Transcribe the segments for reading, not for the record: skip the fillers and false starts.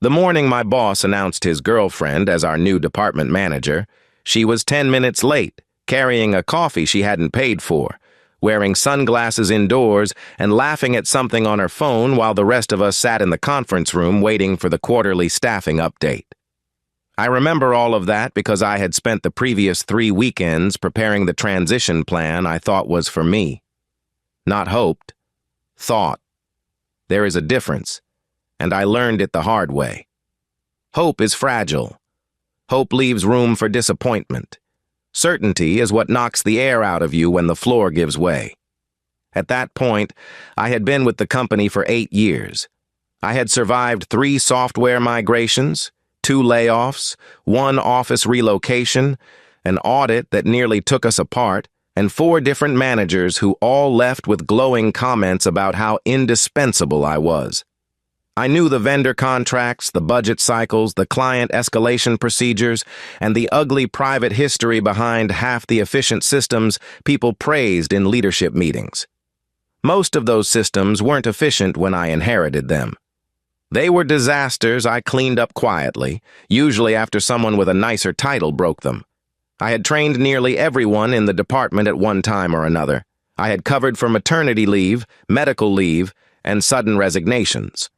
The morning my boss announced his girlfriend as our new department manager, she was 10 minutes late, carrying a coffee she hadn't paid for, wearing sunglasses indoors and laughing at something on her phone while the rest of us sat in the conference room waiting for the quarterly staffing update. I remember all of that because I had spent the previous 3 weekends preparing the transition plan I thought was for me. Not hoped, thought. There is a difference, and I learned it the hard way. Hope is fragile. Hope leaves room for disappointment. Certainty is what knocks the air out of you when the floor gives way. At that point, I had been with the company for 8 years. I had survived 3 software migrations, 2 layoffs, 1 office relocation, an audit that nearly took us apart, and 4 different managers who all left with glowing comments about how indispensable I was. I knew the vendor contracts, the budget cycles, the client escalation procedures, and the ugly private history behind half the efficient systems people praised in leadership meetings. Most of those systems weren't efficient when I inherited them. They were disasters I cleaned up quietly, usually after someone with a nicer title broke them. I had trained nearly everyone in the department at one time or another. I had covered for maternity leave, medical leave, and sudden resignations.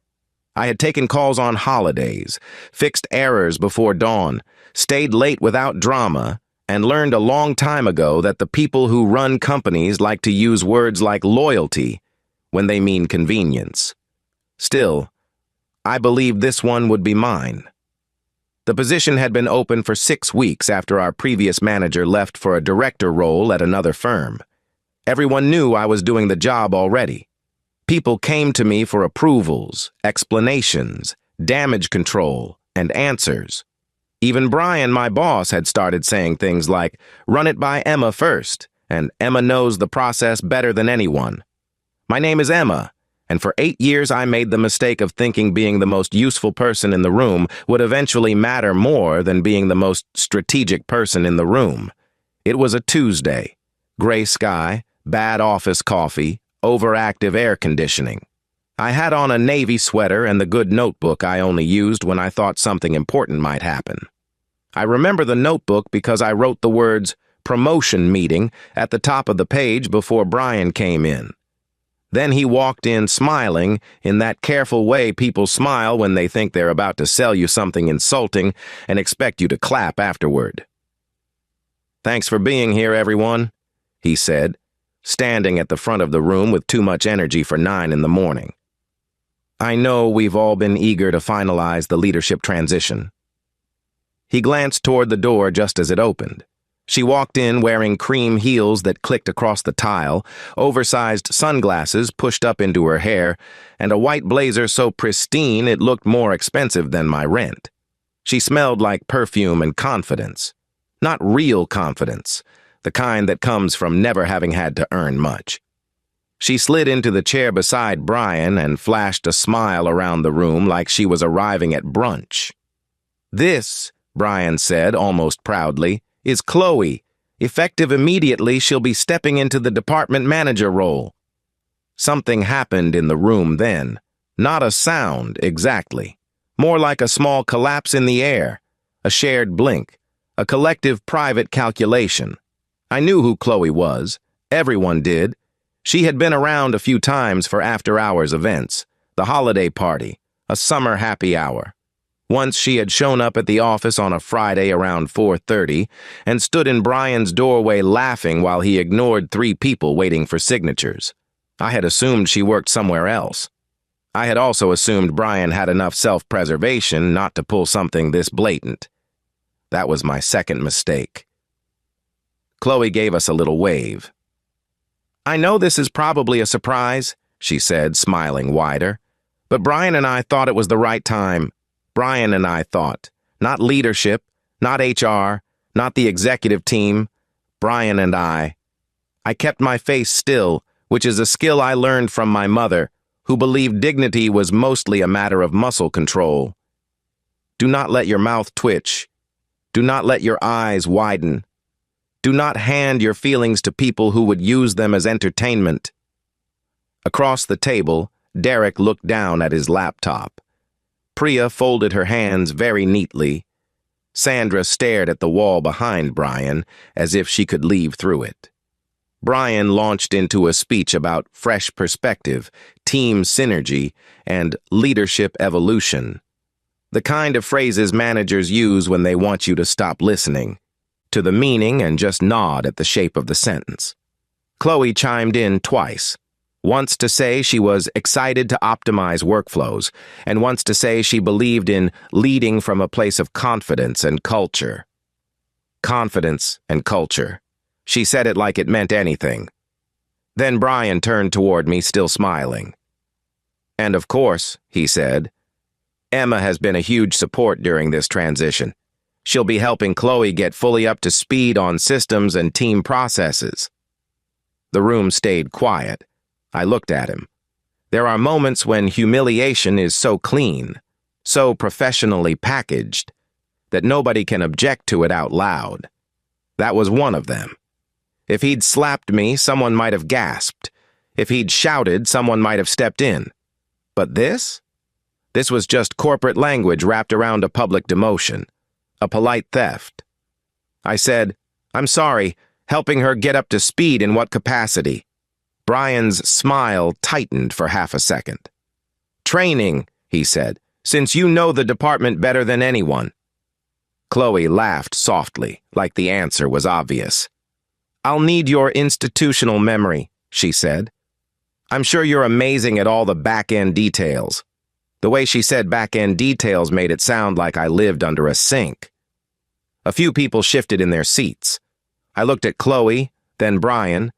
I had taken calls on holidays, fixed errors before dawn, stayed late without drama, and learned a long time ago that the people who run companies like to use words like loyalty when they mean convenience. Still, I believed this one would be mine. The position had been open for 6 weeks after our previous manager left for a director role at another firm. Everyone knew I was doing the job already. People came to me for approvals, explanations, damage control, and answers. Even Brian, my boss, had started saying things like, "Run it by Emma first," and "Emma knows the process better than anyone." My name is Emma, and for 8 years I made the mistake of thinking being the most useful person in the room would eventually matter more than being the most strategic person in the room. It was a Tuesday. Gray sky, bad office coffee, overactive air conditioning. I had on a navy sweater and the good notebook I only used when I thought something important might happen. I remember the notebook because I wrote the words "promotion meeting" at the top of the page before Brian came in. Then he walked in smiling in that careful way people smile when they think they're about to sell you something insulting and expect you to clap afterward. "Thanks for being here, everyone," he said, standing at the front of the room with too much energy for 9 in the morning. "I know we've all been eager to finalize the leadership transition." He glanced toward the door just as it opened. She walked in wearing cream heels that clicked across the tile, oversized sunglasses pushed up into her hair, and a white blazer so pristine it looked more expensive than my rent. She smelled like perfume and confidence. Not real confidence, the kind that comes from never having had to earn much. She slid into the chair beside Brian and flashed a smile around the room like she was arriving at brunch. "This," Brian said almost proudly, "is Chloe. Effective immediately, she'll be stepping into the department manager role." Something happened in the room then. Not a sound, exactly. More like a small collapse in the air, a shared blink, a collective private calculation. I knew who Chloe was. Everyone did. She had been around a few times for after-hours events, the holiday party, a summer happy hour. Once she had shown up at the office on a Friday around 4:30 and stood in Brian's doorway laughing while he ignored 3 people waiting for signatures. I had assumed she worked somewhere else. I had also assumed Brian had enough self-preservation not to pull something this blatant. That was my second mistake. Chloe gave us a little wave. "I know this is probably a surprise," she said, smiling wider, "but Brian and I thought it was the right time. Brian and I thought. Not leadership, not HR, not the executive team. Brian and I. I kept my face still, which is a skill I learned from my mother, who believed dignity was mostly a matter of muscle control. Do not let your mouth twitch. Do not let your eyes widen. Do not hand your feelings to people who would use them as entertainment." Across the table, Derek looked down at his laptop. Priya folded her hands very neatly. Sandra stared at the wall behind Brian as if she could leave through it. Brian launched into a speech about fresh perspective, team synergy, and leadership evolution. The kind of phrases managers use when they want you to stop listening to the meaning and just nod at the shape of the sentence. Chloe chimed in twice, once to say she was excited to optimize workflows, and once to say she believed in leading from a place of confidence and culture. Confidence and culture. She said it like it meant anything. Then Brian turned toward me, still smiling. And of course, he said, Emma has been a huge support during this transition. She'll be helping Chloe get fully up to speed on systems and team processes. The room stayed quiet. I looked at him. There are moments when humiliation is so clean, so professionally packaged, that nobody can object to it out loud. That was one of them. If he'd slapped me, someone might have gasped. If he'd shouted, someone might have stepped in. But this? This was just corporate language wrapped around a public demotion, a polite theft. I said, I'm sorry, helping her get up to speed in what capacity? Brian's smile tightened for half a second. Training, he said, since you know the department better than anyone. Chloe laughed softly, like the answer was obvious. I'll need your institutional memory, she said. I'm sure you're amazing at all the back-end details. The way she said back-end details made it sound like I lived under a sink. A few people shifted in their seats. I looked at Chloe, then Brian,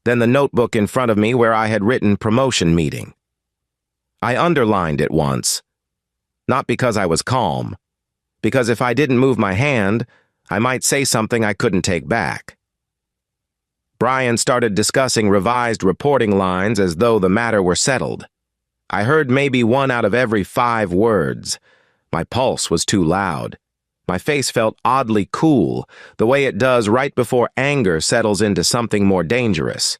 then the notebook in front of me where I had written promotion meeting. I underlined it once, not because I was calm, because if I didn't move my hand, I might say something I couldn't take back. Brian started discussing revised reporting lines as though the matter were settled. I heard maybe 1 out of every 5 words. My pulse was too loud. My face felt oddly cool, the way it does right before anger settles into something more dangerous.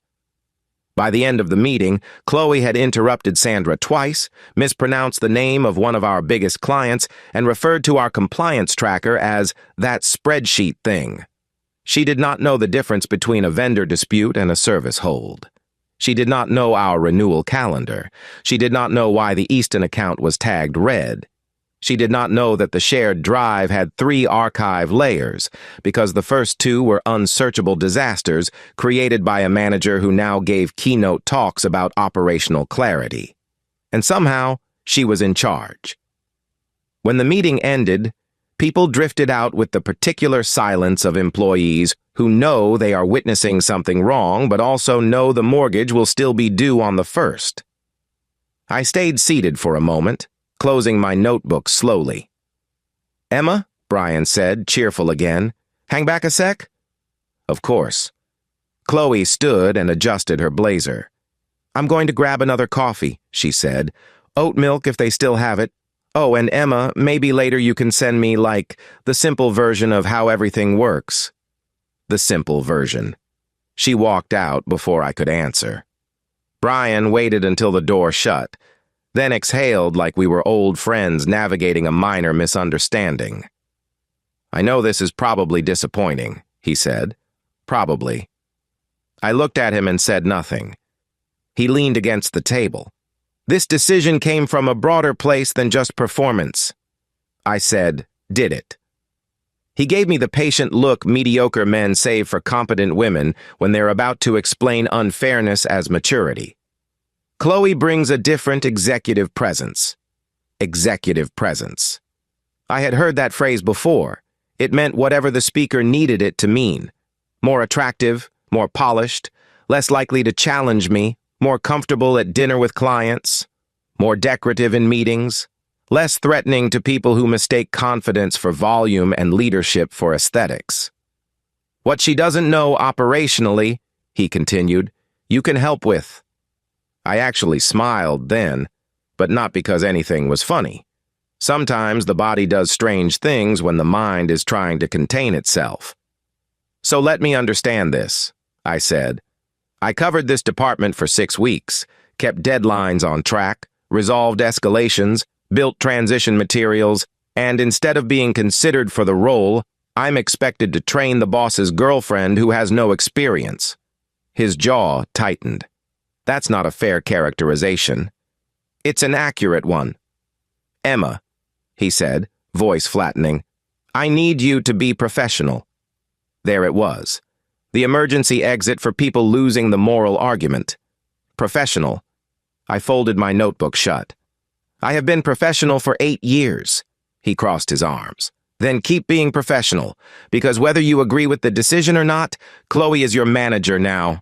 By the end of the meeting, Chloe had interrupted Sandra twice, mispronounced the name of one of our biggest clients, and referred to our compliance tracker as that spreadsheet thing. She did not know the difference between a vendor dispute and a service hold. She did not know our renewal calendar. She did not know why the Easton account was tagged red. She did not know that the shared drive had 3 archive layers, because the first 2 were unsearchable disasters created by a manager who now gave keynote talks about operational clarity. And somehow, she was in charge. When the meeting ended, people drifted out with the particular silence of employees who know they are witnessing something wrong but also know the mortgage will still be due on the 1st. I stayed seated for a moment, closing my notebook slowly. Emma, Brian said, cheerful again. Hang back a sec? Of course. Chloe stood and adjusted her blazer. I'm going to grab another coffee, she said. Oat milk if they still have it. Oh, and Emma, maybe later you can send me, like, the simple version of how everything works. The simple version. She walked out before I could answer. Brian waited until the door shut, then exhaled like we were old friends navigating a minor misunderstanding. I know this is probably disappointing, he said. Probably. I looked at him and said nothing. He leaned against the table. This decision came from a broader place than just performance. I said, did it? He gave me the patient look mediocre men save for competent women when they're about to explain unfairness as maturity. Chloe brings a different executive presence. Executive presence. I had heard that phrase before. It meant whatever the speaker needed it to mean. More attractive, more polished, less likely to challenge me, more comfortable at dinner with clients, more decorative in meetings, less threatening to people who mistake confidence for volume and leadership for aesthetics. What she doesn't know operationally, he continued, you can help with. I actually smiled then, but not because anything was funny. Sometimes the body does strange things when the mind is trying to contain itself. So let me understand this, I said. I covered this department for 6 weeks, kept deadlines on track, resolved escalations, built transition materials, and instead of being considered for the role, I'm expected to train the boss's girlfriend who has no experience. His jaw tightened. That's not a fair characterization. It's an accurate one. Emma, he said, voice flattening, I need you to be professional. There it was. The emergency exit for people losing the moral argument. Professional. I folded my notebook shut. I have been professional for 8 years. He crossed his arms. Then keep being professional, because whether you agree with the decision or not, Chloe is your manager now.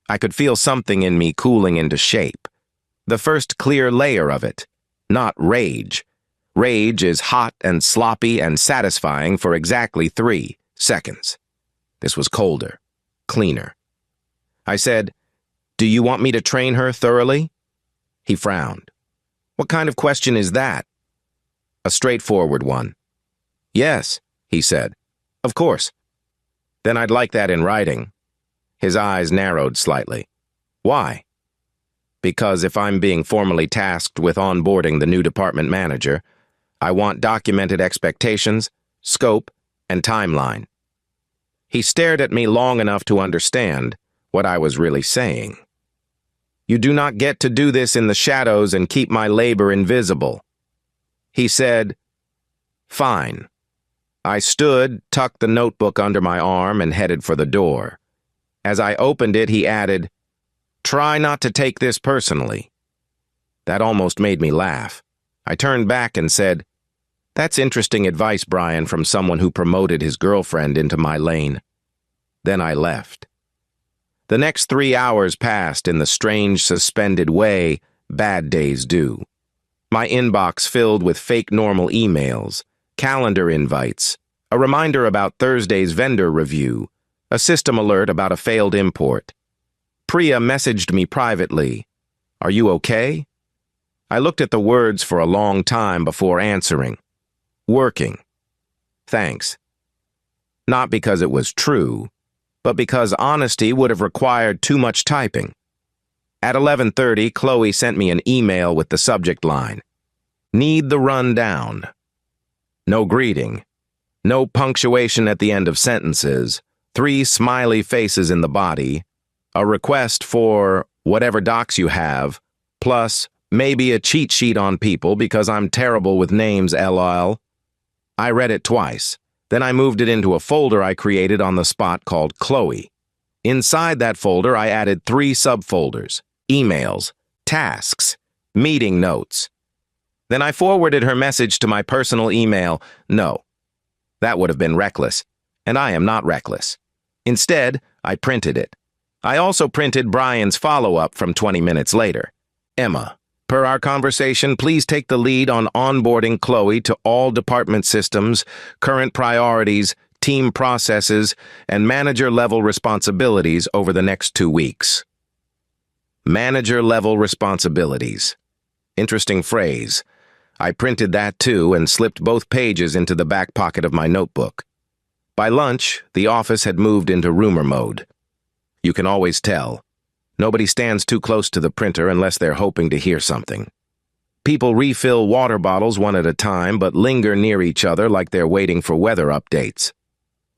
I could feel something in me cooling into shape. The first clear layer of it. Not rage. Rage is hot and sloppy and satisfying for exactly 3 seconds. This was colder, cleaner. I said, Do you want me to train her thoroughly? He frowned. What kind of question is that? A straightforward one. Yes, he said. Of course. Then I'd like that in writing. His eyes narrowed slightly. Why? Because if I'm being formally tasked with onboarding the new department manager, I want documented expectations, scope, and timeline. He stared at me long enough to understand what I was really saying. You do not get to do this in the shadows and keep my labor invisible. He said, Fine. I stood, tucked the notebook under my arm, and headed for the door. As I opened it, he added, Try not to take this personally. That almost made me laugh. I turned back and said, That's interesting advice, Brian, from someone who promoted his girlfriend into my lane. Then I left. The next 3 hours passed in the strange, suspended way bad days do. My inbox filled with fake normal emails, calendar invites, a reminder about Thursday's vendor review, a system alert about a failed import. Priya messaged me privately, Are you okay? I looked at the words for a long time before answering. Working. Thanks. Not because it was true, but because honesty would have required too much typing. At 11:30, Chloe sent me an email with the subject line, Need the rundown. No greeting. No punctuation at the end of sentences. 3 smiley faces in the body. A request for whatever docs you have, plus maybe a cheat sheet on people because I'm terrible with names, LOL. I read it twice. Then I moved it into a folder I created on the spot called Chloe. Inside that folder, I added 3 subfolders, emails, tasks, meeting notes. Then I forwarded her message to my personal email. No, that would have been reckless, and I am not reckless. Instead, I printed it. I also printed Brian's follow-up from 20 minutes later. Emma, per our conversation, please take the lead on onboarding Chloe to all department systems, current priorities, team processes, and manager-level responsibilities over the next 2 weeks. Manager-level responsibilities. Interesting phrase. I printed that too and slipped both pages into the back pocket of my notebook. By lunch, the office had moved into rumor mode. You can always tell. Nobody stands too close to the printer unless they're hoping to hear something. People refill water bottles one at a time but linger near each other like they're waiting for weather updates.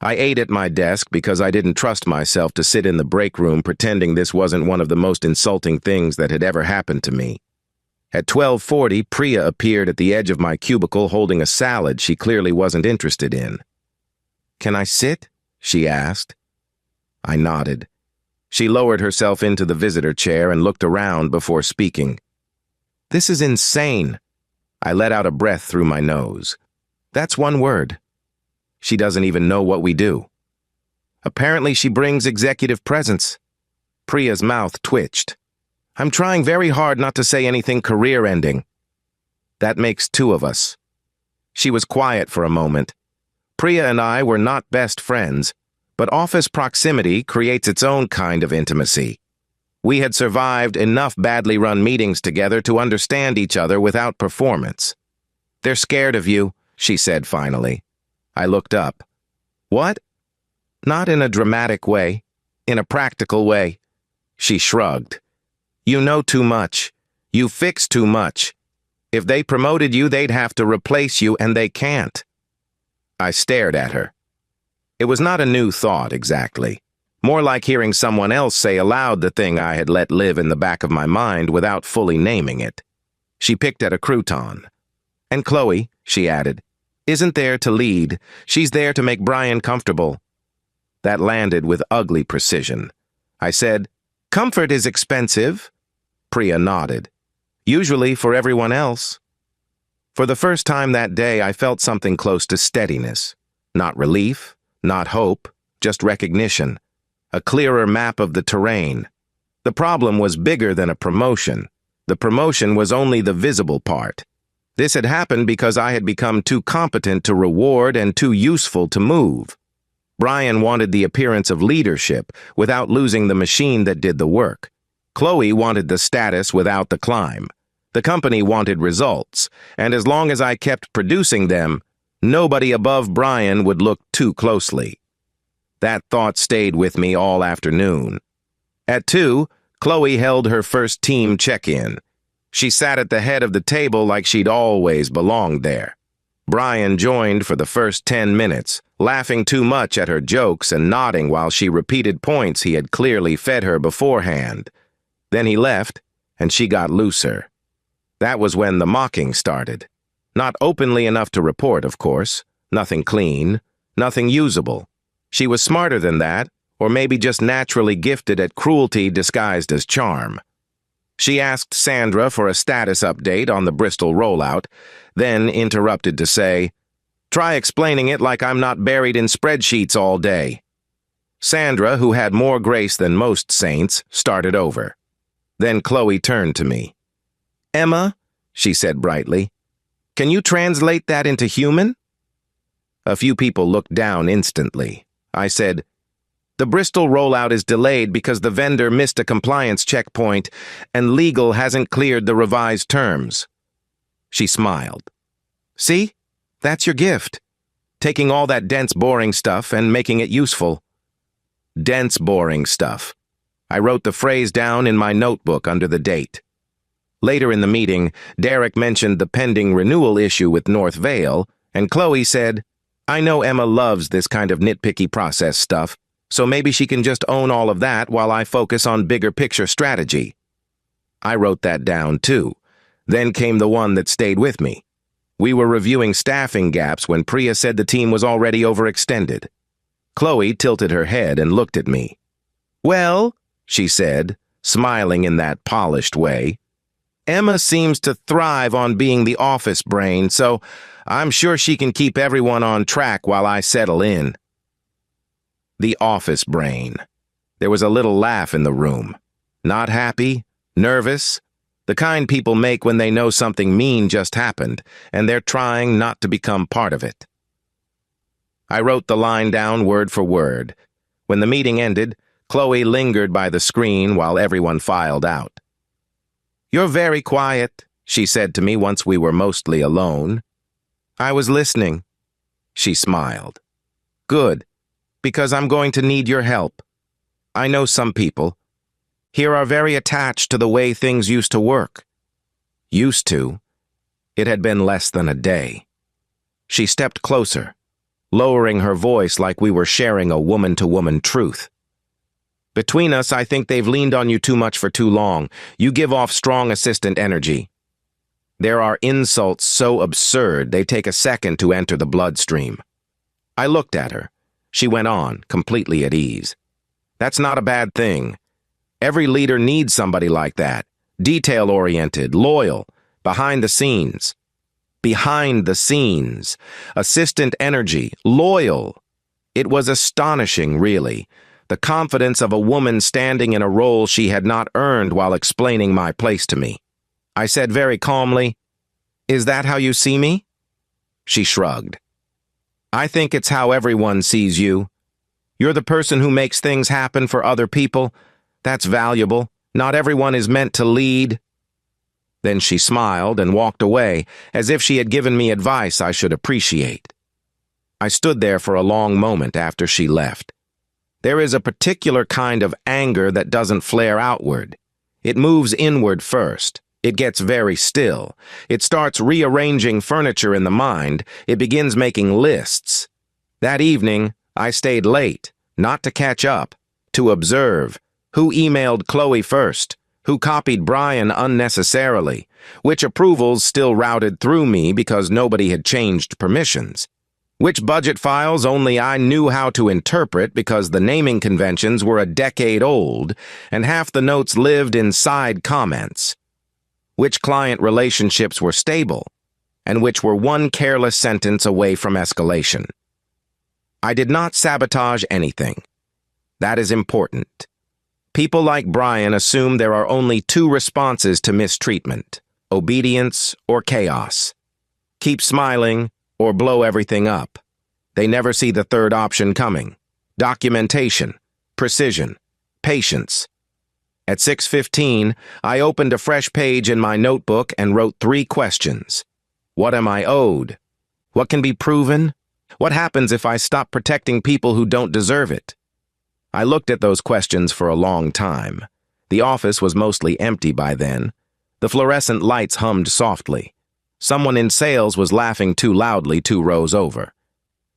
I ate at my desk because I didn't trust myself to sit in the break room pretending this wasn't one of the most insulting things that had ever happened to me. At 12:40, Priya appeared at the edge of my cubicle holding a salad she clearly wasn't interested in. Can I sit? She asked. I nodded. She lowered herself into the visitor chair and looked around before speaking. This is insane. I let out a breath through my nose. That's one word. She doesn't even know what we do. Apparently she brings executive presence. Priya's mouth twitched. I'm trying very hard not to say anything career-ending. That makes 2 of us. She was quiet for a moment. Priya and I were not best friends, but office proximity creates its own kind of intimacy. We had survived enough badly run meetings together to understand each other without performance. They're scared of you, she said finally. I looked up. What? Not in a dramatic way, in a practical way. She shrugged. You know too much. You fix too much. If they promoted you, they'd have to replace you, and they can't. I stared at her. It was not a new thought, exactly. More like hearing someone else say aloud the thing I had let live in the back of my mind without fully naming it. She picked at a crouton. And Chloe, she added, isn't there to lead. She's there to make Brian comfortable. That landed with ugly precision. I said, comfort is expensive. Priya nodded. Usually for everyone else. For the first time that day, I felt something close to steadiness. Not relief, not hope, just recognition. A clearer map of the terrain. The problem was bigger than a promotion. The promotion was only the visible part. This had happened because I had become too competent to reward and too useful to move. Brian wanted the appearance of leadership without losing the machine that did the work. Chloe wanted the status without the climb. The company wanted results, and as long as I kept producing them, nobody above Brian would look too closely. That thought stayed with me all afternoon. At 2, Chloe held her first team check-in. She sat at the head of the table like she'd always belonged there. Brian joined for the first 10 minutes, laughing too much at her jokes and nodding while she repeated points he had clearly fed her beforehand. Then he left, and she got looser. That was when the mocking started. Not openly enough to report, of course. Nothing clean, nothing usable. She was smarter than that, or maybe just naturally gifted at cruelty disguised as charm. She asked Sandra for a status update on the Bristol rollout, then interrupted to say, "Try explaining it like I'm not buried in spreadsheets all day." Sandra, who had more grace than most saints, started over. Then Chloe turned to me. "Emma," she said brightly, "can you translate that into human?" A few people looked down instantly. I said, "The Bristol rollout is delayed because the vendor missed a compliance checkpoint and legal hasn't cleared the revised terms." She smiled. "See? That's your gift. Taking all that dense, boring stuff and making it useful." Dense, boring stuff. I wrote the phrase down in my notebook under the date. Later in the meeting, Derek mentioned the pending renewal issue with North Vale, and Chloe said, "I know Emma loves this kind of nitpicky process stuff, so maybe she can just own all of that while I focus on bigger picture strategy." I wrote that down too. Then came the one that stayed with me. We were reviewing staffing gaps when Priya said the team was already overextended. Chloe tilted her head and looked at me. "Well," she said, smiling in that polished way, "Emma seems to thrive on being the office brain, so I'm sure she can keep everyone on track while I settle in." The office brain. There was a little laugh in the room. Not happy, nervous, the kind people make when they know something mean just happened, and they're trying not to become part of it. I wrote the line down word for word. When the meeting ended, Chloe lingered by the screen while everyone filed out. "You're very quiet," she said to me once we were mostly alone. "I was listening." She smiled. "Good, because I'm going to need your help. I know some people here are very attached to the way things used to work." Used to. It had been less than a day. She stepped closer, lowering her voice like we were sharing a woman-to-woman truth. "Between us, I think they've leaned on you too much for too long. You give off strong assistant energy. There are insults so absurd they take a second to enter the bloodstream." I looked at her. She went on, completely at ease. "That's not a bad thing. Every leader needs somebody like that. Detail-oriented, loyal, behind the scenes. Behind the scenes. Assistant energy, loyal. It was astonishing, really. The confidence of a woman standing in a role she had not earned while explaining my place to me. I said very calmly, "Is that how you see me?" She shrugged. "I think it's how everyone sees you. You're the person who makes things happen for other people. That's valuable. Not everyone is meant to lead." Then she smiled and walked away, as if she had given me advice I should appreciate. I stood there for a long moment after she left. There is a particular kind of anger that doesn't flare outward. It moves inward first. It gets very still. It starts rearranging furniture in the mind. It begins making lists. That evening, I stayed late, not to catch up, to observe. Who emailed Chloe first? Who copied Brian unnecessarily? Which approvals still routed through me because nobody had changed permissions? Which budget files only I knew how to interpret because the naming conventions were a decade old and half the notes lived in side comments? Which client relationships were stable and which were one careless sentence away from escalation? I did not sabotage anything. That is important. People like Brian assume there are only two responses to mistreatment: obedience or chaos. Keep smiling or blow everything up. They never see the third option coming: documentation, precision, patience. At 6:15, I opened a fresh page in my notebook and wrote 3 questions. What am I owed? What can be proven? What happens if I stop protecting people who don't deserve it? I looked at those questions for a long time. The office was mostly empty by then. The fluorescent lights hummed softly. Someone in sales was laughing too loudly 2 rows over.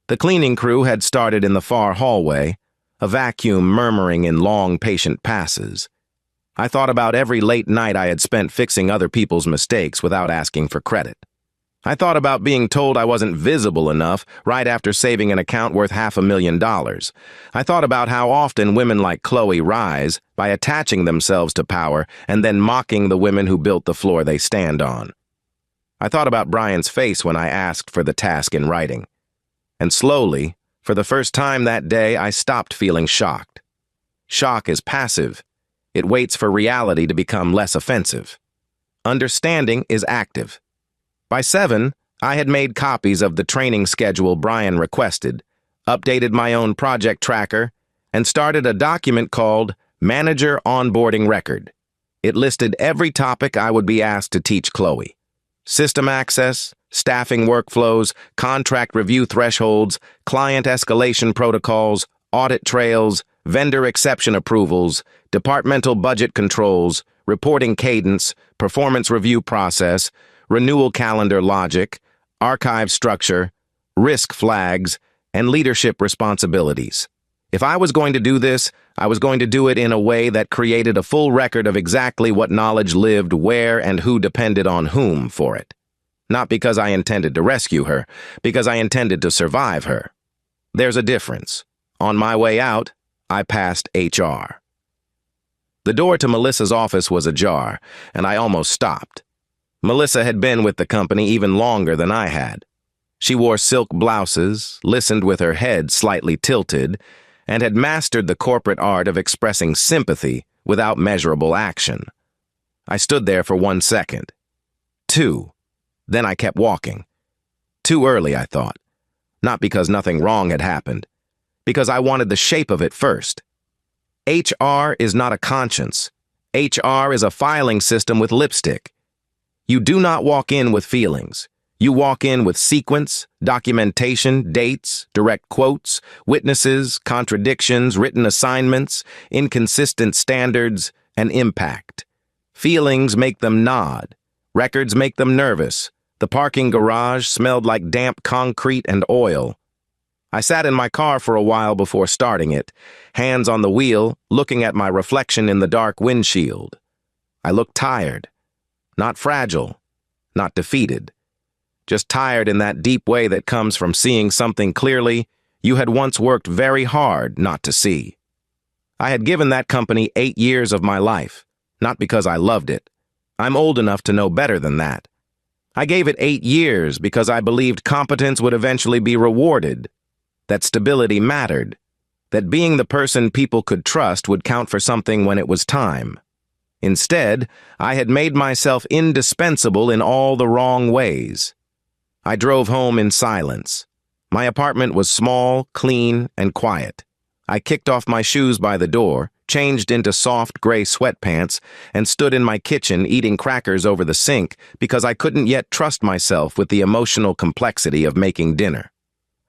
The cleaning crew had started in the far hallway, a vacuum murmuring in long, patient passes. I thought about every late night I had spent fixing other people's mistakes without asking for credit. I thought about being told I wasn't visible enough right after saving an account worth $500,000. I thought about how often women like Chloe rise by attaching themselves to power and then mocking the women who built the floor they stand on. I thought about Brian's face when I asked for the task in writing. And slowly, for the first time that day, I stopped feeling shocked. Shock is passive. It waits for reality to become less offensive. Understanding is active. By 7, I had made copies of the training schedule Brian requested, updated my own project tracker, and started a document called Manager Onboarding Record. It listed every topic I would be asked to teach Chloe: system access, staffing workflows, contract review thresholds, client escalation protocols, audit trails, vendor exception approvals, departmental budget controls, reporting cadence, performance review process, renewal calendar logic, archive structure, risk flags, and leadership responsibilities. If I was going to do this, I was going to do it in a way that created a full record of exactly what knowledge lived where and who depended on whom for it. Not because I intended to rescue her, because I intended to survive her. There's a difference. On my way out, I passed HR. The door to Melissa's office was ajar, and I almost stopped. Melissa had been with the company even longer than I had. She wore silk blouses, listened with her head slightly tilted, and had mastered the corporate art of expressing sympathy without measurable action. I stood there for 1 second. 2. Then I kept walking. Too early, I thought. Not because nothing wrong had happened. Because I wanted the shape of it first. HR is not a conscience. HR is a filing system with lipstick. You do not walk in with feelings. You walk in with sequence, documentation, dates, direct quotes, witnesses, contradictions, written assignments, inconsistent standards, and impact. Feelings make them nod. Records make them nervous. The parking garage smelled like damp concrete and oil. I sat in my car for a while before starting it, hands on the wheel, looking at my reflection in the dark windshield. I looked tired. Not fragile, not defeated. Just tired in that deep way that comes from seeing something clearly you had once worked very hard not to see. I had given that company 8 years of my life, not because I loved it. I'm old enough to know better than that. I gave it 8 years because I believed competence would eventually be rewarded, that stability mattered, that being the person people could trust would count for something when it was time. Instead, I had made myself indispensable in all the wrong ways. I drove home in silence. My apartment was small, clean, and quiet. I kicked off my shoes by the door, changed into soft gray sweatpants, and stood in my kitchen eating crackers over the sink because I couldn't yet trust myself with the emotional complexity of making dinner.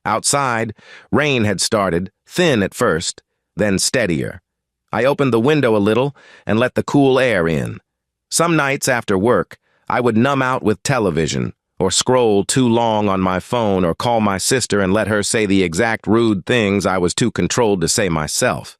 Outside, rain had started, thin at first, then steadier. I opened the window a little and let the cool air in. Some nights after work, I would numb out with television, or scroll too long on my phone, or call my sister and let her say the exact rude things I was too controlled to say myself.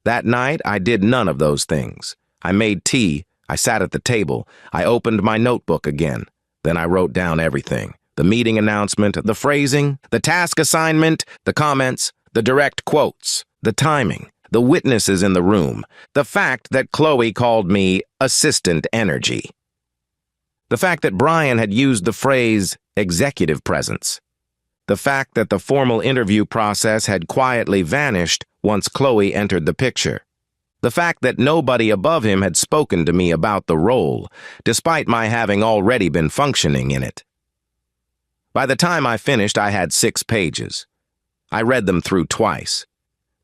That night, I did none of those things. I made tea, I sat at the table, I opened my notebook again. Then I wrote down everything. The meeting announcement, the phrasing, the task assignment, the comments, the direct quotes, the timing, the witnesses in the room, the fact that Chloe called me assistant energy. The fact that Brian had used the phrase executive presence. The fact that the formal interview process had quietly vanished once Chloe entered the picture. The fact that nobody above him had spoken to me about the role, despite my having already been functioning in it. By the time I finished, I had 6 pages. I read them through twice.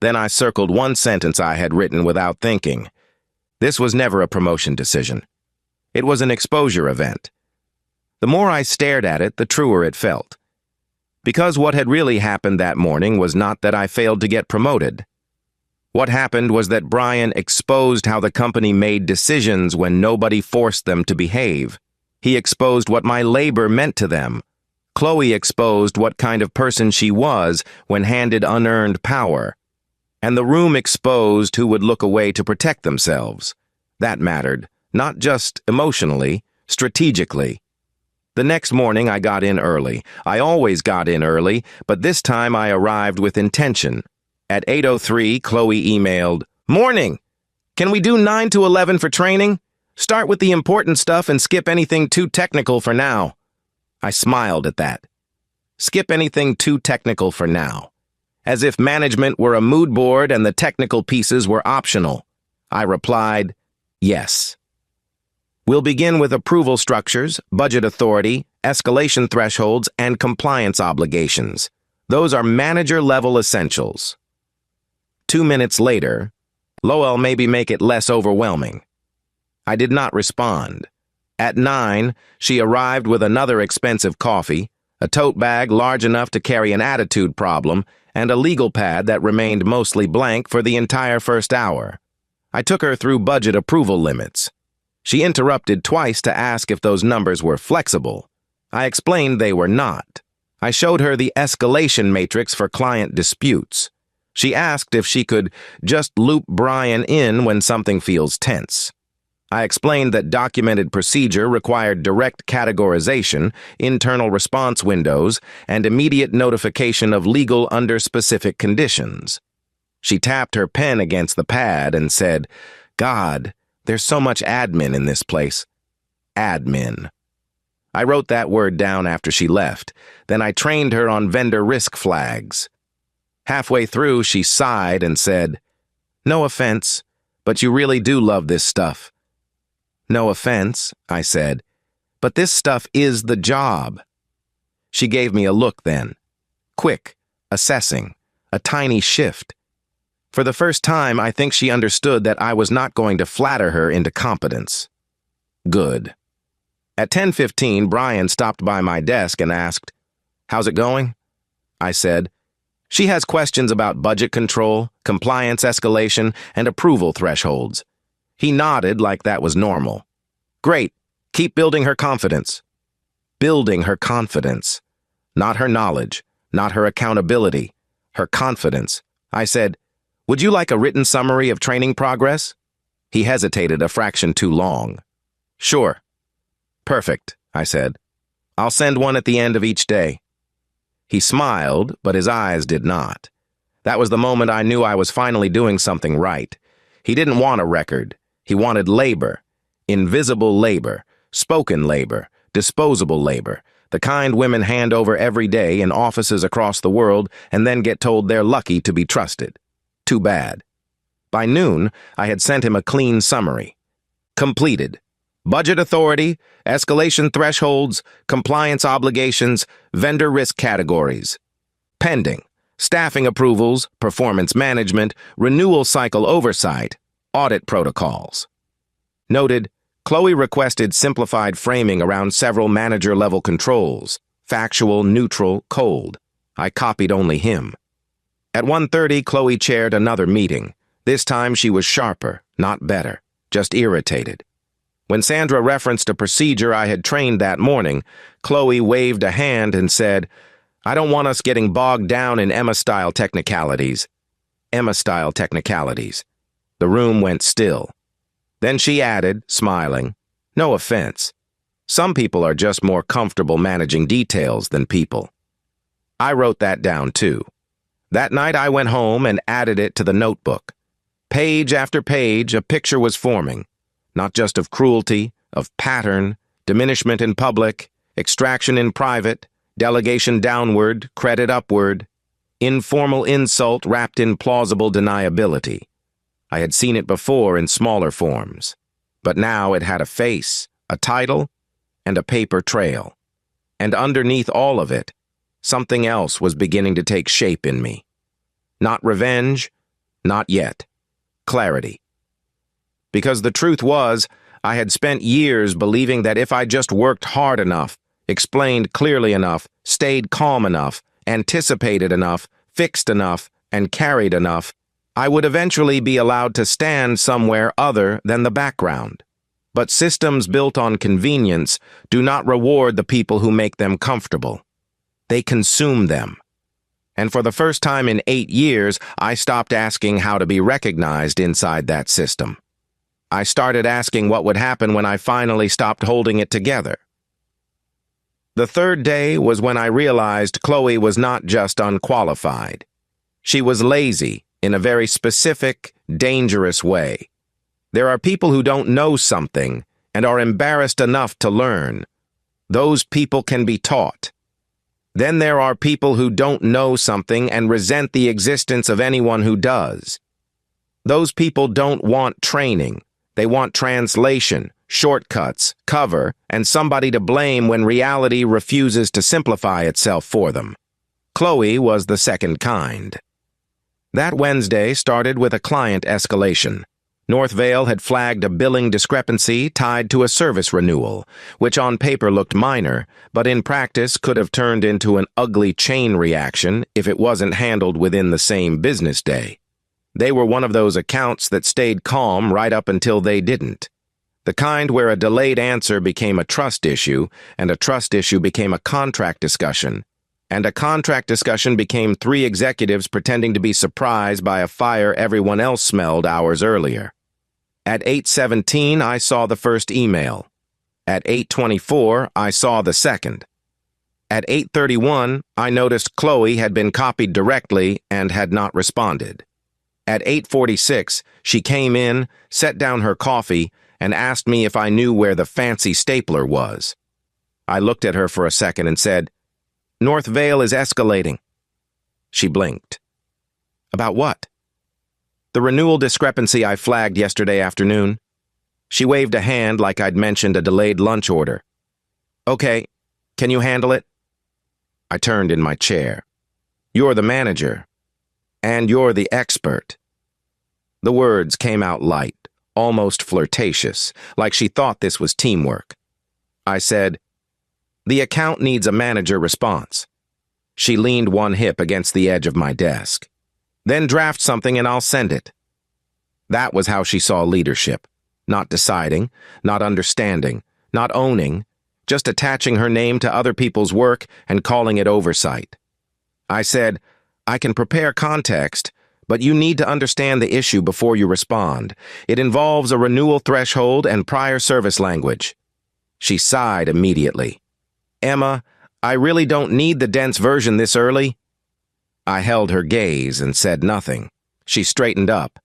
Then I circled one sentence I had written without thinking. This was never a promotion decision. It was an exposure event. The more I stared at it, the truer it felt. Because what had really happened that morning was not that I failed to get promoted. What happened was that Brian exposed how the company made decisions when nobody forced them to behave. He exposed what my labor meant to them. Chloe exposed what kind of person she was when handed unearned power. And the room exposed who would look away to protect themselves. That mattered, not just emotionally, strategically. The next morning I got in early. I always got in early, but this time I arrived with intention. At 8:03, Chloe emailed, "Morning! Can we do 9 to 11 for training? Start with the important stuff and skip anything too technical for now." I smiled at that. Skip anything too technical for now. As if management were a mood board and the technical pieces were optional. I replied, "Yes." We'll begin with approval structures, budget authority, escalation thresholds, and compliance obligations. Those are manager-level essentials. 2 minutes later, Lowell, maybe make it less overwhelming. I did not respond. At 9, she arrived with another expensive coffee, a tote bag large enough to carry an attitude problem, and a legal pad that remained mostly blank for the entire first hour. I took her through budget approval limits. She interrupted twice to ask if those numbers were flexible. I explained they were not. I showed her the escalation matrix for client disputes. She asked if she could just loop Brian in when something feels tense. I explained that documented procedure required direct categorization, internal response windows, and immediate notification of legal under specific conditions. She tapped her pen against the pad and said, "God, there's so much admin in this place." Admin. I wrote that word down after she left. Then I trained her on vendor risk flags. Halfway through, she sighed and said, "No offense, but you really do love this stuff." "No offense," I said, "but this stuff is the job." She gave me a look then. Quick, assessing, a tiny shift. For the first time, I think she understood that I was not going to flatter her into competence. Good. At 10:15, Brian stopped by my desk and asked, "How's it going?" I said, "She has questions about budget control, compliance escalation, and approval thresholds." He nodded like that was normal. "Great. Keep building her confidence." Building her confidence. Not her knowledge, not her accountability, her confidence. I said, "Would you like a written summary of training progress?" He hesitated a fraction too long. "Sure." "Perfect," I said. "I'll send one at the end of each day." He smiled, but his eyes did not. That was the moment I knew I was finally doing something right. He didn't want a record. He wanted labor. Invisible labor, spoken labor, disposable labor, the kind women hand over every day in offices across the world and then get told they're lucky to be trusted. Too bad. By noon, I had sent him a clean summary. Completed. Budget authority, escalation thresholds, compliance obligations, vendor risk categories. Pending. Staffing approvals, performance management, renewal cycle oversight, audit protocols. Noted, Chloe requested simplified framing around several manager-level controls, factual, neutral, cold. I copied only him. At 1:30, Chloe chaired another meeting. This time she was sharper, not better, just irritated. When Sandra referenced a procedure I had trained that morning, Chloe waved a hand and said, "I don't want us getting bogged down in Emma-style technicalities." Emma-style technicalities. The room went still. Then she added, smiling, "No offense. Some people are just more comfortable managing details than people." I wrote that down too. That night I went home and added it to the notebook. Page after page, a picture was forming, not just of cruelty, of pattern, diminishment in public, extraction in private, delegation downward, credit upward, informal insult wrapped in plausible deniability. I had seen it before in smaller forms, but now it had a face, a title, and a paper trail. And underneath all of it, something else was beginning to take shape in me. Not revenge, not yet. Clarity. Because the truth was, I had spent years believing that if I just worked hard enough, explained clearly enough, stayed calm enough, anticipated enough, fixed enough, and carried enough, I would eventually be allowed to stand somewhere other than the background. But systems built on convenience do not reward the people who make them comfortable. They consume them. And for the first time in 8 years, I stopped asking how to be recognized inside that system. I started asking what would happen when I finally stopped holding it together. The third day was when I realized Chloe was not just unqualified. She was lazy in a very specific, dangerous way. There are people who don't know something and are embarrassed enough to learn. Those people can be taught. Then there are people who don't know something and resent the existence of anyone who does. Those people don't want training. They want translation, shortcuts, cover, and somebody to blame when reality refuses to simplify itself for them. Chloe was the second kind. That Wednesday started with a client escalation. Northvale had flagged a billing discrepancy tied to a service renewal, which on paper looked minor, but in practice could have turned into an ugly chain reaction if it wasn't handled within the same business day. They were one of those accounts that stayed calm right up until they didn't. The kind where a delayed answer became a trust issue, and a trust issue became a contract discussion, and a contract discussion became 3 executives pretending to be surprised by a fire everyone else smelled hours earlier. At 8:17, I saw the first email. At 8:24, I saw the second. At 8:31, I noticed Chloe had been copied directly and had not responded. At 8:46, she came in, set down her coffee, and asked me if I knew where the fancy stapler was. I looked at her for a second and said, "Northvale is escalating." She blinked. "About what?" "The renewal discrepancy I flagged yesterday afternoon." She waved a hand like I'd mentioned a delayed lunch order. "Okay, can you handle it?" I turned in my chair. "You're the manager. And you're the expert." The words came out light, almost flirtatious, like she thought this was teamwork. I said, "The account needs a manager response." She leaned one hip against the edge of my desk. "Then draft something and I'll send it." That was how she saw leadership. Not deciding, not understanding, not owning, just attaching her name to other people's work and calling it oversight. I said, "I can prepare context, but you need to understand the issue before you respond. It involves a renewal threshold and prior service language." She sighed immediately. "Emma, I really don't need the dense version this early." I held her gaze and said nothing. She straightened up.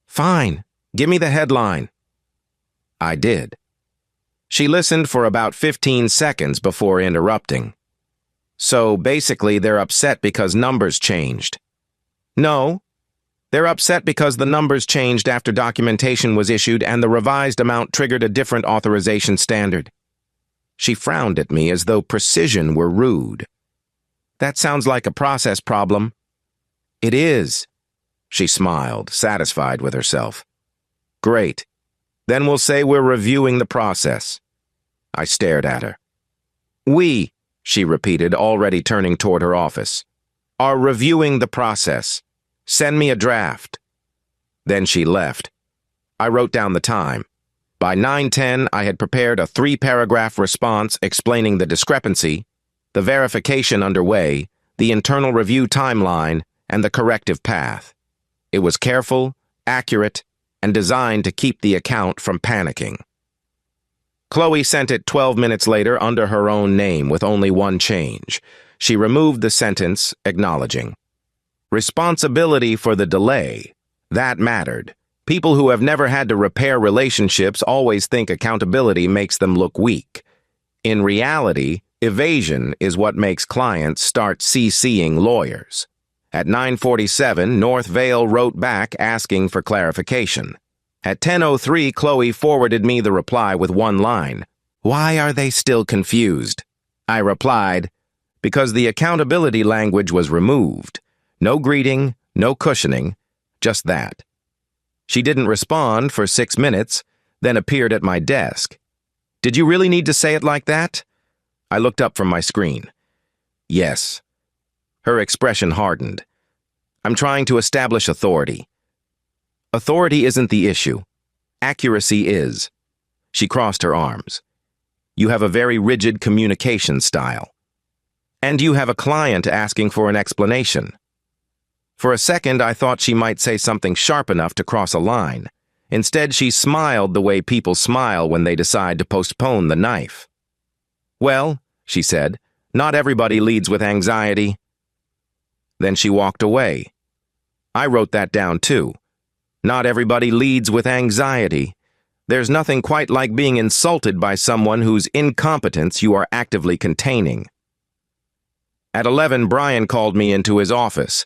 "Fine, give me the headline." I did. She listened for about 15 seconds before interrupting. "So basically they're upset because numbers changed." "No. They're upset because the numbers changed after documentation was issued and the revised amount triggered a different authorization standard." She frowned at me as though precision were rude. "That sounds like a process problem." "It is." She smiled, satisfied with herself. "Great. Then we'll say we're reviewing the process." I stared at her. "We," she repeated, already turning toward her office, "are reviewing the process. Send me a draft." Then she left. I wrote down the time. By 9:10, I had prepared a 3-paragraph response explaining the discrepancy, the verification underway, the internal review timeline, and the corrective path. It was careful, accurate, and designed to keep the account from panicking. Chloe sent it 12 minutes later under her own name with only one change. She removed the sentence, acknowledging. Responsibility for the delay. That mattered. People who have never had to repair relationships always think accountability makes them look weak. In reality, evasion is what makes clients start CCing lawyers. At 9:47, North Vale wrote back asking for clarification. At 10:03, Chloe forwarded me the reply with one line. "Why are they still confused?" I replied, "Because the accountability language was removed. No greeting, no cushioning, just that." She didn't respond for 6 minutes, then appeared at my desk. "Did you really need to say it like that?" I looked up from my screen. "Yes." Her expression hardened. "I'm trying to establish authority." "Authority isn't the issue. Accuracy is." She crossed her arms. "You have a very rigid communication style. And you have a client asking for an explanation." For a second, I thought she might say something sharp enough to cross a line. Instead, she smiled the way people smile when they decide to postpone the knife. "Well," she said, "not everybody leads with anxiety." Then she walked away. I wrote that down too. Not everybody leads with anxiety. There's nothing quite like being insulted by someone whose incompetence you are actively containing. At 11, Brian called me into his office.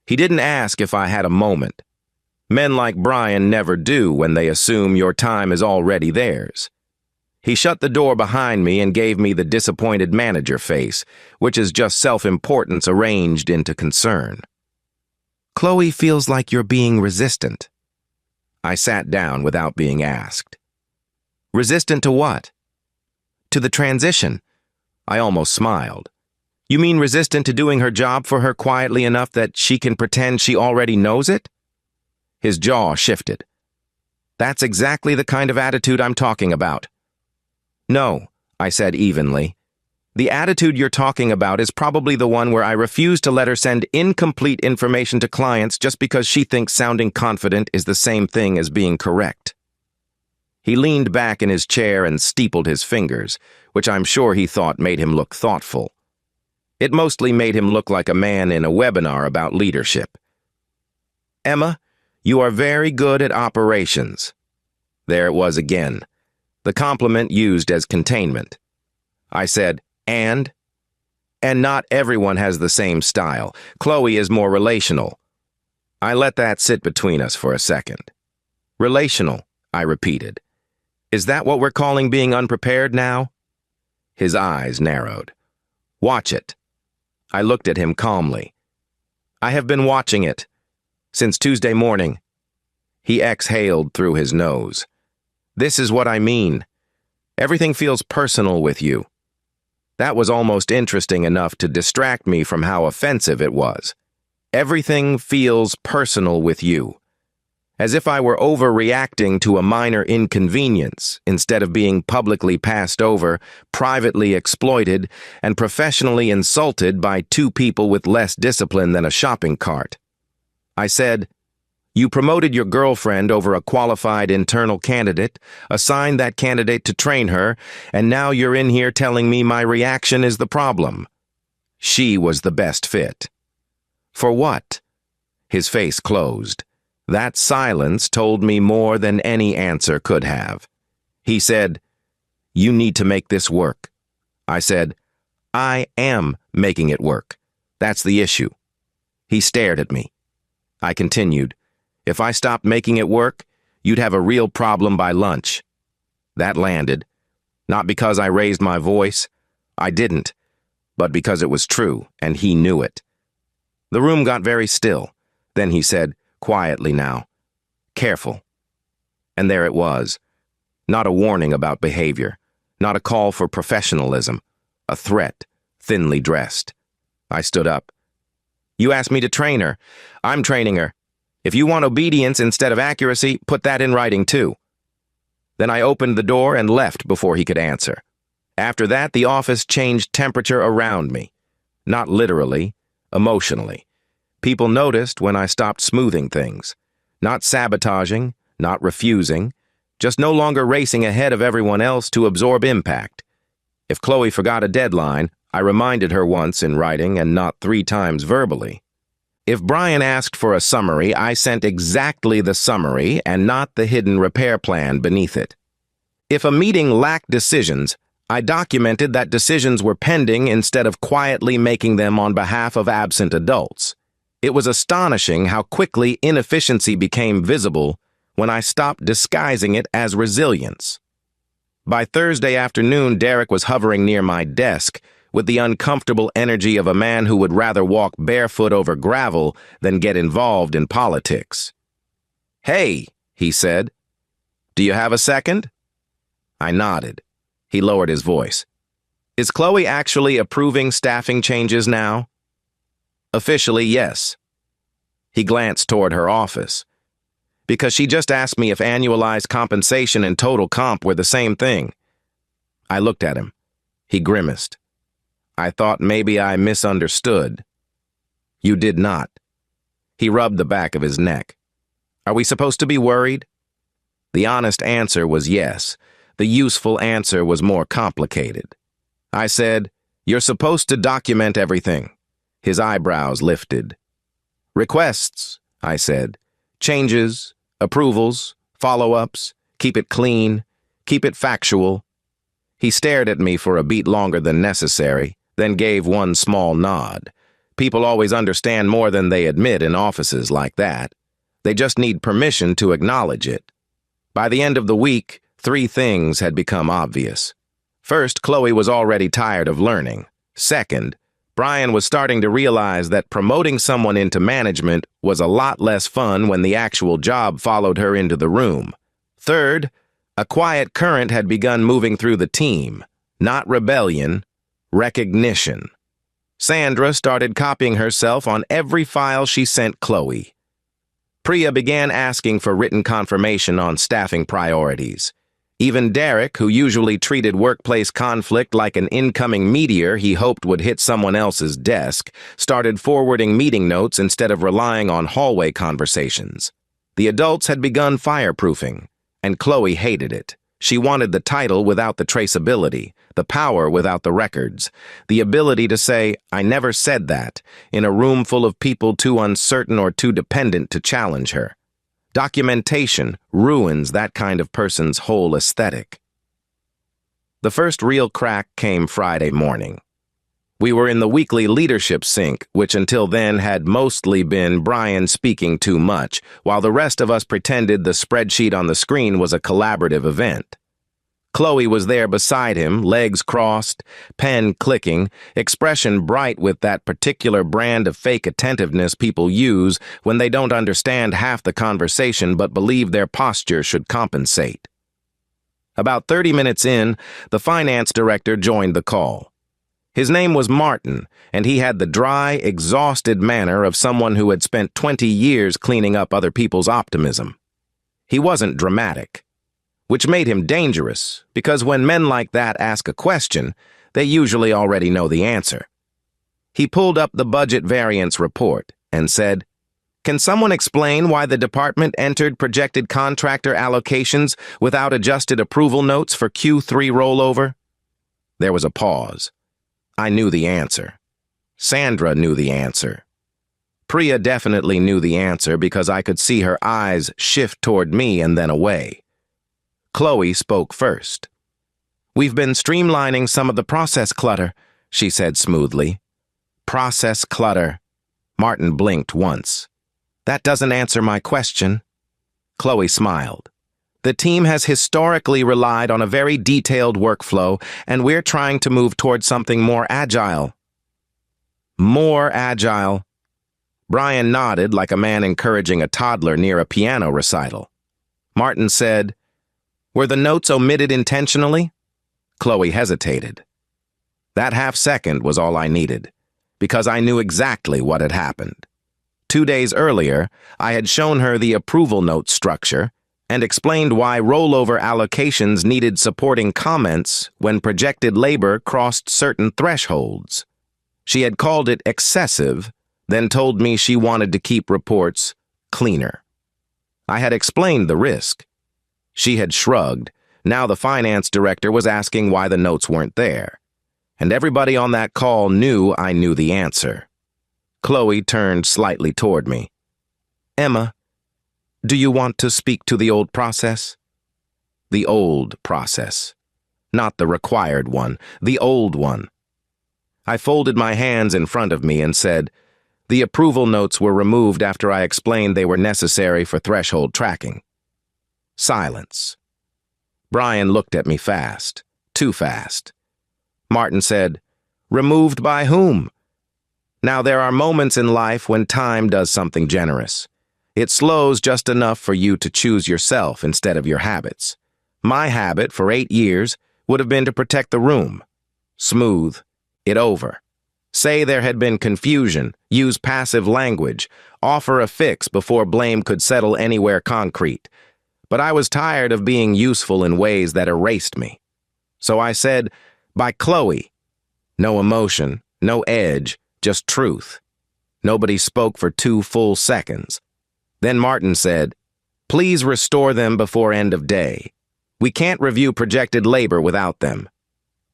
He didn't ask if I had a moment. Men like Brian never do when they assume your time is already theirs. He shut the door behind me and gave me the disappointed manager face, which is just self-importance arranged into concern. "Chloe feels like you're being resistant." I sat down without being asked. "Resistant to what?" "To the transition." I almost smiled. "You mean resistant to doing her job for her quietly enough that she can pretend she already knows it?" His jaw shifted. "That's exactly the kind of attitude I'm talking about." "No," I said evenly. "The attitude you're talking about is probably the one where I refuse to let her send incomplete information to clients just because she thinks sounding confident is the same thing as being correct." He leaned back in his chair and steepled his fingers, which I'm sure he thought made him look thoughtful. It mostly made him look like a man in a webinar about leadership. "Emma, you are very good at operations." There it was again, the compliment used as containment. I said, "And?" "And not everyone has the same style. Chloe is more relational." I let that sit between us for a second. "Relational," I repeated. "Is that what we're calling being unprepared now?" His eyes narrowed. "Watch it." I looked at him calmly. "I have been watching it. Since Tuesday morning." He exhaled through his nose. "This is what I mean. Everything feels personal with you." That was almost interesting enough to distract me from how offensive it was. Everything feels personal with you. As if I were overreacting to a minor inconvenience instead of being publicly passed over, privately exploited, and professionally insulted by two people with less discipline than a shopping cart. I said, "You promoted your girlfriend over a qualified internal candidate, assigned that candidate to train her, and now you're in here telling me my reaction is the problem. She was the best fit." "For what?" His face closed. That silence told me more than any answer could have. He said, "You need to make this work." I said, "I am making it work. That's the issue." He stared at me. I continued, "If I stopped making it work, you'd have a real problem by lunch." That landed. Not because I raised my voice. I didn't. But because it was true, and he knew it. The room got very still. Then he said, quietly now, "Careful." And there it was. Not a warning about behavior. Not a call for professionalism. A threat, thinly dressed. I stood up. "You asked me to train her. I'm training her. If you want obedience instead of accuracy, put that in writing too." Then I opened the door and left before he could answer. After that, the office changed temperature around me. Not literally, emotionally. People noticed when I stopped smoothing things. Not sabotaging, not refusing, just no longer racing ahead of everyone else to absorb impact. If Chloe forgot a deadline, I reminded her once in writing and not 3 times verbally. If Brian asked for a summary, I sent exactly the summary and not the hidden repair plan beneath it. If a meeting lacked decisions, I documented that decisions were pending instead of quietly making them on behalf of absent adults. It was astonishing how quickly inefficiency became visible when I stopped disguising it as resilience. By Thursday afternoon, Derek was hovering near my desk with the uncomfortable energy of a man who would rather walk barefoot over gravel than get involved in politics. "Hey," he said. "Do you have a second?" I nodded. He lowered his voice. "Is Chloe actually approving staffing changes now?" "Officially, yes." He glanced toward her office. "Because she just asked me if annualized compensation and total comp were the same thing." I looked at him. He grimaced. "I thought maybe I misunderstood." "You did not." He rubbed the back of his neck. "Are we supposed to be worried?" The honest answer was yes. The useful answer was more complicated. I said, "You're supposed to document everything." His eyebrows lifted. "Requests," I said. "Changes, approvals, follow-ups, keep it clean, keep it factual." He stared at me for a beat longer than necessary, then gave one small nod. People always understand more than they admit in offices like that. They just need permission to acknowledge it. By the end of the week, 3 things had become obvious. First, Chloe was already tired of learning. Second, Brian was starting to realize that promoting someone into management was a lot less fun when the actual job followed her into the room. Third, a quiet current had begun moving through the team. Not rebellion, recognition. Sandra started copying herself on every file she sent Chloe. Priya began asking for written confirmation on staffing priorities. Even Derek, who usually treated workplace conflict like an incoming meteor he hoped would hit someone else's desk, started forwarding meeting notes instead of relying on hallway conversations. The adults had begun fireproofing, and Chloe hated it. She wanted the title without the traceability, the power without the records, the ability to say, "I never said that," in a room full of people too uncertain or too dependent to challenge her. Documentation ruins that kind of person's whole aesthetic. The first real crack came Friday morning. We were in the weekly leadership sync, which until then had mostly been Brian speaking too much, while the rest of us pretended the spreadsheet on the screen was a collaborative event. Chloe was there beside him, legs crossed, pen clicking, expression bright with that particular brand of fake attentiveness people use when they don't understand half the conversation but believe their posture should compensate. About 30 minutes in, the finance director joined the call. His name was Martin, and he had the dry, exhausted manner of someone who had spent 20 years cleaning up other people's optimism. He wasn't dramatic, which made him dangerous, because when men like that ask a question, they usually already know the answer. He pulled up the budget variance report and said, "Can someone explain why the department entered projected contractor allocations without adjusted approval notes for Q3 rollover?" There was a pause. I knew the answer. Sandra knew the answer. Priya definitely knew the answer because I could see her eyes shift toward me and then away. Chloe spoke first. "We've been streamlining some of the process clutter," she said smoothly. "Process clutter." Martin blinked once. "That doesn't answer my question." Chloe smiled. "The team has historically relied on a very detailed workflow, and we're trying to move towards something more agile." More agile. Brian nodded like a man encouraging a toddler near a piano recital. Martin said, "Were the notes omitted intentionally?" Chloe hesitated. That half-second was all I needed, because I knew exactly what had happened. 2 days earlier, I had shown her the approval note structure, and explained why rollover allocations needed supporting comments when projected labor crossed certain thresholds. She had called it excessive, then told me she wanted to keep reports cleaner. I had explained the risk. She had shrugged. Now the finance director was asking why the notes weren't there. And everybody on that call knew I knew the answer. Chloe turned slightly toward me. "Emma, do you want to speak to the old process?" The old process. Not the required one, the old one. I folded my hands in front of me and said, "The approval notes were removed after I explained they were necessary for threshold tracking." Silence. Brian looked at me fast, too fast. Martin said, "Removed by whom?" Now there are moments in life when time does something generous. It slows just enough for you to choose yourself instead of your habits. My habit for 8 years would have been to protect the room. Smooth it over. Say there had been confusion, use passive language, offer a fix before blame could settle anywhere concrete. But I was tired of being useful in ways that erased me. So I said, "By Chloe." No emotion, no edge, just truth. Nobody spoke for 2 full seconds. Then Martin said, "Please restore them before end of day. We can't review projected labor without them."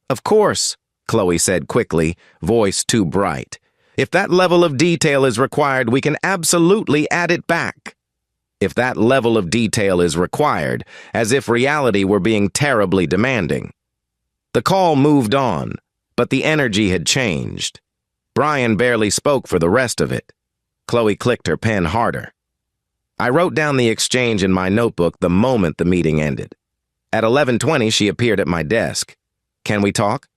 "Of course," Chloe said quickly, voice too bright. "If that level of detail is required, we can absolutely add it back." If that level of detail is required, as if reality were being terribly demanding. The call moved on, but the energy had changed. Brian barely spoke for the rest of it. Chloe clicked her pen harder. I wrote down the exchange in my notebook the moment the meeting ended. At 11:20, she appeared at my desk. "Can we talk?"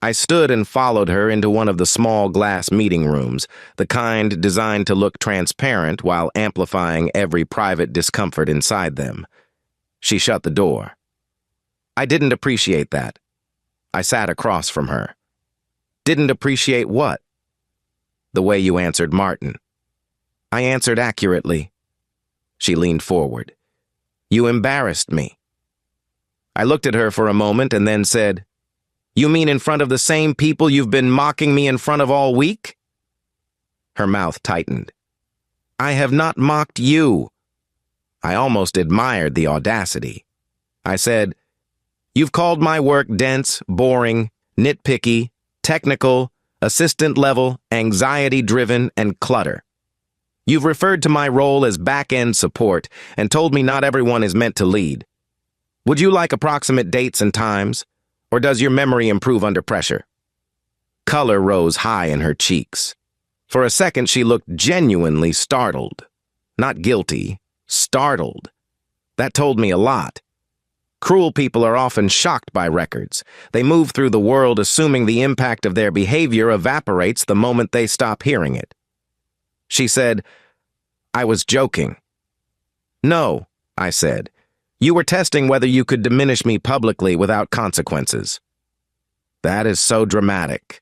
I stood and followed her into one of the small glass meeting rooms, the kind designed to look transparent while amplifying every private discomfort inside them. She shut the door. I didn't appreciate that. I sat across from her. "Didn't appreciate what?" "The way you answered Martin." "I answered accurately." She leaned forward. "You embarrassed me." I looked at her for a moment and then said, "You mean in front of the same people you've been mocking me in front of all week?" Her mouth tightened. "I have not mocked you." I almost admired the audacity. I said, "You've called my work dense, boring, nitpicky, technical, assistant level, anxiety-driven, and clutter. You've referred to my role as back-end support and told me not everyone is meant to lead. Would you like approximate dates and times? Or does your memory improve under pressure?" Color rose high in her cheeks. For a second, she looked genuinely startled. Not guilty, startled. That told me a lot. Cruel people are often shocked by records. They move through the world assuming the impact of their behavior evaporates the moment they stop hearing it. She said, "I was joking." "No," I said. "You were testing whether you could diminish me publicly without consequences." "That is so dramatic."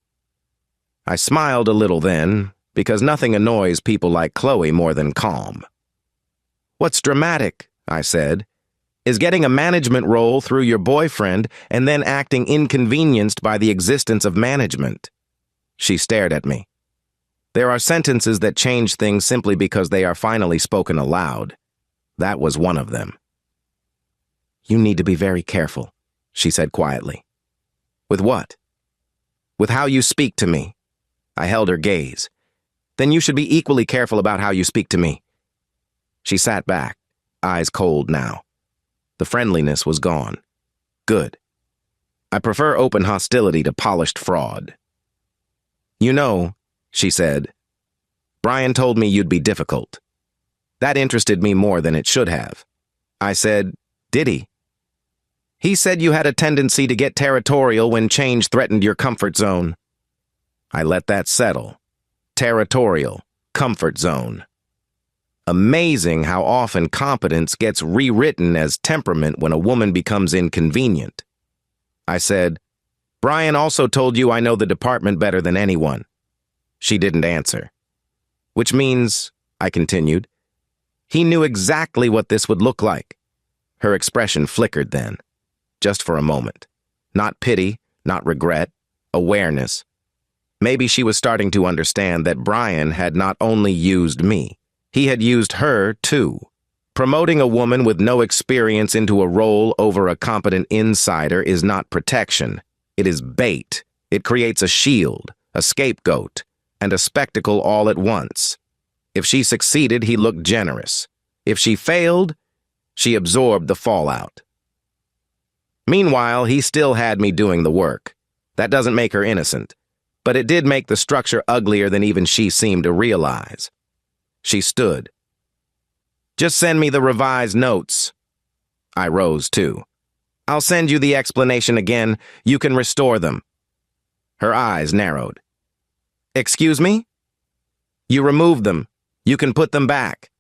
I smiled a little then, because nothing annoys people like Chloe more than calm. "What's dramatic," I said, "is getting a management role through your boyfriend and then acting inconvenienced by the existence of management." She stared at me. There are sentences that change things simply because they are finally spoken aloud. That was one of them. "You need to be very careful," she said quietly. "With what?" "With how you speak to me." I held her gaze. "Then you should be equally careful about how you speak to me." She sat back, eyes cold now. The friendliness was gone. Good. I prefer open hostility to polished fraud. "You know," she said, "Brian told me you'd be difficult." That interested me more than it should have. I said, "Did he?" "He said you had a tendency to get territorial when change threatened your comfort zone." I let that settle. Territorial, comfort zone. Amazing how often competence gets rewritten as temperament when a woman becomes inconvenient. I said, "Brian also told you I know the department better than anyone." She didn't answer. "Which means," I continued, "he knew exactly what this would look like. Her expression flickered then, just for a moment. Not pity, not regret, awareness. Maybe she was starting to understand that Brian had not only used me, he had used her too. Promoting a woman with no experience into a role over a competent insider is not protection. It is bait. It creates a shield, a scapegoat, and a spectacle all at once. If she succeeded, he looked generous. If she failed, she absorbed the fallout. Meanwhile, he still had me doing the work. That doesn't make her innocent, but it did make the structure uglier than even she seemed to realize. She stood. "Just send me the revised notes." I rose, too. "I'll send you the explanation again. You can restore them." Her eyes narrowed. "Excuse me?" "You removed them. You can put them back."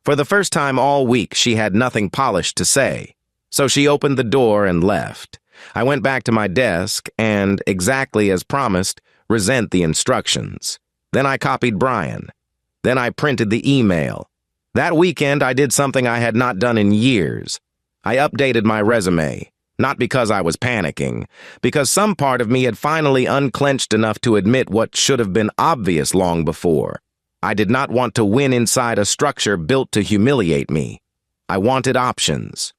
For the first time all week, she had nothing polished to say, so she opened the door and left. I went back to my desk and, exactly as promised, resent the instructions. Then I copied Brian. Then I printed the email. That weekend, I did something I had not done in years. I updated my resume, not because I was panicking, because some part of me had finally unclenched enough to admit what should have been obvious long before. I did not want to win inside a structure built to humiliate me. I wanted options.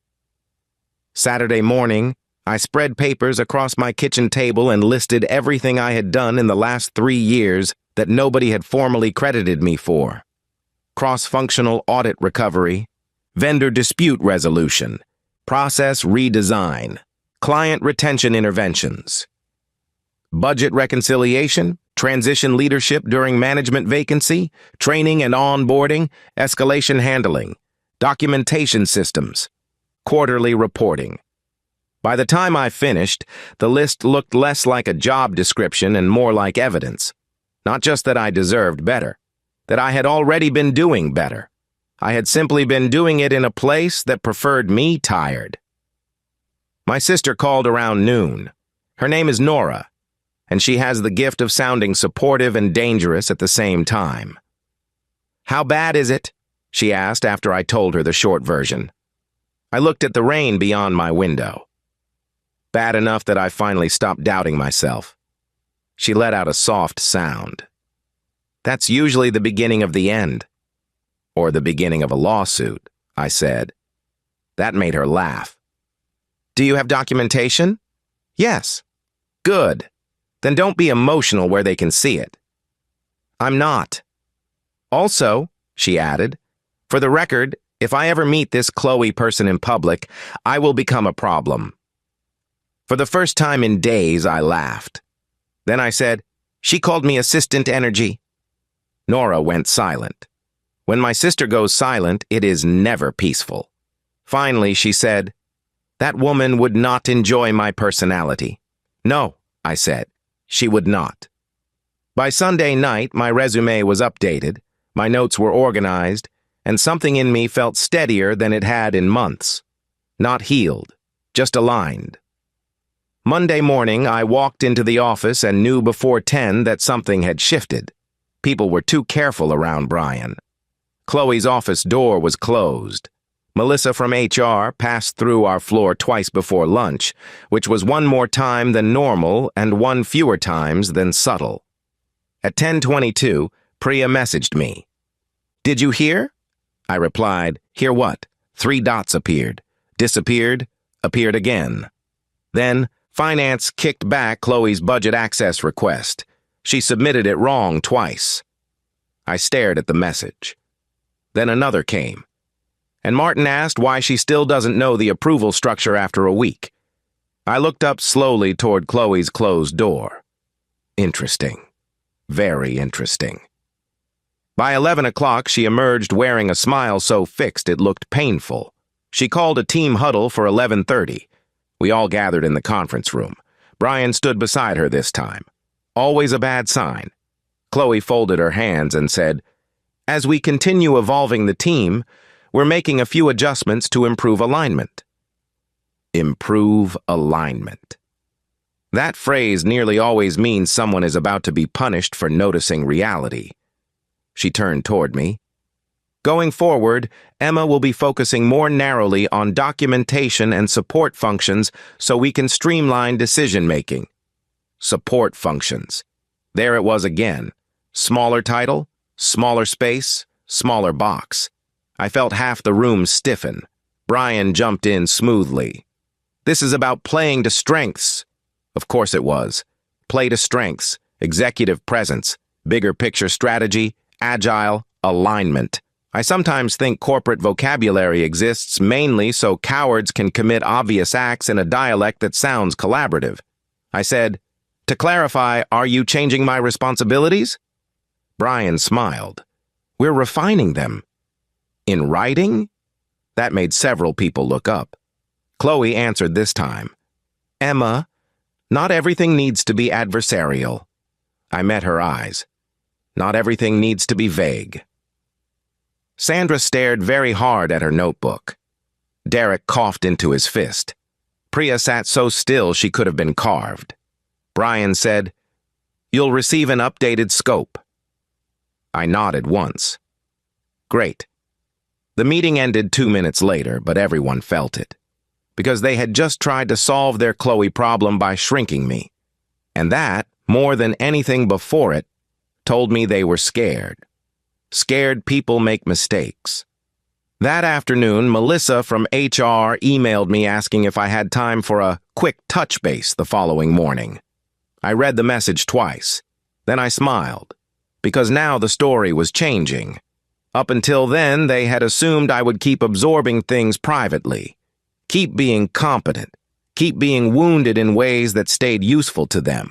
Saturday morning, I spread papers across my kitchen table and listed everything I had done in the last 3 years that nobody had formally credited me for. Cross-functional audit recovery, vendor dispute resolution, process redesign, client retention interventions, budget reconciliation, transition leadership during management vacancy, training and onboarding, escalation handling, documentation systems, quarterly reporting. By the time I finished, the list looked less like a job description and more like evidence. Not just that I deserved better, that I had already been doing better. I had simply been doing it in a place that preferred me tired. My sister called around noon. Her name is Nora, and she has the gift of sounding supportive and dangerous at the same time. "How bad is it?" she asked after I told her the short version. I looked at the rain beyond my window. Bad enough that I finally stopped doubting myself. She let out a soft sound. "That's usually the beginning of the end. Or the beginning of a lawsuit," I said. That made her laugh. "Do you have documentation?" "Yes." "Good. Then don't be emotional where they can see it." "I'm not." "Also," she added, "for the record, if I ever meet this Chloe person in public, I will become a problem." For the first time in days, I laughed. Then I said, "She called me assistant energy." Nora went silent. When my sister goes silent, it is never peaceful. Finally, she said, "That woman would not enjoy my personality." "No," I said, "she would not." By Sunday night, my resume was updated, my notes were organized, and something in me felt steadier than it had in months. Not healed, just aligned. Monday morning, I walked into the office and knew before 10 that something had shifted. People were too careful around Brian. Chloe's office door was closed. Melissa from HR passed through our floor twice before lunch, which was one more time than normal and one fewer times than subtle. At 10:22, Priya messaged me. "Did you hear?" I replied, "Hear what?" 3 dots appeared, disappeared, appeared again. Then, Finance kicked back Chloe's budget access request. She submitted it wrong twice. I stared at the message. Then another came. And Martin asked why she still doesn't know the approval structure after a week. I looked up slowly toward Chloe's closed door. Interesting. Very interesting. By 11 o'clock, she emerged wearing a smile so fixed it looked painful. She called a team huddle for 11:30. We all gathered in the conference room. Brian stood beside her this time. Always a bad sign. Chloe folded her hands and said, "As we continue evolving the team, we're making a few adjustments to improve alignment." Improve alignment. That phrase nearly always means someone is about to be punished for noticing reality. She turned toward me. Going forward, Emma will be focusing more narrowly on documentation and support functions so we can streamline decision-making. Support functions. There it was again. Smaller title, smaller space, smaller box. I felt half the room stiffen. Brian jumped in smoothly. This is about playing to strengths. Of course it was. Play to strengths, executive presence, bigger picture strategy, agile, alignment. I sometimes think corporate vocabulary exists mainly so cowards can commit obvious acts in a dialect that sounds collaborative. I said, "To clarify, are you changing my responsibilities?" Brian smiled. "We're refining them." "In writing?" That made several people look up. Chloe answered this time. "Emma, not everything needs to be adversarial." I met her eyes. "Not everything needs to be vague." Sandra stared very hard at her notebook. Derek coughed into his fist. Priya sat so still she could have been carved. Brian said, "You'll receive an updated scope." I nodded once. Great. The meeting ended 2 minutes later, but everyone felt it. Because they had just tried to solve their Chloe problem by shrinking me. And that, more than anything before it, told me they were scared. Scared people make mistakes. That afternoon, Melissa from HR emailed me asking if I had time for a quick touch base the following morning. I read the message twice. Then I smiled, because now the story was changing. Up until then, they had assumed I would keep absorbing things privately, keep being competent, keep being wounded in ways that stayed useful to them.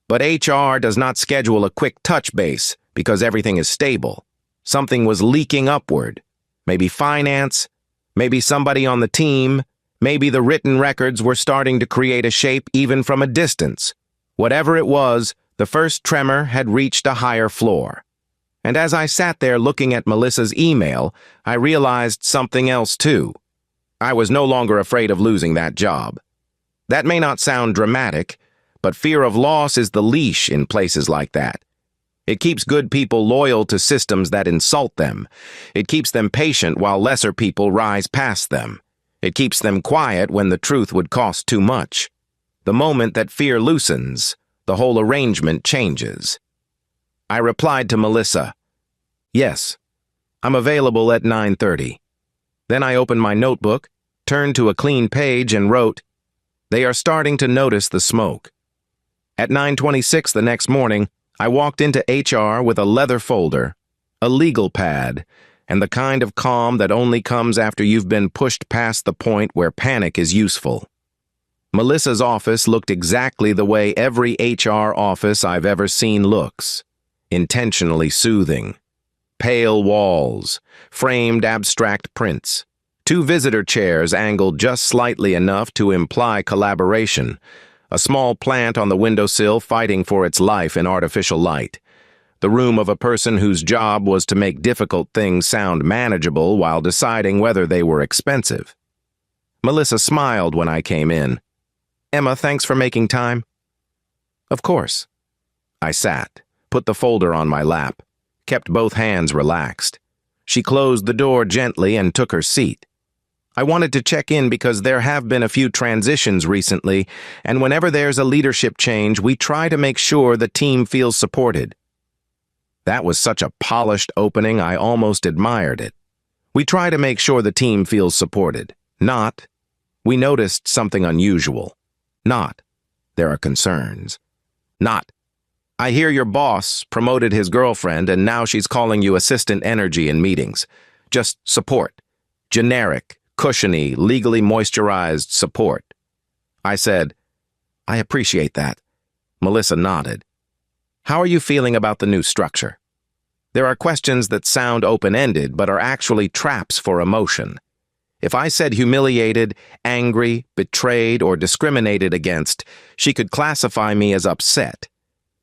But HR does not schedule a quick touch base because everything is stable. Something was leaking upward. Maybe finance, maybe somebody on the team, maybe the written records were starting to create a shape even from a distance. Whatever it was, the first tremor had reached a higher floor. And as I sat there looking at Melissa's email, I realized something else too. I was no longer afraid of losing that job. That may not sound dramatic, but fear of loss is the leash in places like that. It keeps good people loyal to systems that insult them. It keeps them patient while lesser people rise past them. It keeps them quiet when the truth would cost too much. The moment that fear loosens, the whole arrangement changes. I replied to Melissa, "Yes, I'm available at 9:30. Then I opened my notebook, turned to a clean page and wrote, "They are starting to notice the smoke." At 9:26 the next morning, I walked into HR with a leather folder, a legal pad, and the kind of calm that only comes after you've been pushed past the point where panic is useful. Melissa's office looked exactly the way every HR office I've ever seen looks, intentionally soothing. Pale walls, framed abstract prints, 2 visitor chairs angled just slightly enough to imply collaboration, a small plant on the windowsill fighting for its life in artificial light, the room of a person whose job was to make difficult things sound manageable while deciding whether they were expensive. Melissa smiled when I came in. "Emma, thanks for making time." "Of course." I sat, put the folder on my lap, kept both hands relaxed. She closed the door gently and took her seat. I wanted to check in because there have been a few transitions recently, and whenever there's a leadership change, we try to make sure the team feels supported. That was such a polished opening, I almost admired it. We try to make sure the team feels supported. Not, we noticed something unusual. Not, there are concerns. Not, I hear your boss promoted his girlfriend and now she's calling you assistant energy in meetings. Just support. Generic, cushiony, legally moisturized support. I said, "I appreciate that." Melissa nodded. "How are you feeling about the new structure?" There are questions that sound open-ended but are actually traps for emotion. If I said humiliated, angry, betrayed, or discriminated against, she could classify me as upset.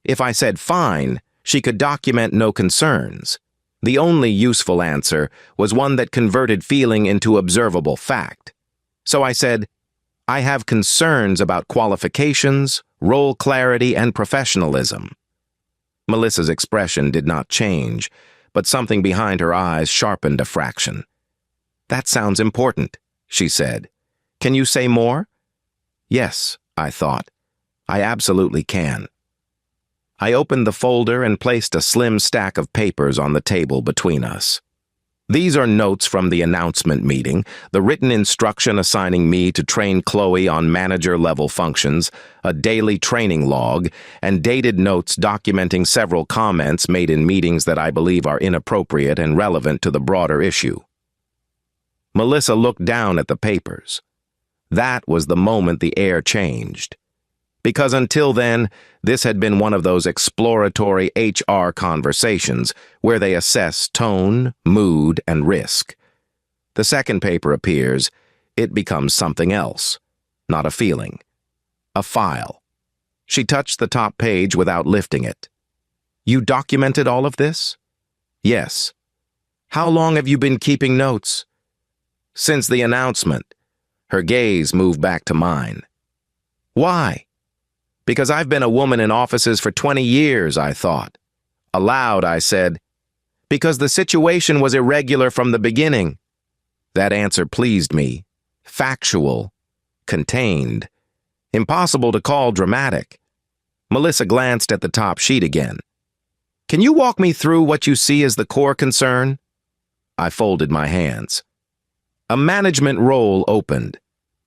If I said fine, she could document no concerns. The only useful answer was one that converted feeling into observable fact. So I said, "I have concerns about qualifications, role clarity, and professionalism." Melissa's expression did not change, but something behind her eyes sharpened a fraction. "That sounds important," she said. "Can you say more?" "Yes," I thought. "I absolutely can." I opened the folder and placed a slim stack of papers on the table between us. These are notes from the announcement meeting, the written instruction assigning me to train Chloe on manager-level functions, a daily training log, and dated notes documenting several comments made in meetings that I believe are inappropriate and relevant to the broader issue. Melissa looked down at the papers. That was the moment the air changed. Because until then, this had been one of those exploratory HR conversations where they assess tone, mood, and risk. The second paper appears, it becomes something else, not a feeling. A file. She touched the top page without lifting it. "You documented all of this?" "Yes." "How long have you been keeping notes?" "Since the announcement." Her gaze moved back to mine. "Why?" "Because I've been a woman in offices for 20 years, I thought. Aloud, I said, "Because the situation was irregular from the beginning." That answer pleased me. Factual. Contained. Impossible to call dramatic. Melissa glanced at the top sheet again. "Can you walk me through what you see as the core concern?" I folded my hands. A management role opened.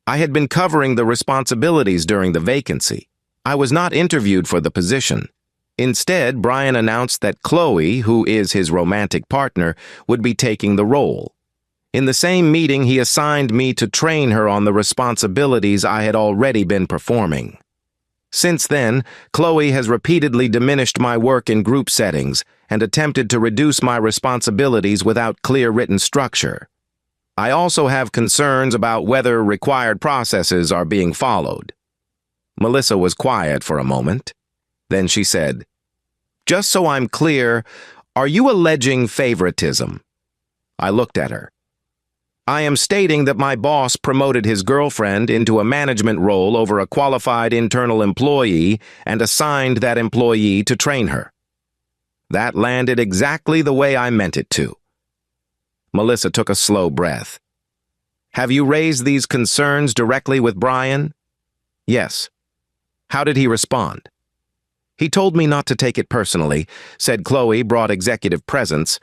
I had been covering the responsibilities during the vacancy. I was not interviewed for the position. Instead, Brian announced that Chloe, who is his romantic partner, would be taking the role. In the same meeting, he assigned me to train her on the responsibilities I had already been performing. Since then, Chloe has repeatedly diminished my work in group settings and attempted to reduce my responsibilities without clear written structure. I also have concerns about whether required processes are being followed. Melissa was quiet for a moment. Then she said, "Just so I'm clear, are you alleging favoritism?" I looked at her. "I am stating that my boss promoted his girlfriend into a management role over a qualified internal employee and assigned that employee to train her." That landed exactly the way I meant it to. Melissa took a slow breath. "Have you raised these concerns directly with Brian?" "Yes." "How did he respond?" "He told me not to take it personally, said Chloe brought executive presence,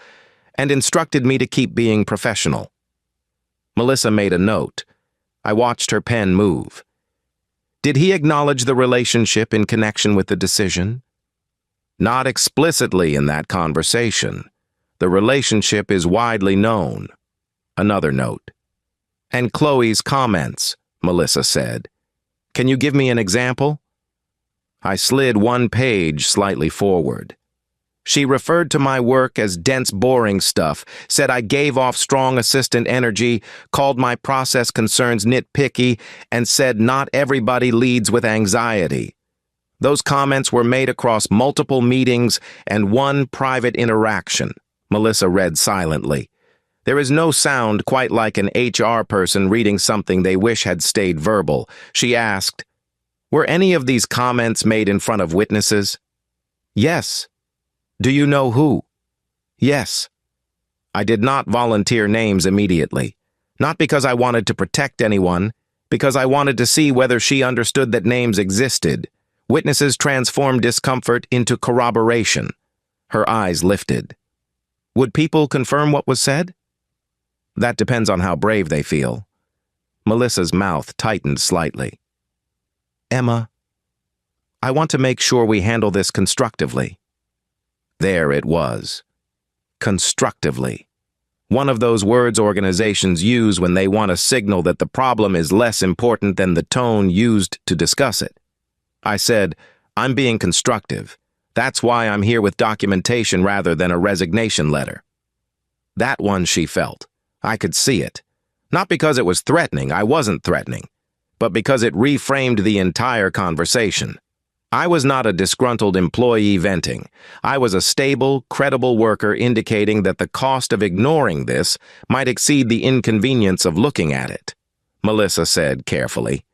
and instructed me to keep being professional." Melissa made a note. I watched her pen move. "Did he acknowledge the relationship in connection with the decision?" "Not explicitly in that conversation. The relationship is widely known." Another note. "And Chloe's comments," Melissa said. "Can you give me an example?" I slid one page slightly forward. "She referred to my work as dense, boring stuff, said I gave off strong assistant energy, called my process concerns nitpicky, and said not everybody leads with anxiety. Those comments were made across multiple meetings and one private interaction," Melissa read silently. There is no sound quite like an HR person reading something they wish had stayed verbal. She asked, "Were any of these comments made in front of witnesses?" "Yes." "Do you know who?" "Yes." I did not volunteer names immediately. Not because I wanted to protect anyone, because I wanted to see whether she understood that names existed. Witnesses transform discomfort into corroboration. Her eyes lifted. "Would people confirm what was said?" "That depends on how brave they feel." Melissa's mouth tightened slightly. "Emma, I want to make sure we handle this constructively." There it was. Constructively. One of those words organizations use when they want to signal that the problem is less important than the tone used to discuss it. I said, "I'm being constructive. That's why I'm here with documentation rather than a resignation letter." That one she felt. I could see it. Not because it was threatening, I wasn't threatening, but because it reframed the entire conversation. I was not a disgruntled employee venting. I was a stable, credible worker indicating that the cost of ignoring this might exceed the inconvenience of looking at it. Melissa said carefully.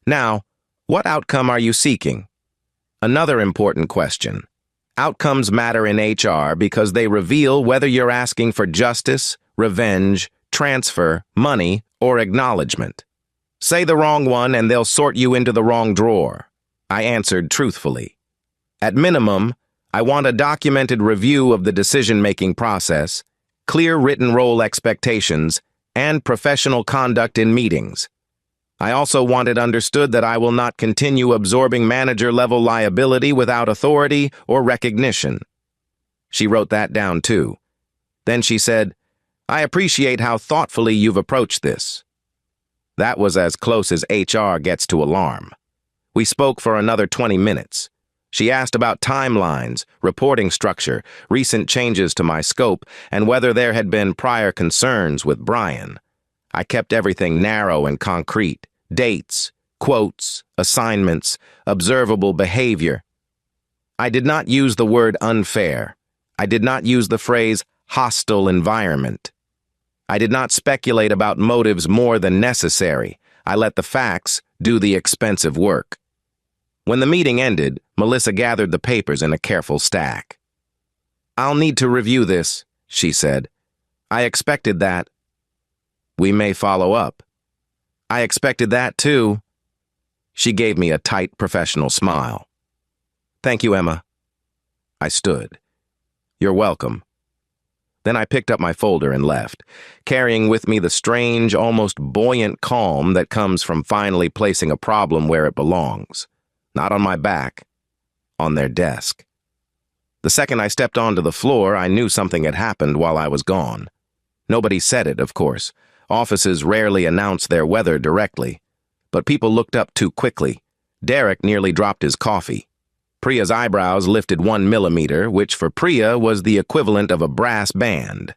"Now, what outcome are you seeking?" Another important question. Outcomes matter in HR because they reveal whether you're asking for justice, revenge, transfer, money, or acknowledgement. Say the wrong one and they'll sort you into the wrong drawer. I answered truthfully. At minimum, I want a documented review of the decision-making process, clear written role expectations, and professional conduct in meetings. I also want it understood that I will not continue absorbing manager-level liability without authority or recognition. She wrote that down too. Then she said, "I appreciate how thoughtfully you've approached this." That was as close as HR gets to alarm. We spoke for another 20 minutes. She asked about timelines, reporting structure, recent changes to my scope, and whether there had been prior concerns with Brian. I kept everything narrow and concrete. Dates, quotes, assignments, observable behavior. I did not use the word unfair. I did not use the phrase hostile environment. I did not speculate about motives more than necessary. I let the facts do the expensive work. When the meeting ended, Melissa gathered the papers in a careful stack. "I'll need to review this," she said. "I expected that." "We may follow up." "I expected that too." She gave me a tight, professional smile. "Thank you, Emma." I stood. "You're welcome." Then I picked up my folder and left, carrying with me the strange, almost buoyant calm that comes from finally placing a problem where it belongs. Not on my back, on their desk. The second I stepped onto the floor, I knew something had happened while I was gone. Nobody said it, of course. Offices rarely announce their weather directly. But people looked up too quickly. Derek nearly dropped his coffee. Priya's eyebrows lifted 1 millimeter, which for Priya was the equivalent of a brass band.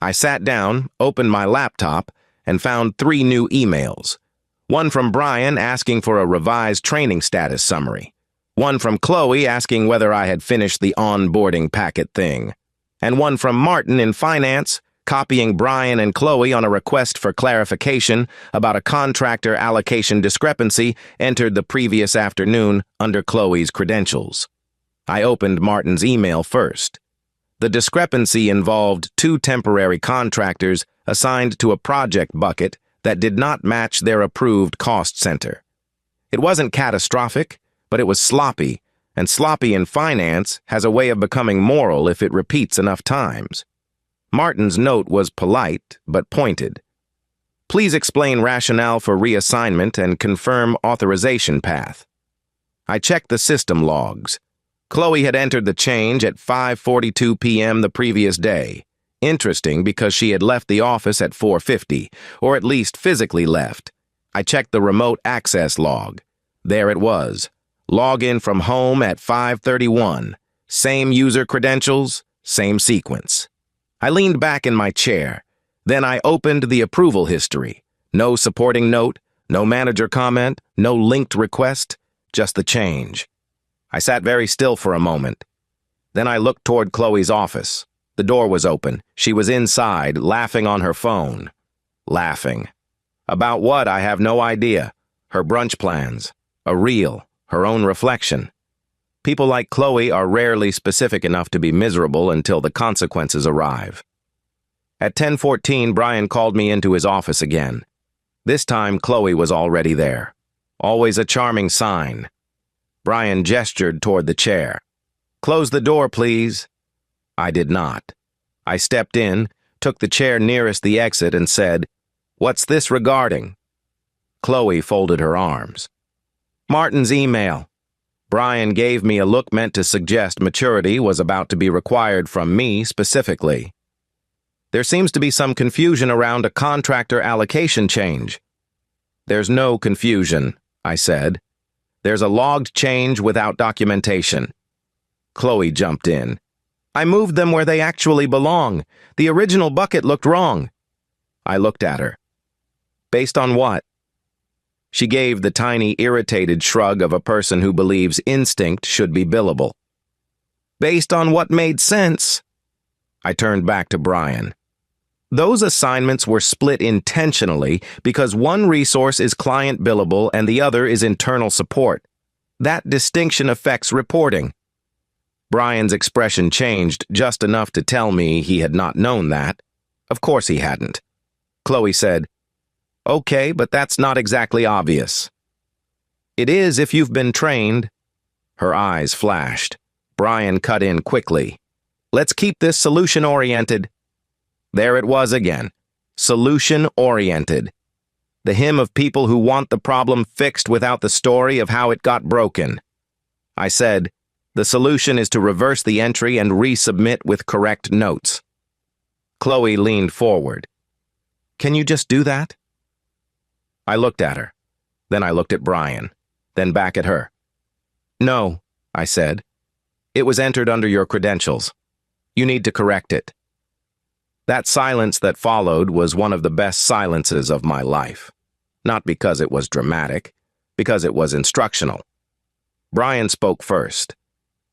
I sat down, opened my laptop, and found 3 new emails. One from Brian asking for a revised training status summary. One from Chloe asking whether I had finished the onboarding packet thing. And one from Martin in finance, copying Brian and Chloe on a request for clarification about a contractor allocation discrepancy entered the previous afternoon under Chloe's credentials. I opened Martin's email first. The discrepancy involved 2 temporary contractors assigned to a project bucket that did not match their approved cost center. It wasn't catastrophic, but it was sloppy, and sloppy in finance has a way of becoming moral if it repeats enough times. Martin's note was polite, but pointed. "Please explain rationale for reassignment and confirm authorization path." I checked the system logs. Chloe had entered the change at 5:42 p.m. the previous day. Interesting because she had left the office at 4:50, or at least physically left. I checked the remote access log. There it was. Log in from home at 5:31. Same user credentials, same sequence. I leaned back in my chair. Then I opened the approval history. No supporting note, no manager comment, no linked request, just the change. I sat very still for a moment. Then I looked toward Chloe's office. The door was open. She was inside, laughing on her phone. Laughing. About what, I have no idea. Her brunch plans. A reel. Her own reflection. People like Chloe are rarely specific enough to be miserable until the consequences arrive. At 10:14, Brian called me into his office again. This time, Chloe was already there. Always a charming sign. Brian gestured toward the chair. "Close the door, please." I did not. I stepped in, took the chair nearest the exit, and said, "What's this regarding?" Chloe folded her arms. "Martin's email." Brian gave me a look meant to suggest maturity was about to be required from me specifically. "There seems to be some confusion around a contractor allocation change." "There's no confusion," I said. "There's a logged change without documentation." Chloe jumped in. "I moved them where they actually belong. The original bucket looked wrong." I looked at her. "Based on what?" She gave the tiny, irritated shrug of a person who believes instinct should be billable. "Based on what made sense." I turned back to Brian. "Those assignments were split intentionally because one resource is client billable and the other is internal support. That distinction affects reporting." Brian's expression changed just enough to tell me he had not known that. Of course he hadn't. Chloe said, "Okay, but that's not exactly obvious." "It is if you've been trained." Her eyes flashed. Brian cut in quickly. "Let's keep this solution-oriented." There it was again. Solution-oriented. The hymn of people who want the problem fixed without the story of how it got broken. I said, "The solution is to reverse the entry and resubmit with correct notes." Chloe leaned forward. "Can you just do that?" I looked at her. Then I looked at Brian. Then back at her. "No," I said. "It was entered under your credentials. You need to correct it." That silence that followed was one of the best silences of my life. Not because it was dramatic, because it was instructional. Brian spoke first.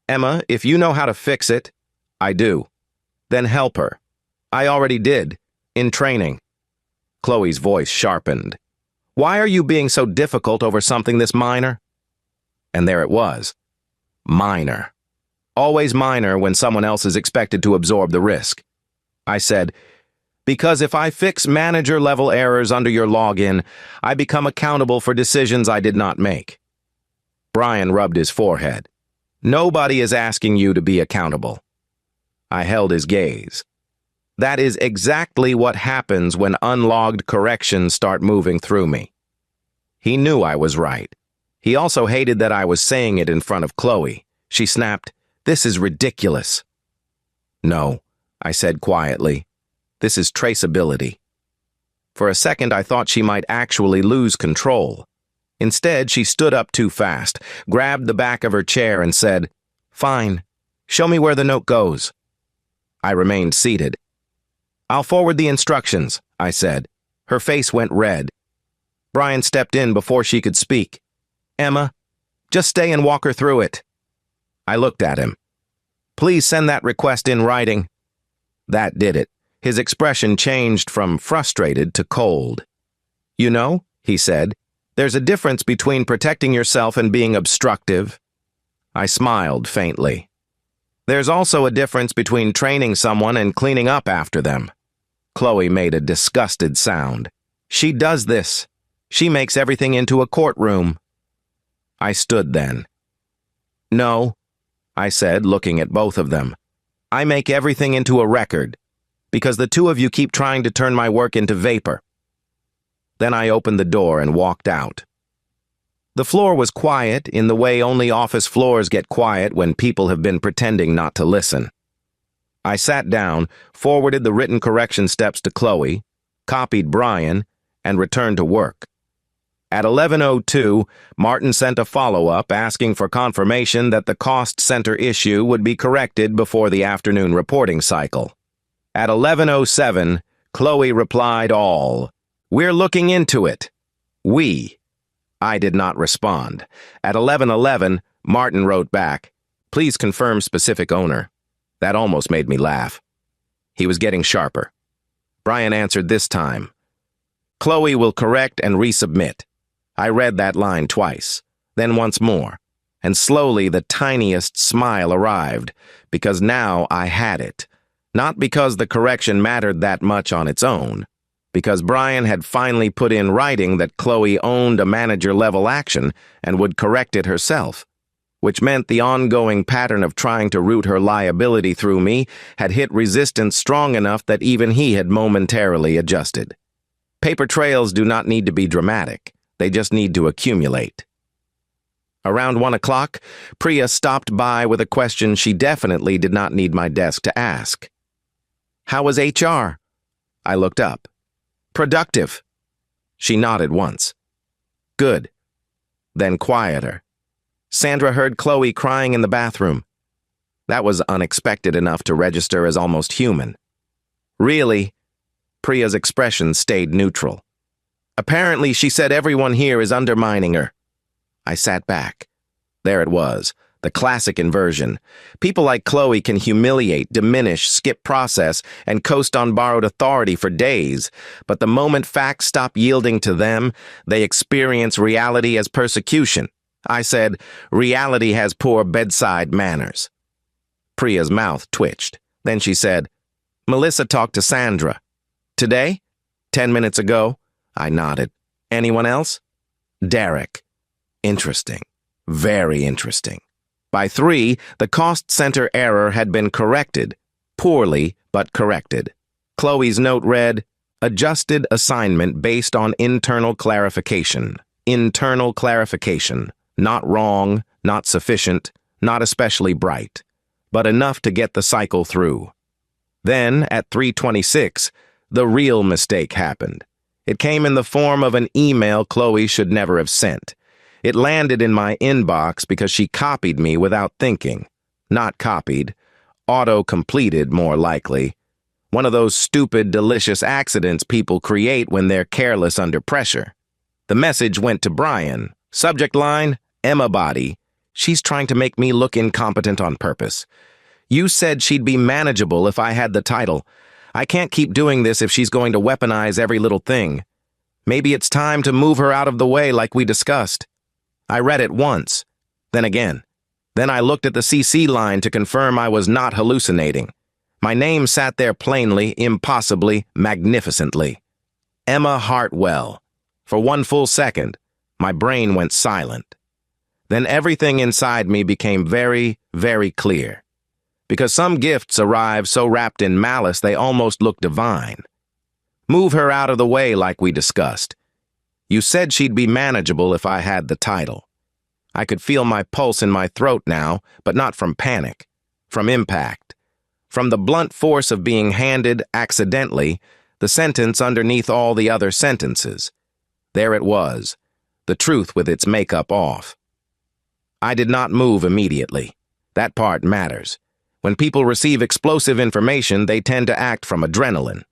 "Emma, if you know how to fix it—" "I do." "Then help her." "I already did, in training." Chloe's voice sharpened. "Why are you being so difficult over something this minor?" And there it was. Minor. Always minor when someone else is expected to absorb the risk. I said, "Because if I fix manager-level errors under your login, I become accountable for decisions I did not make." Brian rubbed his forehead. "Nobody is asking you to be accountable." I held his gaze. That is exactly what happens when unlogged corrections start moving through me. He knew I was right. He also hated that I was saying it in front of Chloe. She snapped, "This is ridiculous." "No," I said quietly. "This is traceability." For a second, I thought she might actually lose control. Instead, she stood up too fast, grabbed the back of her chair and said, "Fine. Show me where the note goes." I remained seated. "I'll forward the instructions," I said. Her face went red. Brian stepped in before she could speak. "Emma, just stay and walk her through it." I looked at him. "Please send that request in writing." That did it. His expression changed from frustrated to cold. "You know," he said, "there's a difference between protecting yourself and being obstructive." I smiled faintly. "There's also a difference between training someone and cleaning up after them." Chloe made a disgusted sound. "She does this. She makes everything into a courtroom." I stood then. "No," I said, looking at both of them. "I make everything into a record, because the two of you keep trying to turn my work into vapor." Then I opened the door and walked out. The floor was quiet in the way only office floors get quiet when people have been pretending not to listen. I sat down, forwarded the written correction steps to Chloe, copied Brian, and returned to work. At 11:02, Martin sent a follow-up asking for confirmation that the cost center issue would be corrected before the afternoon reporting cycle. At 11:07, Chloe replied all, "We're looking into it." We. I did not respond. At 11:11, Martin wrote back, "Please confirm specific owner." That almost made me laugh. He was getting sharper. Brian answered this time, "Chloe will correct and resubmit." I read that line twice, then once more, and slowly the tiniest smile arrived, because now I had it. Not because the correction mattered that much on its own, because Brian had finally put in writing that Chloe owned a manager-level action and would correct it herself, which meant the ongoing pattern of trying to root her liability through me had hit resistance strong enough that even he had momentarily adjusted. Paper trails do not need to be dramatic. They just need to accumulate. Around 1 o'clock, Priya stopped by with a question she definitely did not need my desk to ask. "How was HR?" I looked up. "Productive." She nodded once. "Good." Then quieter. "Sandra heard Chloe crying in the bathroom." That was unexpected enough to register as almost human. "Really?" Priya's expression stayed neutral. "Apparently, she said everyone here is undermining her." I sat back. There it was, the classic inversion. People like Chloe can humiliate, diminish, skip process, and coast on borrowed authority for days, but the moment facts stop yielding to them, they experience reality as persecution. I said, reality has poor bedside manners. Priya's mouth twitched. Then she said, "Melissa talked to Sandra. Today? 10 minutes ago?" I nodded. "Anyone else?" "Derek." Interesting. Very interesting. By 3, the cost center error had been corrected. Poorly, but corrected. Chloe's note read, "Adjusted assignment based on internal clarification." Internal clarification. Not wrong, not sufficient, not especially bright, but enough to get the cycle through. Then, at 3:26, the real mistake happened. It came in the form of an email Chloe should never have sent. It landed in my inbox because she copied me without thinking. Not copied. Auto-completed, more likely. One of those stupid, delicious accidents people create when they're careless under pressure. The message went to Brian. Subject line, "Emma Body. She's trying to make me look incompetent on purpose. You said she'd be manageable if I had the title. I can't keep doing this if she's going to weaponize every little thing. Maybe it's time to move her out of the way like we discussed." I read it once, then again. Then I looked at the CC line to confirm I was not hallucinating. My name sat there plainly, impossibly, magnificently. Emma Hartwell. For one full second, my brain went silent. Then everything inside me became very, very clear. Because some gifts arrive so wrapped in malice they almost look divine. Move her out of the way like we discussed. You said she'd be manageable if I had the title. I could feel my pulse in my throat now, but not from panic, from impact, from the blunt force of being handed, accidentally, the sentence underneath all the other sentences. There it was, the truth with its makeup off. I did not move immediately. That part matters. When people receive explosive information, they tend to act from adrenaline.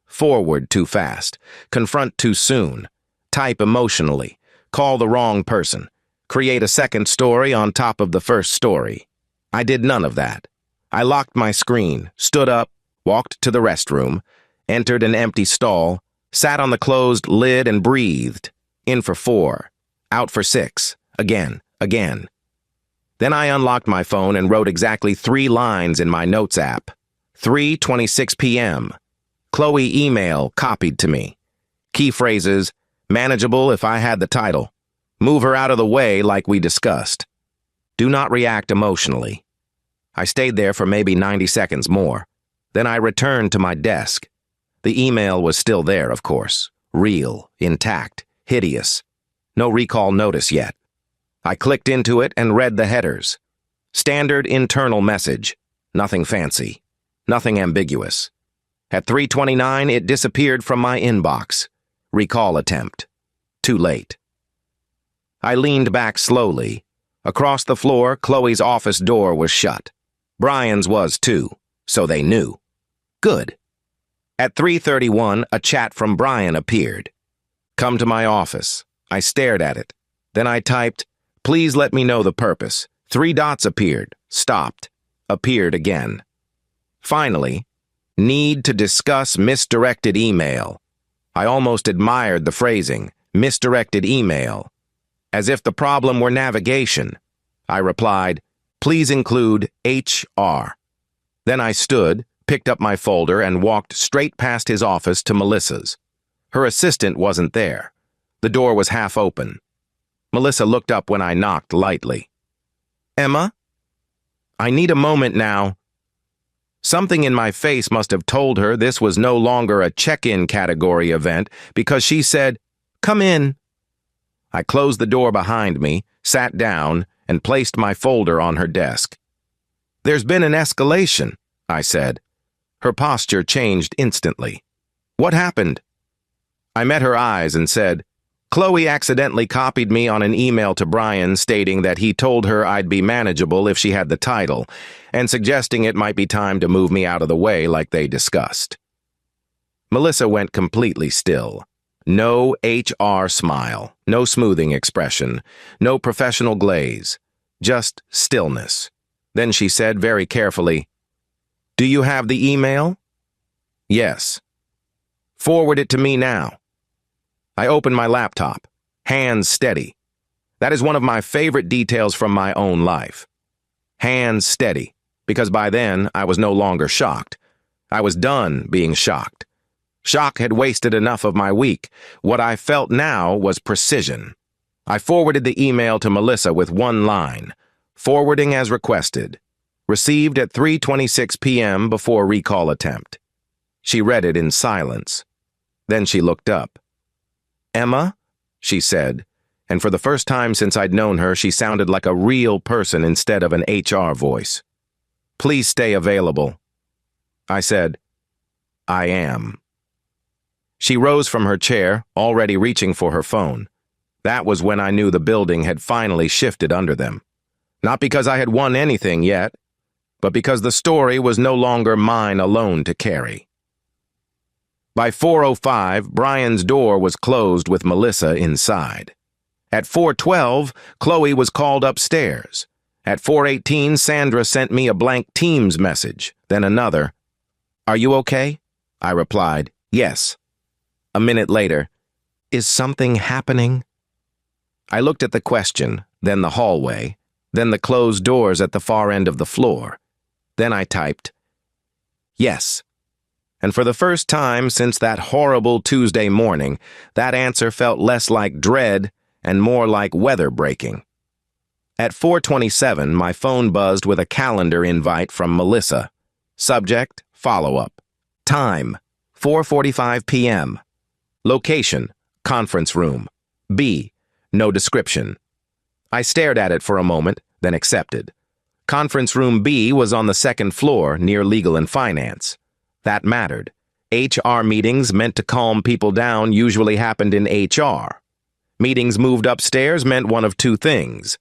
Forward too fast, confront too soon, type emotionally, call the wrong person, create a second story on top of the first story. I did none of that. I locked my screen, stood up, walked to the restroom, entered an empty stall, sat on the closed lid and breathed. In for 4, out for 6, again. Then I unlocked my phone and wrote exactly 3 lines in my notes app. 3:26 p.m. Chloe email copied to me. Key phrases, manageable if I had the title. Move her out of the way like we discussed. Do not react emotionally. I stayed there for maybe 90 seconds more. Then I returned to my desk. The email was still there, of course. Real, intact, hideous. No recall notice yet. I clicked into it and read the headers. Standard internal message. Nothing fancy. Nothing ambiguous. At 3:29, it disappeared from my inbox. Recall attempt. Too late. I leaned back slowly. Across the floor, Chloe's office door was shut. Brian's was too, so they knew. Good. At 3:31, a chat from Brian appeared. Come to my office. I stared at it. Then I typed, please let me know the purpose. 3 dots appeared, stopped, appeared again. Finally, need to discuss misdirected email. I almost admired the phrasing, misdirected email. As if the problem were navigation. I replied, please include HR. Then I stood, picked up my folder, and walked straight past his office to Melissa's. Her assistant wasn't there. The door was half open. Melissa looked up when I knocked lightly. Emma? I need a moment now. Something in my face must have told her this was no longer a check-in category event because she said, come in. I closed the door behind me, sat down, and placed my folder on her desk. There's been an escalation, I said. Her posture changed instantly. What happened? I met her eyes and said, Chloe accidentally copied me on an email to Brian stating that he told her I'd be manageable if she had the title, and suggesting it might be time to move me out of the way like they discussed. Melissa went completely still. No HR smile, no smoothing expression, no professional glaze, just stillness. Then she said very carefully, do you have the email? Yes. Forward it to me now. I opened my laptop, hands steady. That is one of my favorite details from my own life. Hands steady. because by then I was no longer shocked. I was done being shocked. Shock had wasted enough of my week. What I felt now was precision. I forwarded the email to Melissa with one line, forwarding as requested. Received at 3:26 p.m. before recall attempt. She read it in silence. Then she looked up. "Emma?" she said, and for the first time since I'd known her, she sounded like a real person instead of an HR voice. "Please stay available." I said, "I am." She rose from her chair, already reaching for her phone. That was when I knew the building had finally shifted under them. Not because I had won anything yet, but because the story was no longer mine alone to carry. By 4:05, Brian's door was closed with Melissa inside. At 4:12, Chloe was called upstairs. At 4:18, Sandra sent me a blank Teams message, then another. "Are you okay?" I replied, "Yes." A minute later, "Is something happening?" I looked at the question, then the hallway, then the closed doors at the far end of the floor. Then I typed, "Yes." And for the first time since that horrible Tuesday morning, that answer felt less like dread and more like weather breaking. At 4:27, my phone buzzed with a calendar invite from Melissa. Subject, follow-up. Time, 4:45 p.m. Location, conference room. B, no description. I stared at it for a moment, then accepted. Conference room B was on the second floor, near legal and finance. That mattered. HR meetings meant to calm people down usually happened in HR. Meetings moved upstairs meant one of two things: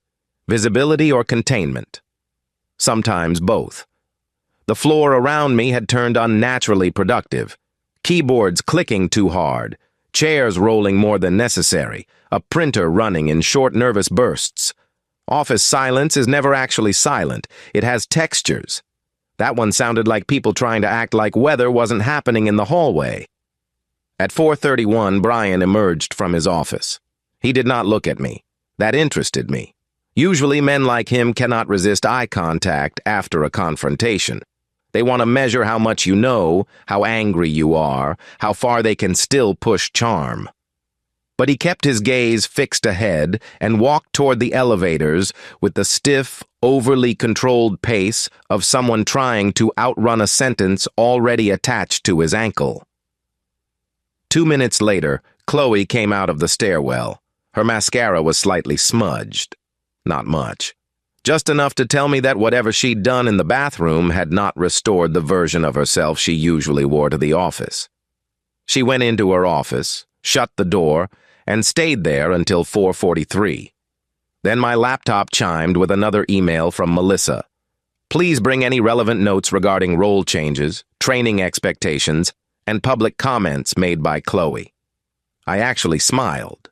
visibility or containment. Sometimes both. The floor around me had turned unnaturally productive. Keyboards clicking too hard, chairs rolling more than necessary, a printer running in short, nervous bursts. Office silence is never actually silent. It has textures. That one sounded like people trying to act like weather wasn't happening in the hallway. At 4:31, Brian emerged from his office. He did not look at me. That interested me. Usually men like him cannot resist eye contact after a confrontation. They want to measure how much you know, how angry you are, how far they can still push charm. But he kept his gaze fixed ahead and walked toward the elevators with the stiff, overly controlled pace of someone trying to outrun a sentence already attached to his ankle. 2 minutes later, Chloe came out of the stairwell. Her mascara was slightly smudged. Not much. Just enough to tell me that whatever she'd done in the bathroom had not restored the version of herself she usually wore to the office. She went into her office, shut the door, and stayed there until 4:43. Then my laptop chimed with another email from Melissa. Please bring any relevant notes regarding role changes, training expectations, and public comments made by Chloe. I actually smiled,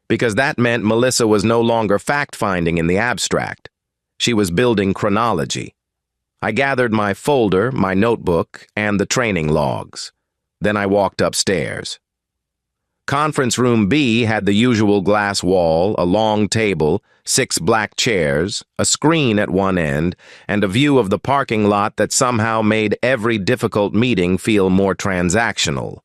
because that meant Melissa was no longer fact-finding in the abstract. She was building chronology. I gathered my folder, my notebook, and the training logs. Then I walked upstairs. Conference room B had the usual glass wall, a long table, 6 black chairs, a screen at one end, and a view of the parking lot that somehow made every difficult meeting feel more transactional.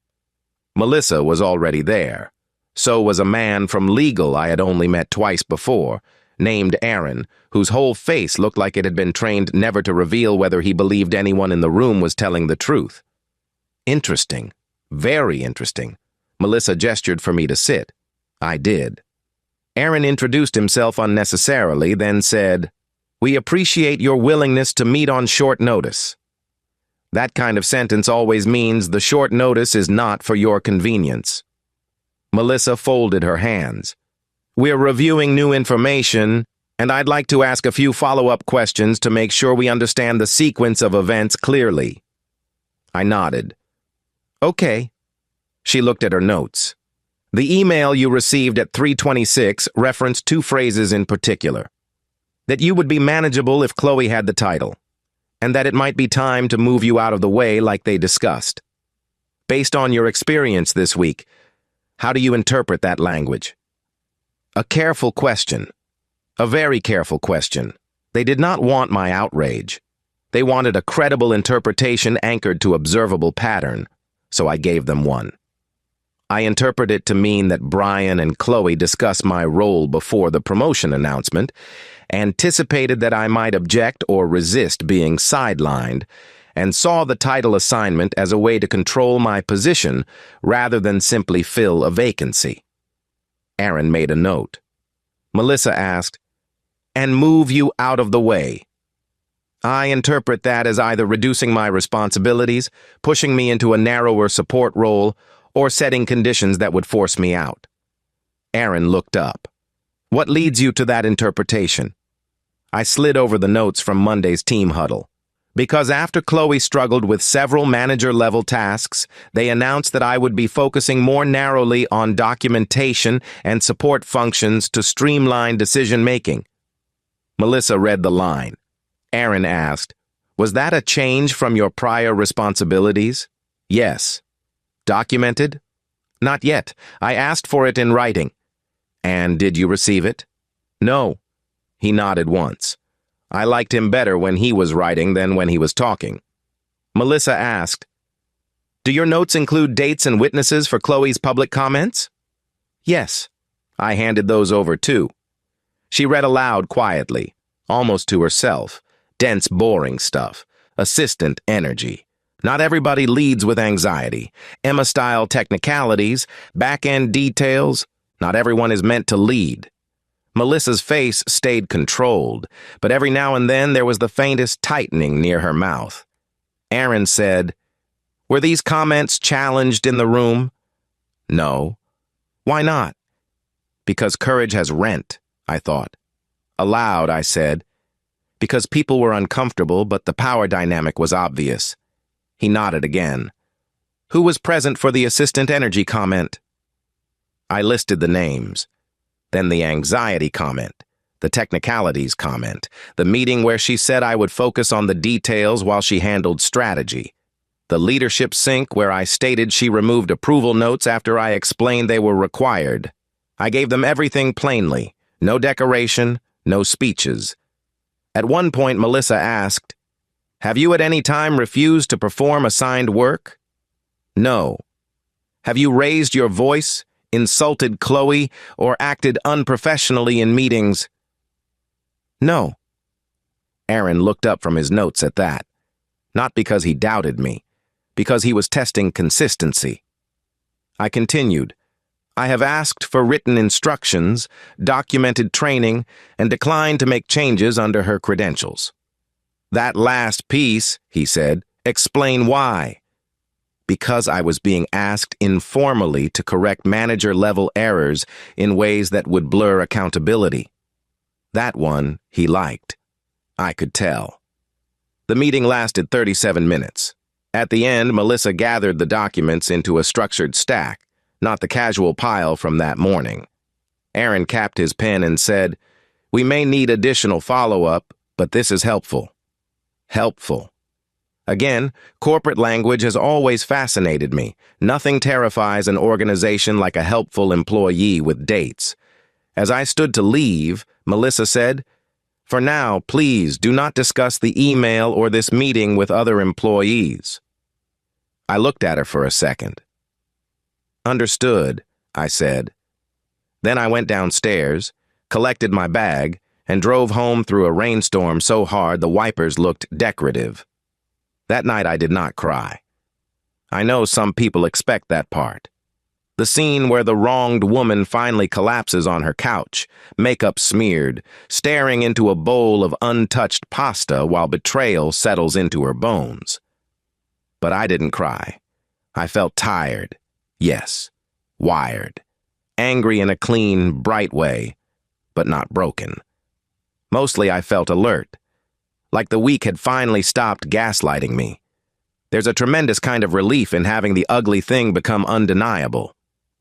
Melissa was already there. So was a man from legal I had only met twice before, named Aaron, whose whole face looked like it had been trained never to reveal whether he believed anyone in the room was telling the truth. Interesting. Very interesting. Melissa gestured for me to sit. I did. Aaron introduced himself unnecessarily, then said, "We appreciate your willingness to meet on short notice." That kind of sentence always means the short notice is not for your convenience. Melissa folded her hands. "We're reviewing new information, and I'd like to ask a few follow-up questions to make sure we understand the sequence of events clearly." I nodded. "Okay." She looked at her notes. The email you received at 3:26 referenced 2 phrases in particular. That you would be manageable if Chloe had the title, and that it might be time to move you out of the way like they discussed. Based on your experience this week, how do you interpret that language? A careful question. A very careful question. They did not want my outrage. They wanted a credible interpretation anchored to observable pattern, so I gave them one. I interpret it to mean that Brian and Chloe discussed my role before the promotion announcement, anticipated that I might object or resist being sidelined, and saw the title assignment as a way to control my position rather than simply fill a vacancy. Aaron made a note. Melissa asked, "And move you out of the way?" I interpret that as either reducing my responsibilities, pushing me into a narrower support role, or setting conditions that would force me out. Aaron looked up. "What leads you to that interpretation?" I slid over the notes from Monday's team huddle. Because after Chloe struggled with several manager-level tasks, they announced that I would be focusing more narrowly on documentation and support functions to streamline decision-making. Melissa read the line. Aaron asked, "Was that a change from your prior responsibilities?" "Yes." "Documented?" "Not yet. I asked for it in writing." "And did you receive it?" "No." He nodded once. I liked him better when he was writing than when he was talking. Melissa asked, "Do your notes include dates and witnesses for Chloe's public comments?" "Yes." I handed those over too. She read aloud quietly, almost to herself. Dense, boring stuff. Assistant energy. Not everybody leads with anxiety. Emma-style technicalities, back-end details. Not everyone is meant to lead. Melissa's face stayed controlled, but every now and then there was the faintest tightening near her mouth. Aaron said, "Were these comments challenged in the room?" "No." "Why not?" "Because courage has rent," I thought. Aloud, I said, "Because people were uncomfortable, but the power dynamic was obvious." He nodded again. "Who was present for the assistant energy comment?" I listed the names. Then the anxiety comment, the technicalities comment, the meeting where she said I would focus on the details while she handled strategy, the leadership sync where I stated she removed approval notes after I explained they were required. I gave them everything plainly, no decoration, no speeches. At one point, Melissa asked, "Have you at any time refused to perform assigned work?" "No." "Have you raised your voice, insulted Chloe, or acted unprofessionally in meetings?" "No." Aaron looked up from his notes at that. Not because he doubted me, because he was testing consistency. I continued, "I have asked for written instructions, documented training, and declined to make changes under her credentials." "That last piece," he said, "explain why." "Because I was being asked informally to correct manager-level errors in ways that would blur accountability." That one he liked. I could tell. The meeting lasted 37 minutes. At the end, Melissa gathered the documents into a structured stack, not the casual pile from that morning. Aaron capped his pen and said, "We may need additional follow-up, but this is helpful." Helpful. Again, corporate language has always fascinated me. Nothing terrifies an organization like a helpful employee with dates. As I stood to leave, Melissa said, "For now, please do not discuss the email or this meeting with other employees." I looked at her for a second. "Understood," I said. Then I went downstairs, collected my bag, and drove home through a rainstorm so hard the wipers looked decorative. That night I did not cry. I know some people expect that part. The scene where the wronged woman finally collapses on her couch, makeup smeared, staring into a bowl of untouched pasta while betrayal settles into her bones. But I didn't cry. I felt tired. Yes, wired. Angry in a clean, bright way, but not broken. Mostly I felt alert. Like the week had finally stopped gaslighting me. There's a tremendous kind of relief in having the ugly thing become undeniable.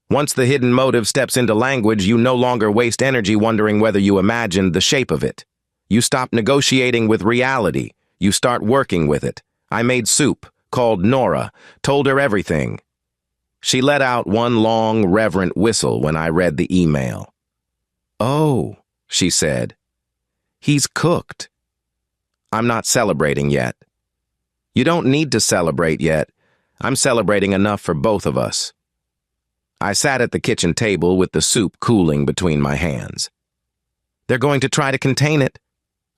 Once the hidden motive steps into language, you no longer waste energy wondering whether you imagined the shape of it. You stop negotiating with reality. You start working with it. I made soup, called Nora, told her everything. She let out one long, reverent whistle when I read the email. "Oh," she said. "He's cooked." I'm not celebrating yet. You don't need to celebrate yet. I'm celebrating enough for both of us. I sat at the kitchen table with the soup cooling between my hands. They're going to try to contain it.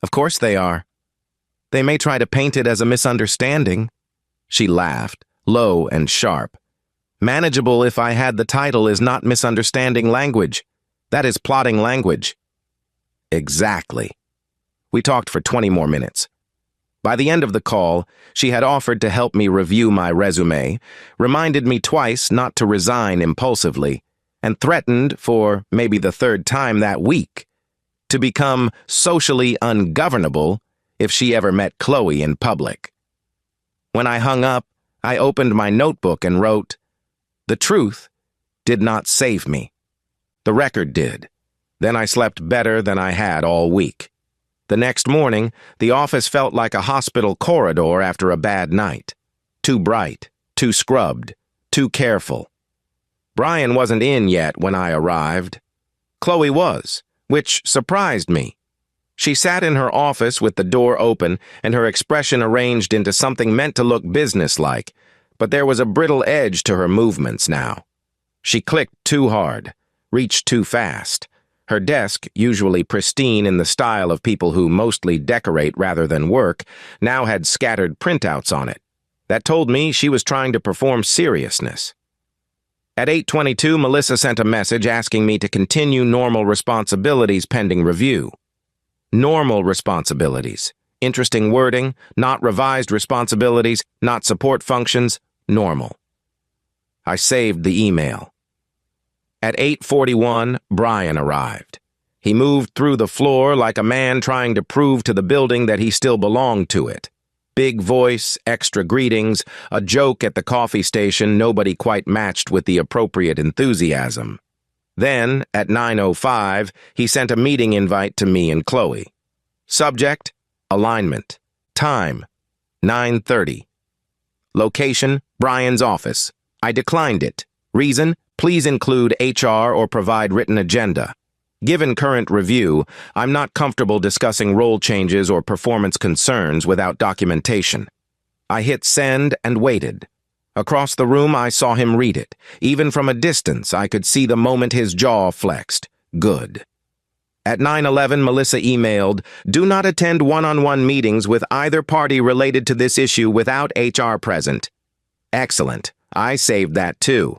Of course they are. They may try to paint it as a misunderstanding. She laughed, low and sharp. Manageable if I had the title is not misunderstanding language. That is plotting language. Exactly. We talked for 20 more minutes. By the end of the call, she had offered to help me review my resume, reminded me twice not to resign impulsively, and threatened, for maybe the third time that week, to become socially ungovernable if she ever met Chloe in public. When I hung up, I opened my notebook and wrote, "The truth did not save me. The record did. Then I slept better than I had all week. The next morning, the office felt like a hospital corridor after a bad night. Too bright, too scrubbed, too careful. Brian wasn't in yet when I arrived. Chloe was, which surprised me. She sat in her office with the door open and her expression arranged into something meant to look businesslike, but there was a brittle edge to her movements now. She clicked too hard, reached too fast. Her desk, usually pristine in the style of people who mostly decorate rather than work, now had scattered printouts on it. That told me she was trying to perform seriousness. At 8:22, Melissa sent a message asking me to continue normal responsibilities pending review. Normal responsibilities. Interesting wording, not revised responsibilities, not support functions, normal. I saved the email. At 8:41, Brian arrived. He moved through the floor like a man trying to prove to the building that he still belonged to it. Big voice, extra greetings, a joke at the coffee station nobody quite matched with the appropriate enthusiasm. Then, at 9:05, he sent a meeting invite to me and Chloe. Subject, alignment. Time, 9:30. Location, Brian's office. I declined it. Reason, please include HR or provide written agenda. Given current review, I'm not comfortable discussing role changes or performance concerns without documentation. I hit send and waited. Across the room, I saw him read it. Even from a distance, I could see the moment his jaw flexed. Good. At 9:11, Melissa emailed, "Do not attend one-on-one meetings with either party related to this issue without HR present." Excellent. I saved that too.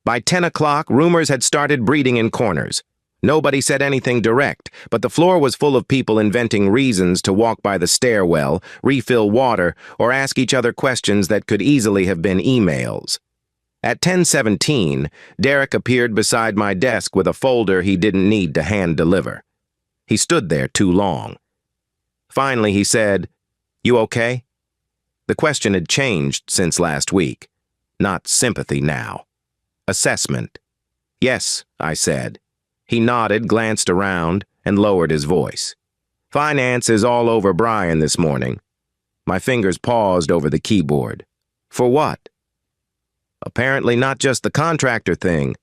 By 10 o'clock, rumors had started breeding in corners. Nobody said anything direct, but the floor was full of people inventing reasons to walk by the stairwell, refill water, or ask each other questions that could easily have been emails. At 10:17, Derek appeared beside my desk with a folder he didn't need to hand deliver. He stood there too long. Finally, he said, "You okay?" The question had changed since last week. Not sympathy now. Assessment. "Yes," I said. He nodded, glanced around, and lowered his voice. "Finance is all over Brian this morning." My fingers paused over the keyboard. "For what?" "Apparently not just the contractor thing."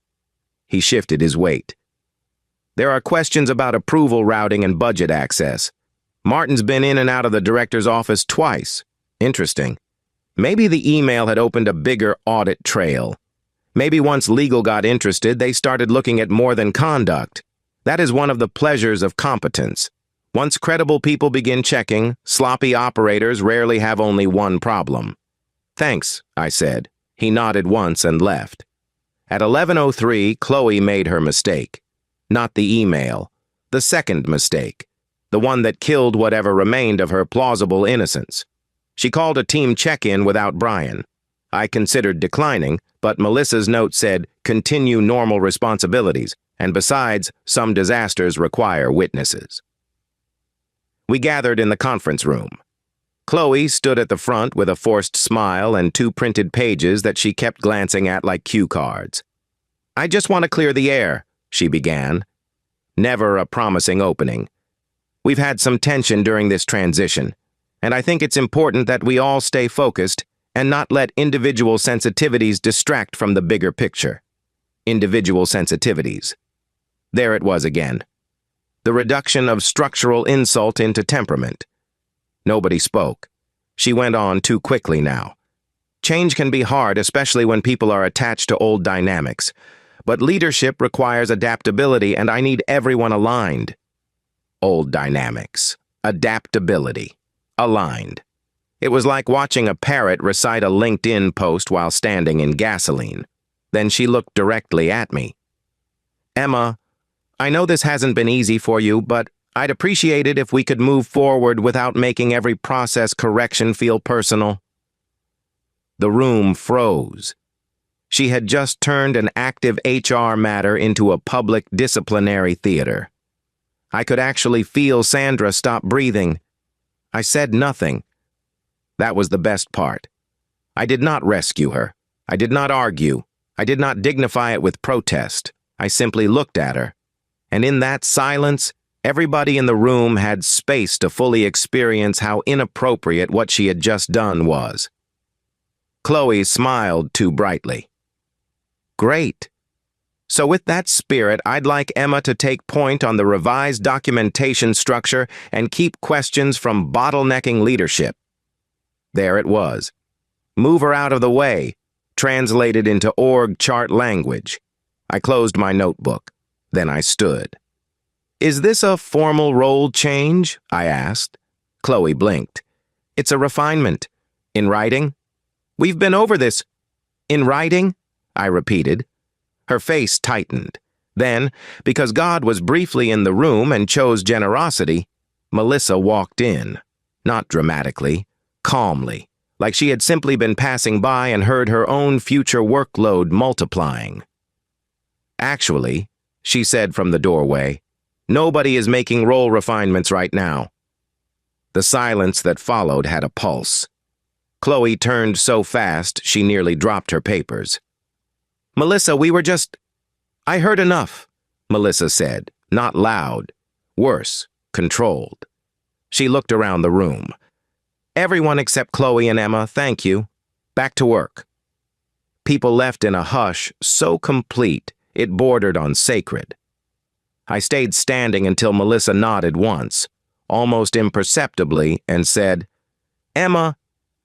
He shifted his weight. "There are questions about approval routing and budget access. Martin's been in and out of the director's office twice. Interesting. Maybe the email had opened a bigger audit trail. Maybe once legal got interested, they started looking at more than conduct. That is one of the pleasures of competence. Once credible people begin checking, sloppy operators rarely have only one problem. "Thanks," I said. He nodded once and left. At 11:03, Chloe made her mistake. Not the email. The second mistake. The one that killed whatever remained of her plausible innocence. She called a team check-in without Brian. I considered declining, but Melissa's note said, "Continue normal responsibilities, and besides, some disasters require witnesses." We gathered in the conference room. Chloe stood at the front with a forced smile and 2 printed pages that she kept glancing at like cue cards. "I just want to clear the air," she began. Never a promising opening. "We've had some tension during this transition, and I think it's important that we all stay focused and not let individual sensitivities distract from the bigger picture." Individual sensitivities. There it was again. The reduction of structural insult into temperament. Nobody spoke. She went on too quickly now. Change can be hard, especially when people are attached to old dynamics. But leadership requires adaptability, and I need everyone aligned. Old dynamics. Adaptability. Aligned. It was like watching a parrot recite a LinkedIn post while standing in gasoline. Then she looked directly at me. Emma, I know this hasn't been easy for you, but I'd appreciate it if we could move forward without making every process correction feel personal. The room froze. She had just turned an active HR matter into a public disciplinary theater. I could actually feel Sandra stop breathing. I said nothing. That was the best part. I did not rescue her. I did not argue. I did not dignify it with protest. I simply looked at her. And in that silence, everybody in the room had space to fully experience how inappropriate what she had just done was. Chloe smiled too brightly. Great. So with that spirit, I'd like Emma to take point on the revised documentation structure and keep questions from bottlenecking leadership. There it was. Move her out of the way, translated into org chart language. I closed my notebook. Then I stood. Is this a formal role change? I asked. Chloe blinked. It's a refinement. In writing? We've been over this. In writing? I repeated. Her face tightened. Then, because God was briefly in the room and chose generosity, Melissa walked in. Not dramatically, calmly, like she had simply been passing by and heard her own future workload multiplying. Actually, she said from the doorway, nobody is making role refinements right now. The silence that followed had a pulse. Chloe turned so fast she nearly dropped her papers. Melissa, I heard enough, Melissa said, not loud. Worse, controlled. She looked around the room. Everyone except Chloe and Emma, thank you. Back to work. People left in a hush so complete it bordered on sacred. I stayed standing until Melissa nodded once, almost imperceptibly, and said, Emma,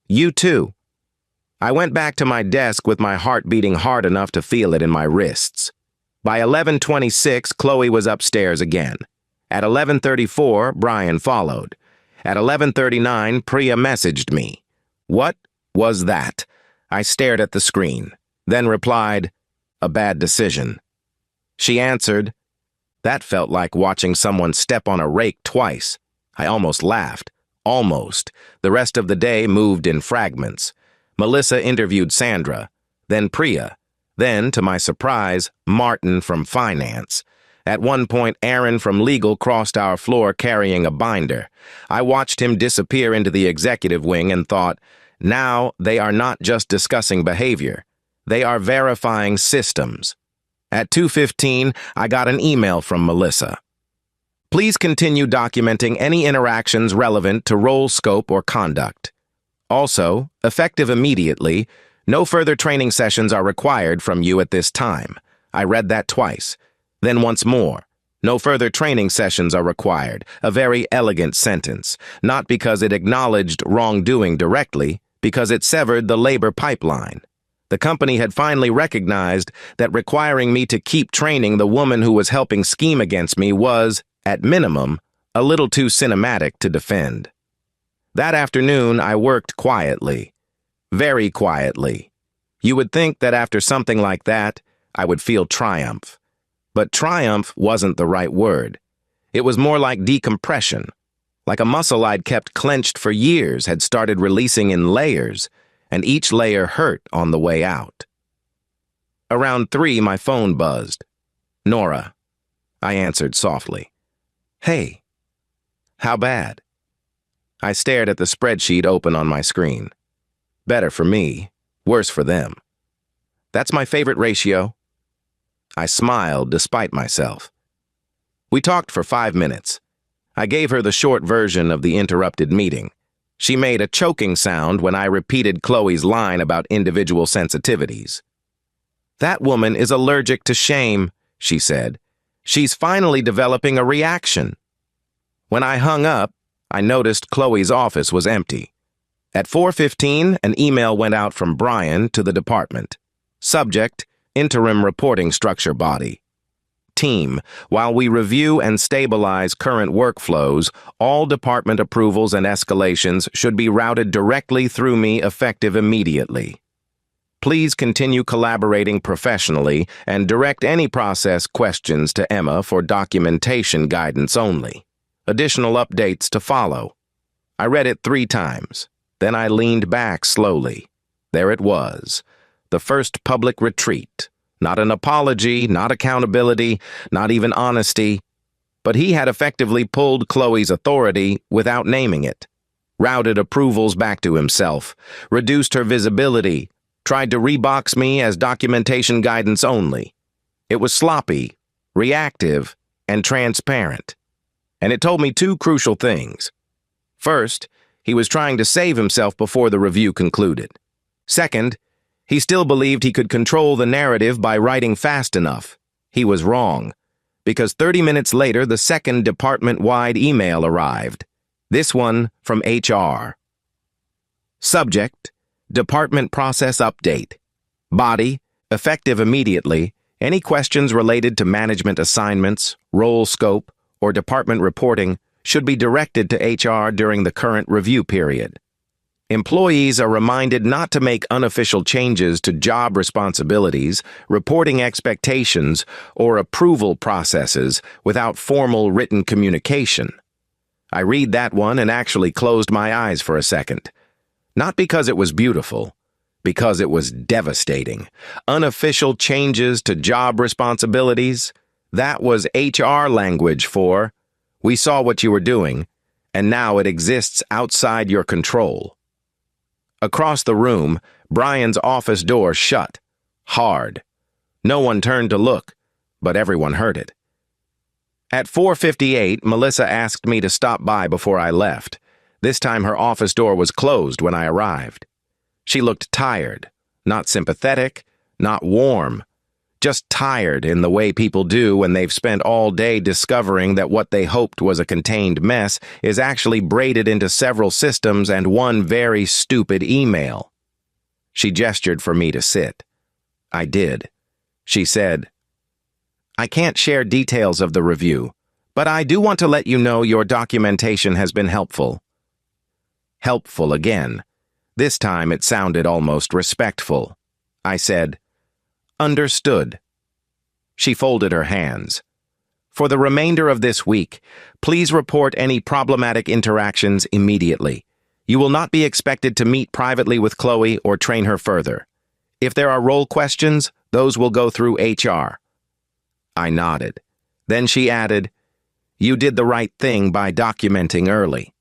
you too. I went back to my desk with my heart beating hard enough to feel it in my wrists. By 11:26, Chloe was upstairs again. At 11:34, Brian followed. At 11:39, Priya messaged me. What was that? I stared at the screen, then replied, a bad decision. She answered, that felt like watching someone step on a rake twice. I almost laughed. Almost. The rest of the day moved in fragments. Melissa interviewed Sandra, then Priya, then, to my surprise, Martin from finance. At one point, Aaron from legal crossed our floor carrying a binder. I watched him disappear into the executive wing and thought, now they are not just discussing behavior. They are verifying systems. At 2:15, I got an email from Melissa. Please continue documenting any interactions relevant to role scope or conduct. Also, effective immediately, no further training sessions are required from you at this time. I read that twice. Then once more. No further training sessions are required. A very elegant sentence. Not because it acknowledged wrongdoing directly, because it severed the labor pipeline. The company had finally recognized that requiring me to keep training the woman who was helping scheme against me was, at minimum, a little too cinematic to defend. That afternoon, I worked quietly. Very quietly. You would think that after something like that, I would feel triumph. But triumph wasn't the right word. It was more like decompression. Like a muscle I'd kept clenched for years had started releasing in layers, and each layer hurt on the way out. Around 3, my phone buzzed. Nora. I answered softly. Hey. How bad? I stared at the spreadsheet open on my screen. Better for me, worse for them. That's my favorite ratio. I smiled despite myself. We talked for 5 minutes. I gave her the short version of the interrupted meeting. She made a choking sound when I repeated Chloe's line about individual sensitivities. That woman is allergic to shame, she said. She's finally developing a reaction. When I hung up, I noticed Chloe's office was empty. At 4:15, an email went out from Brian to the department. Subject, Interim Reporting Structure Body. Team, while we review and stabilize current workflows, all department approvals and escalations should be routed directly through me effective immediately. Please continue collaborating professionally and direct any process questions to Emma for documentation guidance only. Additional updates to follow. I read it 3 times. Then I leaned back slowly. There it was, the first public retreat. Not an apology, not accountability, not even honesty. But he had effectively pulled Chloe's authority without naming it. Routed approvals back to himself, reduced her visibility, tried to rebox me as documentation guidance only. It was sloppy, reactive, and transparent. And it told me 2 crucial things. First, he was trying to save himself before the review concluded. Second, he still believed he could control the narrative by writing fast enough. He was wrong, because 30 minutes later, the second department-wide email arrived. This one from HR. Subject, Department Process Update. Body, effective immediately. Any questions related to management assignments, role scope, or department reporting should be directed to HR during the current review period. Employees are reminded not to make unofficial changes to job responsibilities, reporting expectations, or approval processes without formal written communication. I read that one and actually closed my eyes for a second. Not because it was beautiful, because it was devastating. Unofficial changes to job responsibilities, that was HR language for, we saw what you were doing, and now it exists outside your control. Across the room, Brian's office door shut, hard. No one turned to look, but everyone heard it. At 4:58, Melissa asked me to stop by before I left. This time her office door was closed when I arrived. She looked tired, not sympathetic, not warm, just tired in the way people do when they've spent all day discovering that what they hoped was a contained mess is actually braided into several systems and one very stupid email. She gestured for me to sit. I did. She said, "I can't share details of the review, but I do want to let you know your documentation has been helpful." Helpful again. This time it sounded almost respectful. I said, "Understood." She folded her hands. "For the remainder of this week, please report any problematic interactions immediately. You will not be expected to meet privately with Chloe or train her further. If there are role questions, those will go through HR." I nodded. Then she added, "You did the right thing by documenting early."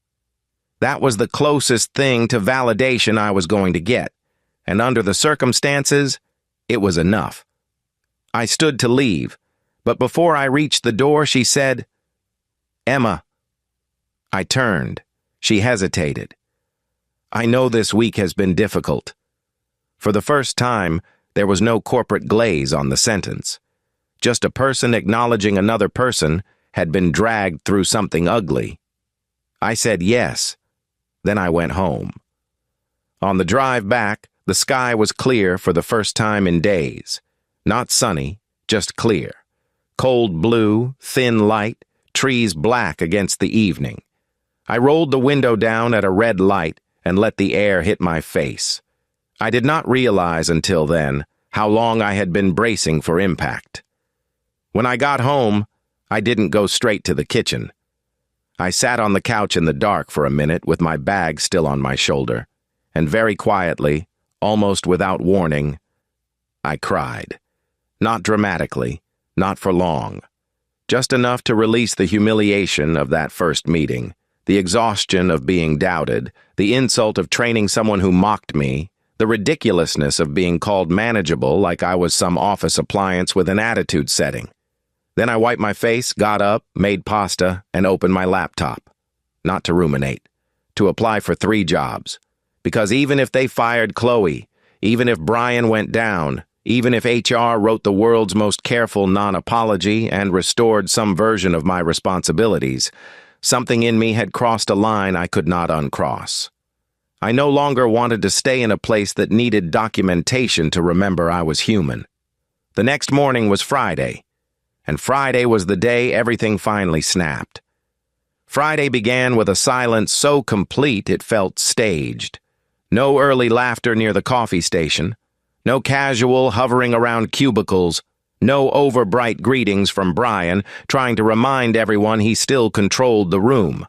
That was the closest thing to validation I was going to get, and under the circumstances, it was enough. I stood to leave, but before I reached the door, she said, "Emma." I turned. She hesitated. "I know this week has been difficult." For the first time, there was no corporate glaze on the sentence. Just a person acknowledging another person had been dragged through something ugly. I said yes. Then I went home. On the drive back, the sky was clear for the first time in days. Not sunny, just clear. Cold blue, thin light, trees black against the evening. I rolled the window down at a red light and let the air hit my face. I did not realize until then how long I had been bracing for impact. When I got home, I didn't go straight to the kitchen. I sat on the couch in the dark for a minute with my bag still on my shoulder, and very quietly, almost without warning, I cried. Not dramatically, not for long. Just enough to release the humiliation of that first meeting, the exhaustion of being doubted, the insult of training someone who mocked me, the ridiculousness of being called manageable like I was some office appliance with an attitude setting. Then I wiped my face, got up, made pasta, and opened my laptop. Not to ruminate, to apply for 3 jobs. Because even if they fired Chloe, even if Brian went down, even if HR wrote the world's most careful non-apology and restored some version of my responsibilities, Something in me had crossed a line I could not uncross. I no longer wanted to stay in a place that needed documentation to remember I was human. The next morning was Friday, and Friday was the day everything finally snapped. Friday began with a silence so complete it felt staged. No early laughter near the coffee station, no casual hovering around cubicles, no overbright greetings from Brian trying to remind everyone he still controlled the room.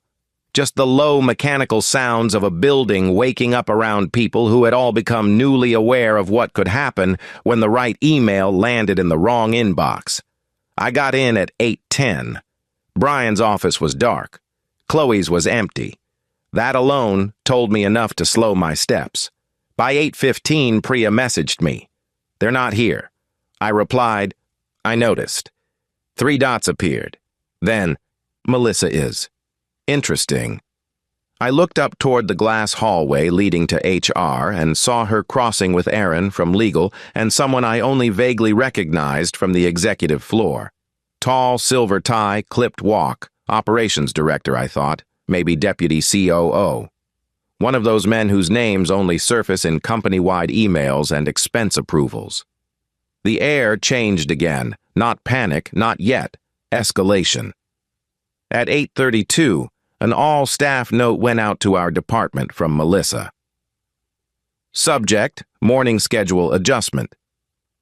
Just the low mechanical sounds of a building waking up around people who had all become newly aware of what could happen when the right email landed in the wrong inbox. I got in at 8:10. Brian's office was dark. Chloe's was empty. That alone told me enough to slow my steps. By 8:15, Priya messaged me. "They're not here." I replied, "I noticed." 3 dots appeared. Then, "Melissa is." Interesting. I looked up toward the glass hallway leading to HR and saw her crossing with Aaron from legal and someone I only vaguely recognized from the executive floor. Tall, silver tie, clipped walk, operations director, I thought, maybe deputy COO. One of those men whose names only surface in company-wide emails and expense approvals. The air changed again, not panic, not yet, escalation. At 8:32, an all-staff note went out to our department from Melissa. Subject, morning schedule adjustment.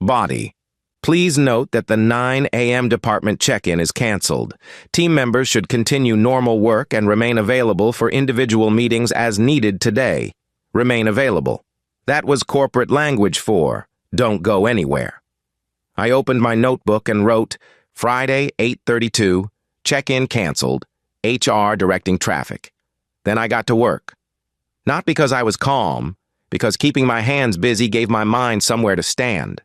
Body, please note that the 9 a.m. department check-in is canceled. Team members should continue normal work and remain available for individual meetings as needed today. Remain available. That was corporate language for, don't go anywhere. I opened my notebook and wrote, Friday, 8:32, check-in canceled. HR directing traffic. Then I got to work. Not because I was calm, because keeping my hands busy gave my mind somewhere to stand.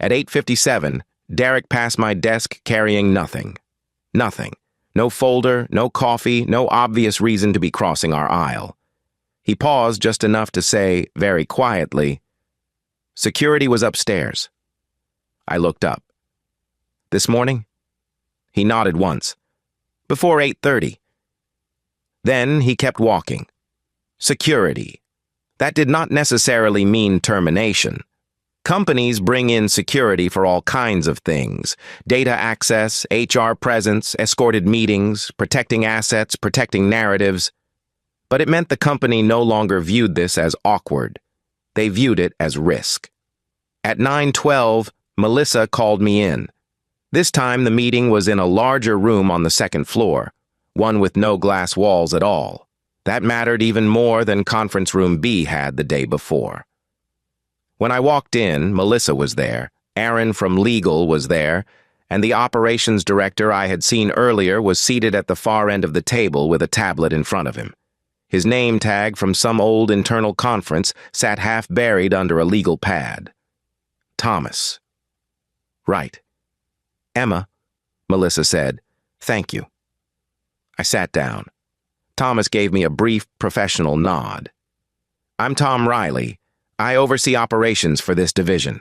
At 8:57, Derek passed my desk carrying nothing. Nothing. No folder, no coffee, no obvious reason to be crossing our aisle. He paused just enough to say, very quietly, "Security was upstairs." I looked up. "This morning?" He nodded once. "Before 8:30. Then he kept walking. Security. That did not necessarily mean termination. Companies bring in security for all kinds of things. Data access, HR presence, escorted meetings, protecting assets, protecting narratives. But it meant the company no longer viewed this as awkward. They viewed it as risk. At 9:12, Melissa called me in. This time the meeting was in a larger room on the second floor, one with no glass walls at all. That mattered even more than conference room B had the day before. When I walked in, Melissa was there, Aaron from legal was there, and the operations director I had seen earlier was seated at the far end of the table with a tablet in front of him. His name tag from some old internal conference sat half buried under a legal pad. Thomas. Right. "Emma," Melissa said, "thank you." I sat down. Thomas gave me a brief, professional nod. "I'm Tom Riley. I oversee operations for this division."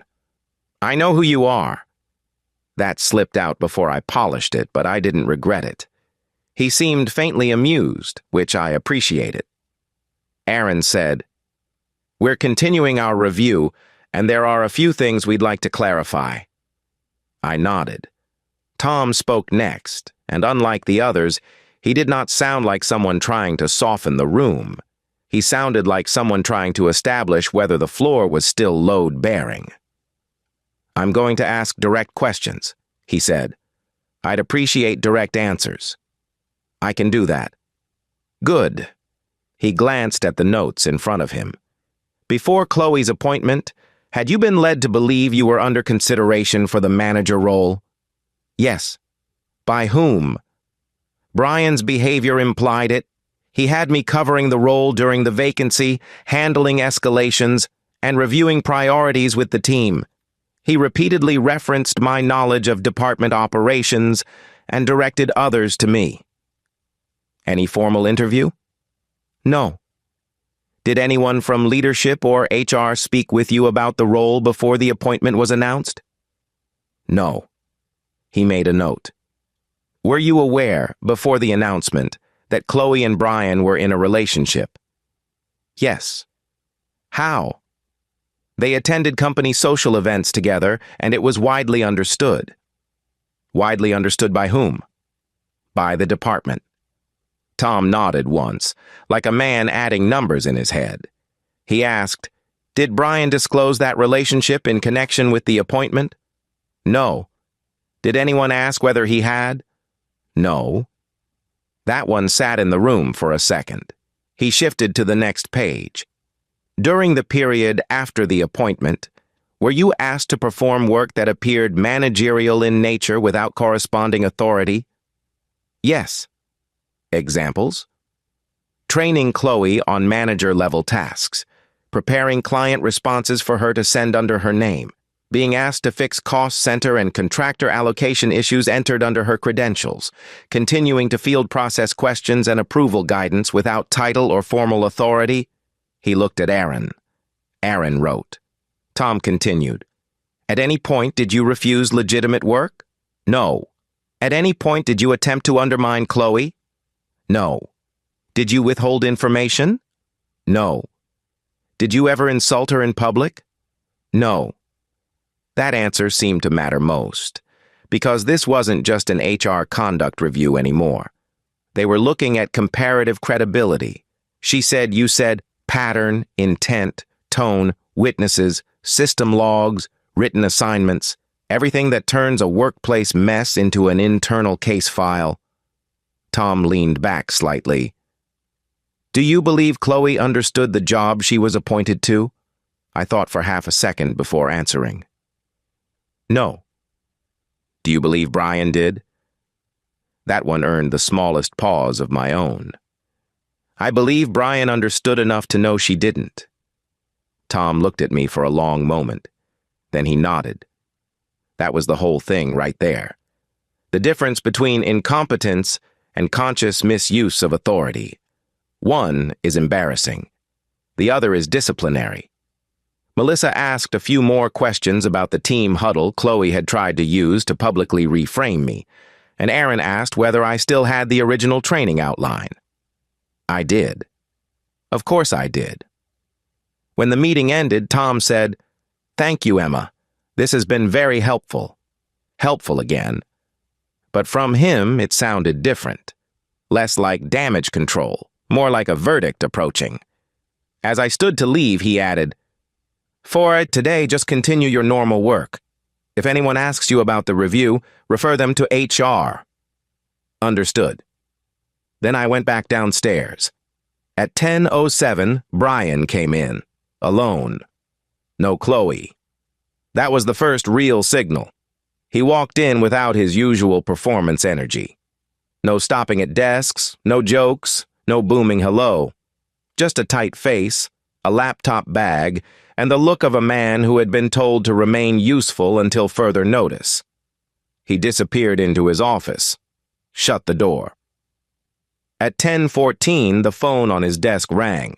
"I know who you are." That slipped out before I polished it, but I didn't regret it. He seemed faintly amused, which I appreciated. Aaron said, "We're continuing our review, and there are a few things we'd like to clarify." I nodded. Tom spoke next, and unlike the others, he did not sound like someone trying to soften the room. He sounded like someone trying to establish whether the floor was still load-bearing. "I'm going to ask direct questions," he said. "I'd appreciate direct answers." "I can do that." "Good." He glanced at the notes in front of him. "Before Chloe's appointment, had you been led to believe you were under consideration for the manager role?" "Yes." "By whom?" "Brian's behavior implied it. He had me covering the role during the vacancy, handling escalations, and reviewing priorities with the team. He repeatedly referenced my knowledge of department operations and directed others to me." "Any formal interview?" "No." "Did anyone from leadership or HR speak with you about the role before the appointment was announced?" "No." He made a note. "Were you aware, before the announcement, that Chloe and Brian were in a relationship. Yes. How? They attended company social events together, and it was widely understood. Widely understood by whom? By the department. Tom nodded once, like a man adding numbers in his head. He asked, "Did Brian disclose that relationship in connection with the appointment?" "No." "Did anyone ask whether he had?" "No." That one sat in the room for a second. He shifted to the next page. "During the period after the appointment, were you asked to perform work that appeared managerial in nature without corresponding authority?" "Yes." "Examples?" "Training Chloe on manager-level tasks, preparing client responses for her to send under her name, being asked to fix cost center and contractor allocation issues entered under her credentials, continuing to field process questions and approval guidance without title or formal authority." He looked at Aaron. Aaron wrote. Tom continued. "At any point did you refuse legitimate work?" "No." "At any point did you attempt to undermine Chloe?" "No." "Did you withhold information?" "No." "Did you ever insult her in public?" "No." That answer seemed to matter most, because this wasn't just an HR conduct review anymore. They were looking at comparative credibility. She said, you said, pattern, intent, tone, witnesses, system logs, written assignments, everything that turns a workplace mess into an internal case file. Tom leaned back slightly. "Do you believe Chloe understood the job she was appointed to?" I thought for half a second before answering. "No." "Do you believe Brian did?" That one earned the smallest pause of my own. "I believe Brian understood enough to know she didn't." Tom looked at me for a long moment. Then he nodded. That was the whole thing right there. The difference between incompetence and conscious misuse of authority. One is embarrassing. The other is disciplinary. Melissa asked a few more questions about the team huddle Chloe had tried to use to publicly reframe me, and Aaron asked whether I still had the original training outline. I did. Of course I did. When the meeting ended, Tom said, "Thank you, Emma. This has been very helpful." Helpful again. But from him, it sounded different. Less like damage control, more like a verdict approaching. As I stood to leave, he added, "For today, just continue your normal work. If anyone asks you about the review, refer them to HR." Understood. Then I went back downstairs. At 10:07, Brian came in, alone. No Chloe. That was the first real signal. He walked in without his usual performance energy. No stopping at desks, no jokes, no booming hello. Just a tight face, a laptop bag, and the look of a man who had been told to remain useful until further notice. He disappeared into his office, shut the door. At 10:14, the phone on his desk rang.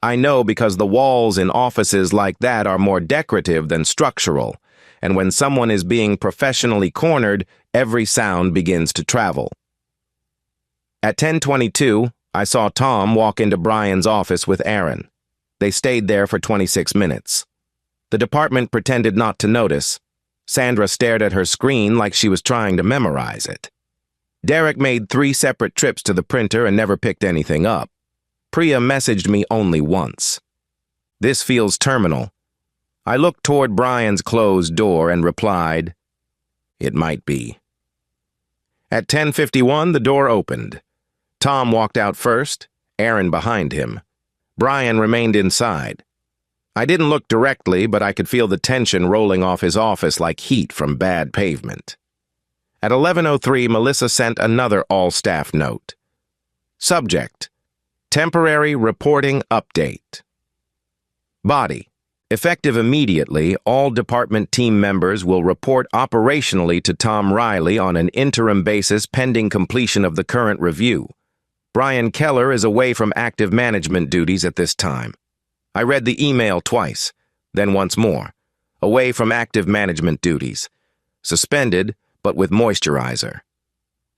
I know because the walls in offices like that are more decorative than structural, and when someone is being professionally cornered, every sound begins to travel. At 10:22, I saw Tom walk into Brian's office with Aaron. They stayed there for 26 minutes. The department pretended not to notice. Sandra stared at her screen like she was trying to memorize it. Derek made 3 separate trips to the printer and never picked anything up. Priya messaged me only once. "This feels terminal." I looked toward Brian's closed door and replied, "It might be." At 10:51, the door opened. Tom walked out first, Aaron behind him. Brian remained inside. I didn't look directly, but I could feel the tension rolling off his office like heat from bad pavement. At 11:03, Melissa sent another all-staff note. Subject: Temporary Reporting Update. Body: Effective immediately, all department team members will report operationally to Tom Riley on an interim basis pending completion of the current review. Brian Keller is away from active management duties at this time. I read the email twice, then once more. Away from active management duties. Suspended, but with moisturizer.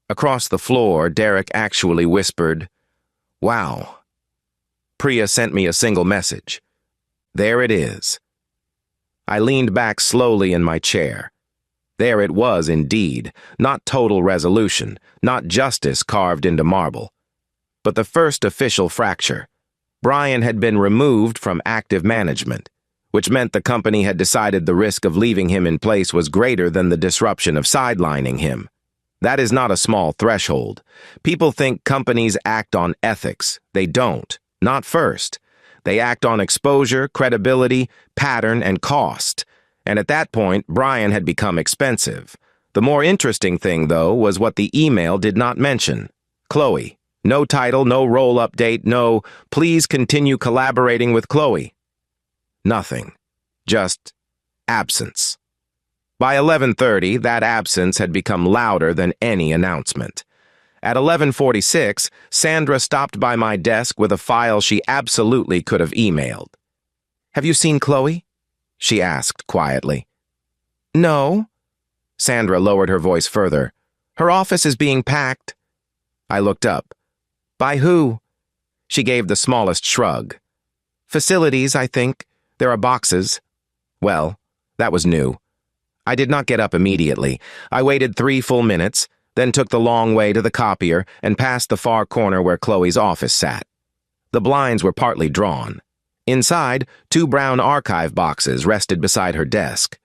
Across the floor, Derek actually whispered, "Wow." Priya sent me a single message. There it is. I leaned back slowly in my chair. There it was indeed, not total resolution, not justice carved into marble, but the first official fracture. Brian had been removed from active management, which meant the company had decided the risk of leaving him in place was greater than the disruption of sidelining him. That is not a small threshold. People think companies act on ethics. They don't. Not first. They act on exposure, credibility, pattern, and cost. And at that point, Brian had become expensive. The more interesting thing, though, was what the email did not mention. Chloe. No title, no role update, no, "Please continue collaborating with Chloe." Nothing. Just absence. By 11:30, that absence had become louder than any announcement. At 11:46, Sandra stopped by my desk with a file she absolutely could have emailed. "Have you seen Chloe?" she asked quietly. "No." Sandra lowered her voice further. "Her office is being packed." I looked up. "By who?" She gave the smallest shrug. "Facilities, I think. There are boxes." Well, that was new. I did not get up immediately. I waited 3 full minutes, then took the long way to the copier and past the far corner where Chloe's office sat. The blinds were partly drawn. Inside, 2 brown archive boxes rested beside her desk.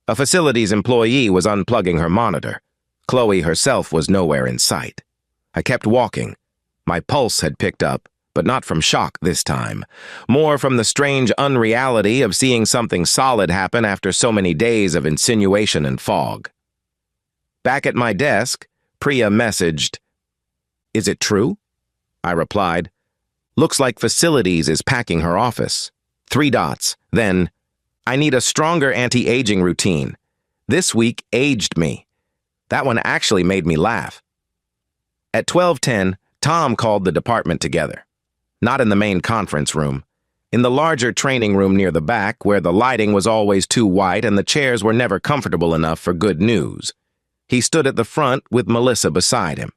A facilities employee was unplugging her monitor. Chloe herself was nowhere in sight. I kept walking. My pulse had picked up, but not from shock this time. More from the strange unreality of seeing something solid happen after so many days of insinuation and fog. Back at my desk, Priya messaged, "Is it true?" I replied, "Looks like Facilities is packing her office." 3 dots, then, "I need a stronger anti-aging routine. This week aged me." That one actually made me laugh. At 12:10, Tom called the department together. Not in the main conference room. In the larger training room near the back, where the lighting was always too white and the chairs were never comfortable enough for good news. He stood at the front with Melissa beside him.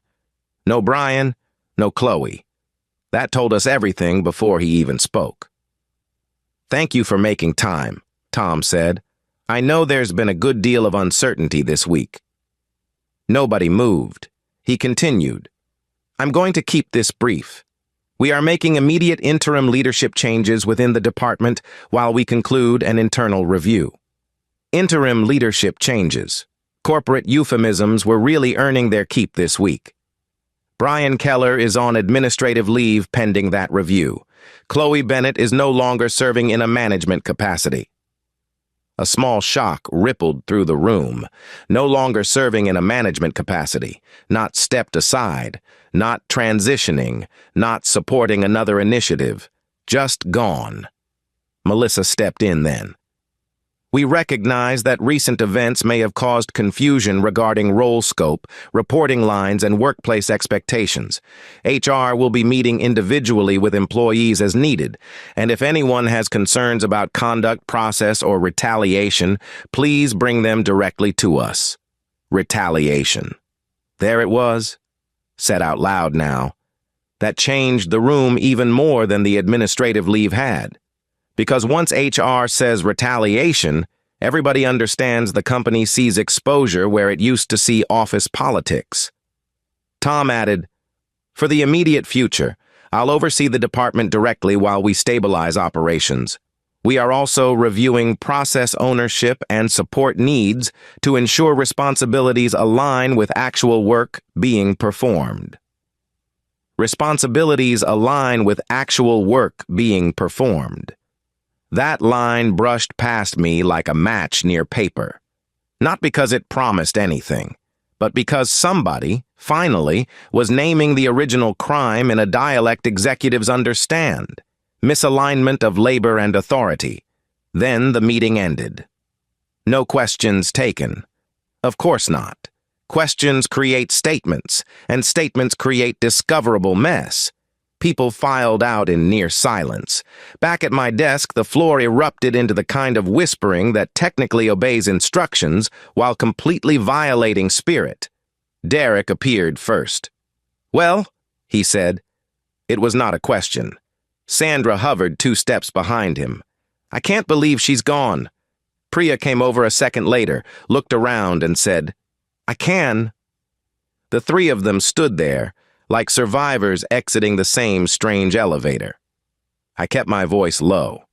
No Brian, no Chloe. That told us everything before he even spoke. "Thank you for making time," Tom said. "I know there's been a good deal of uncertainty this week." Nobody moved. He continued, "I'm going to keep this brief. We are making immediate interim leadership changes within the department while we conclude an internal review." Interim leadership changes. Corporate euphemisms were really earning their keep this week. Brian Keller is on administrative leave pending that review. Chloe Bennett is no longer serving in a management capacity. A small shock rippled through the room. No longer serving in a management capacity, not stepped aside, not transitioning, not supporting another initiative, just gone. Melissa stepped in then. "We recognize that recent events may have caused confusion regarding role scope, reporting lines, and workplace expectations. HR will be meeting individually with employees as needed, and if anyone has concerns about conduct, process, or retaliation, please bring them directly to us." Retaliation. There it was, said out loud now. That changed the room even more than the administrative leave had. Because once HR says retaliation, everybody understands the company sees exposure where it used to see office politics. Tom added, "For the immediate future, I'll oversee the department directly while we stabilize operations. We are also reviewing process ownership and support needs to ensure responsibilities align with actual work being performed." Responsibilities align with actual work being performed. That line brushed past me like a match near paper. Not because it promised anything, but because somebody, finally, was naming the original crime in a dialect executives understand. Misalignment of labor and authority. Then the meeting ended. No questions taken. Of course not. Questions create statements, and statements create discoverable mess. People filed out in near silence. Back at my desk, the floor erupted into the kind of whispering that technically obeys instructions while completely violating spirit. Derek appeared first. "Well," he said. It was not a question. Sandra hovered 2 steps behind him. "I can't believe she's gone." Priya came over a second later, looked around, and said, "I can." The 3 of them stood there, like survivors exiting the same strange elevator. I kept my voice low.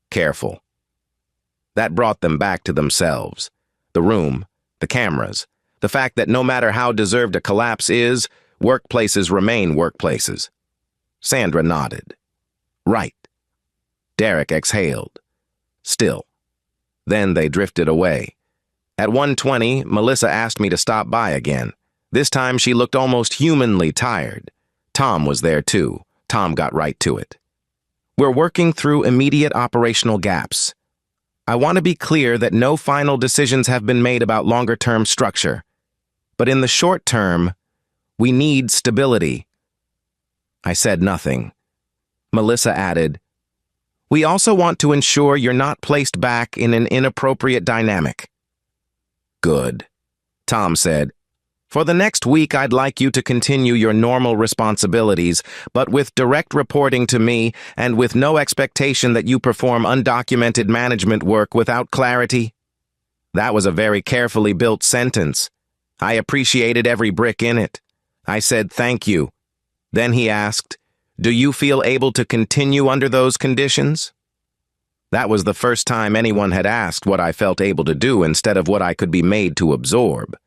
Careful. That brought them back to themselves. The room, the cameras, the fact that no matter how deserved a collapse is, workplaces remain workplaces. Sandra nodded. Right. Derek exhaled. Still. Then they drifted away. At 1:20, Melissa asked me to stop by again. This time she looked almost humanly tired. Tom was there too. Tom got right to it. "We're working through immediate operational gaps. I want to be clear that no final decisions have been made about longer-term structure. But in the short term, we need stability." I said nothing. Melissa added, "We also want to ensure you're not placed back in an inappropriate dynamic." "Good," Tom said. "For the next week, I'd like you to continue your normal responsibilities, but with direct reporting to me and with no expectation that you perform undocumented management work without clarity." That was a very carefully built sentence. I appreciated every brick in it. I said thank you. Then he asked, "Do you feel able to continue under those conditions?" That was the first time anyone had asked what I felt able to do instead of what I could be made to absorb.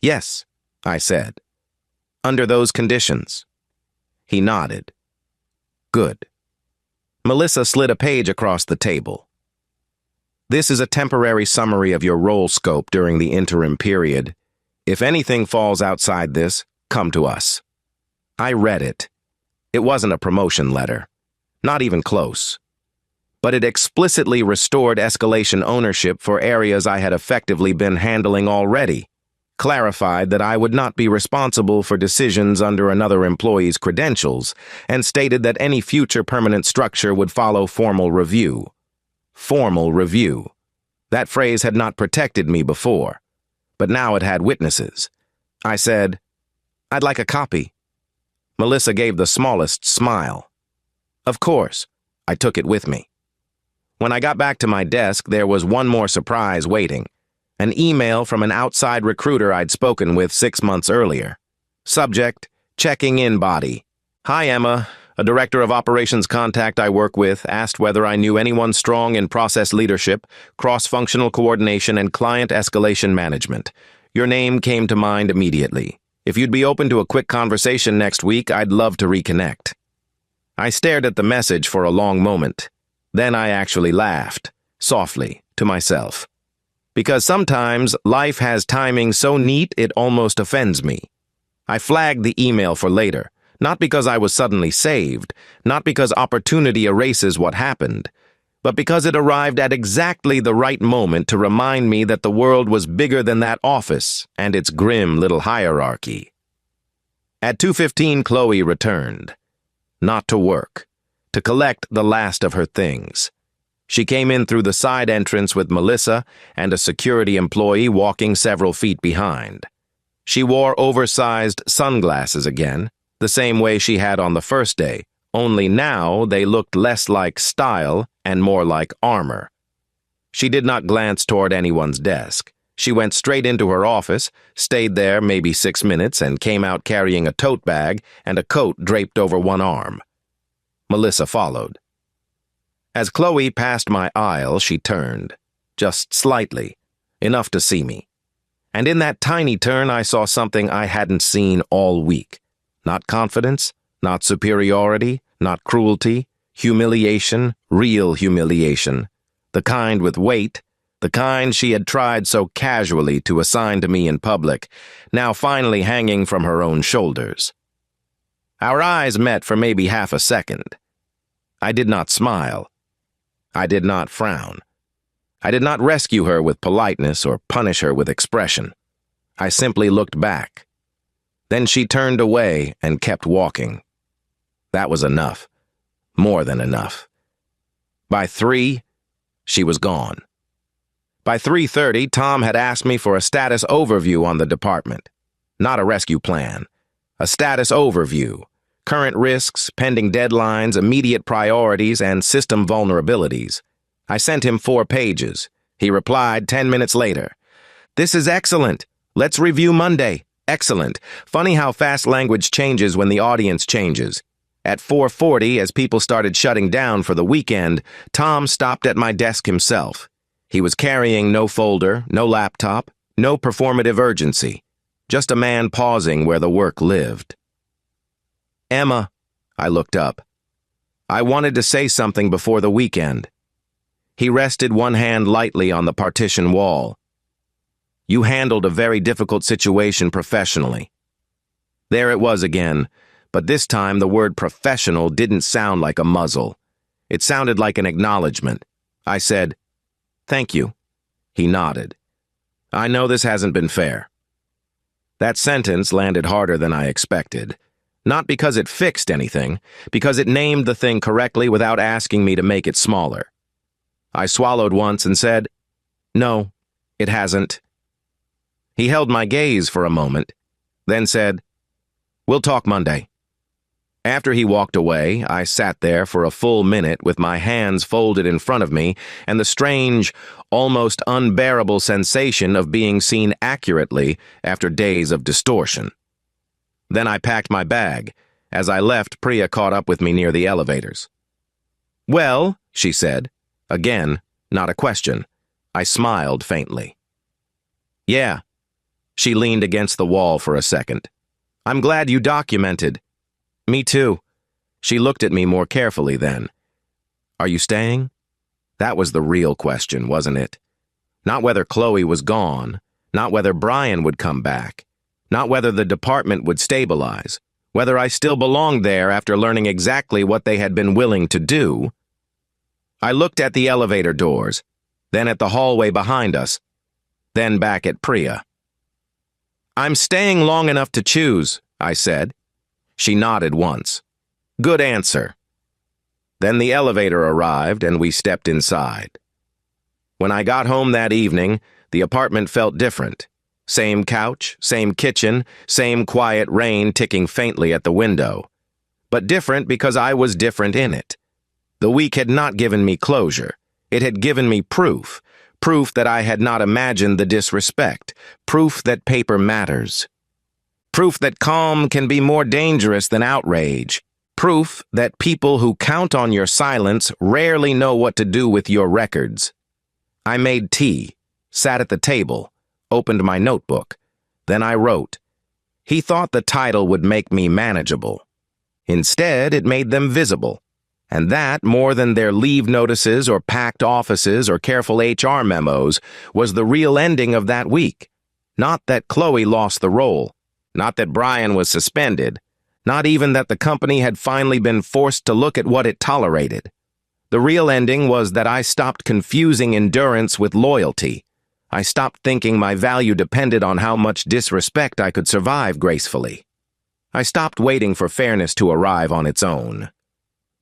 "Yes," I said. "Under those conditions." He nodded. "Good." Melissa slid a page across the table. "This is a temporary summary of your role scope during the interim period. If anything falls outside this, come to us." I read it. It wasn't a promotion letter. Not even close. But it explicitly restored escalation ownership for areas I had effectively been handling already, clarified that I would not be responsible for decisions under another employee's credentials, and stated that any future permanent structure would follow formal review. Formal review. That phrase had not protected me before, but now it had witnesses. I said, "I'd like a copy." Melissa gave the smallest smile. Of course, I took it with me. When I got back to my desk, there was one more surprise waiting. An email from an outside recruiter I'd spoken with 6 months earlier. Subject, checking in body. "Hi, Emma. A director of operations contact I work with asked whether I knew anyone strong in process leadership, cross-functional coordination, and client escalation management. Your name came to mind immediately. If you'd be open to a quick conversation next week, I'd love to reconnect." I stared at the message for a long moment. Then I actually laughed, softly, to myself. Because sometimes life has timing so neat it almost offends me. I flagged the email for later, not because I was suddenly saved, not because opportunity erases what happened, but because it arrived at exactly the right moment to remind me that the world was bigger than that office and its grim little hierarchy. At 2:15, Chloe returned. Not to work, to collect the last of her things. She came in through the side entrance with Melissa and a security employee walking several feet behind. She wore oversized sunglasses again, the same way she had on the first day, only now they looked less like style and more like armor. She did not glance toward anyone's desk. She went straight into her office, stayed there maybe 6 minutes, and came out carrying a tote bag and a coat draped over one arm. Melissa followed. As Chloe passed my aisle, she turned, just slightly, enough to see me. And in that tiny turn, I saw something I hadn't seen all week. Not confidence, not superiority, not cruelty, humiliation, real humiliation. The kind with weight, the kind she had tried so casually to assign to me in public, now finally hanging from her own shoulders. Our eyes met for maybe half a second. I did not smile. I did not frown. I did not rescue her with politeness or punish her with expression. I simply looked back. Then she turned away and kept walking. That was enough. More than enough. By 3, she was gone. By 3:30, Tom had asked me for a status overview on the department. not a rescue plan. A status overview. Current risks, pending deadlines, immediate priorities, and system vulnerabilities. I sent him 4 pages. He replied 10 minutes later. "This is excellent. Let's review Monday." Excellent. Funny how fast language changes when the audience changes. At 4:40, as people started shutting down for the weekend, Tom stopped at my desk himself. He was carrying no folder, no laptop, no performative urgency. Just a man pausing where the work lived. "Emma," I looked up. "I wanted to say something before the weekend." He rested one hand lightly on the partition wall. "You handled a very difficult situation professionally." There it was again, but this time the word professional didn't sound like a muzzle. It sounded like an acknowledgement. I said, "Thank you." He nodded. "I know this hasn't been fair." That sentence landed harder than I expected. Not because it fixed anything, because it named the thing correctly without asking me to make it smaller. I swallowed once and said, "No, it hasn't." He held my gaze for a moment, then said, "We'll talk Monday." After he walked away, I sat there for a full minute with my hands folded in front of me and the strange, almost unbearable sensation of being seen accurately after days of distortion. Then I packed my bag. As I left, Priya caught up with me near the elevators. "Well," she said. Again, not a question. I smiled faintly. "Yeah." She leaned against the wall for a second. "I'm glad you documented." "Me too." She looked at me more carefully then. "Are you staying?" That was the real question, wasn't it? Not whether Chloe was gone, not whether Brian would come back, not whether the department would stabilize, whether I still belonged there after learning exactly what they had been willing to do. I looked at the elevator doors, then at the hallway behind us, then back at Priya. "I'm staying long enough to choose," I said. She nodded once. "Good answer." Then the elevator arrived and we stepped inside. When I got home that evening, the apartment felt different. Same couch, same kitchen, same quiet rain ticking faintly at the window. But different because I was different in it. The week had not given me closure. It had given me proof. Proof that I had not imagined the disrespect. Proof that paper matters. Proof that calm can be more dangerous than outrage. Proof that people who count on your silence rarely know what to do with your records. I made tea, sat at the table, opened my notebook. Then I wrote. He thought the title would make me manageable. Instead, it made them visible. And that, more than their leave notices or packed offices or careful HR memos, was the real ending of that week. Not that Chloe lost the role. Not that Brian was suspended. Not even that the company had finally been forced to look at what it tolerated. The real ending was that I stopped confusing endurance with loyalty. I stopped thinking my value depended on how much disrespect I could survive gracefully. I stopped waiting for fairness to arrive on its own.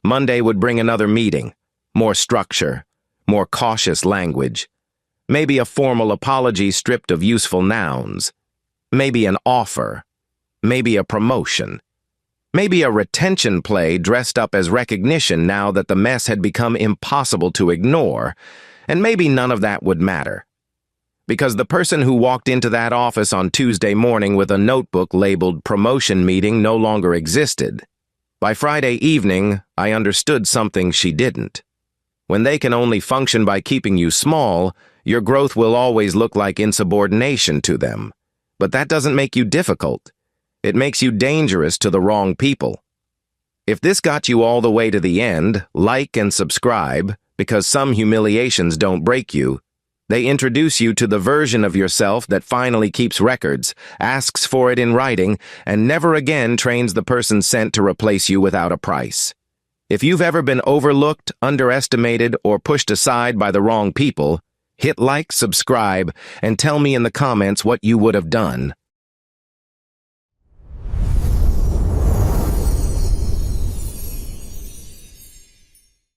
Monday would bring another meeting, more structure, more cautious language, maybe a formal apology stripped of useful nouns, maybe an offer, maybe a promotion, maybe a retention play dressed up as recognition now that the mess had become impossible to ignore, and maybe none of that would matter. Because the person who walked into that office on Tuesday morning with a notebook labeled promotion meeting no longer existed. By Friday evening, I understood something she didn't. When they can only function by keeping you small, your growth will always look like insubordination to them. But that doesn't make you difficult. It makes you dangerous to the wrong people. If this got you all the way to the end, like and subscribe, because some humiliations don't break you. They introduce you to the version of yourself that finally keeps records, asks for it in writing, and never again trains the person sent to replace you without a price. If you've ever been overlooked, underestimated, or pushed aside by the wrong people, hit like, subscribe, and tell me in the comments what you would have done.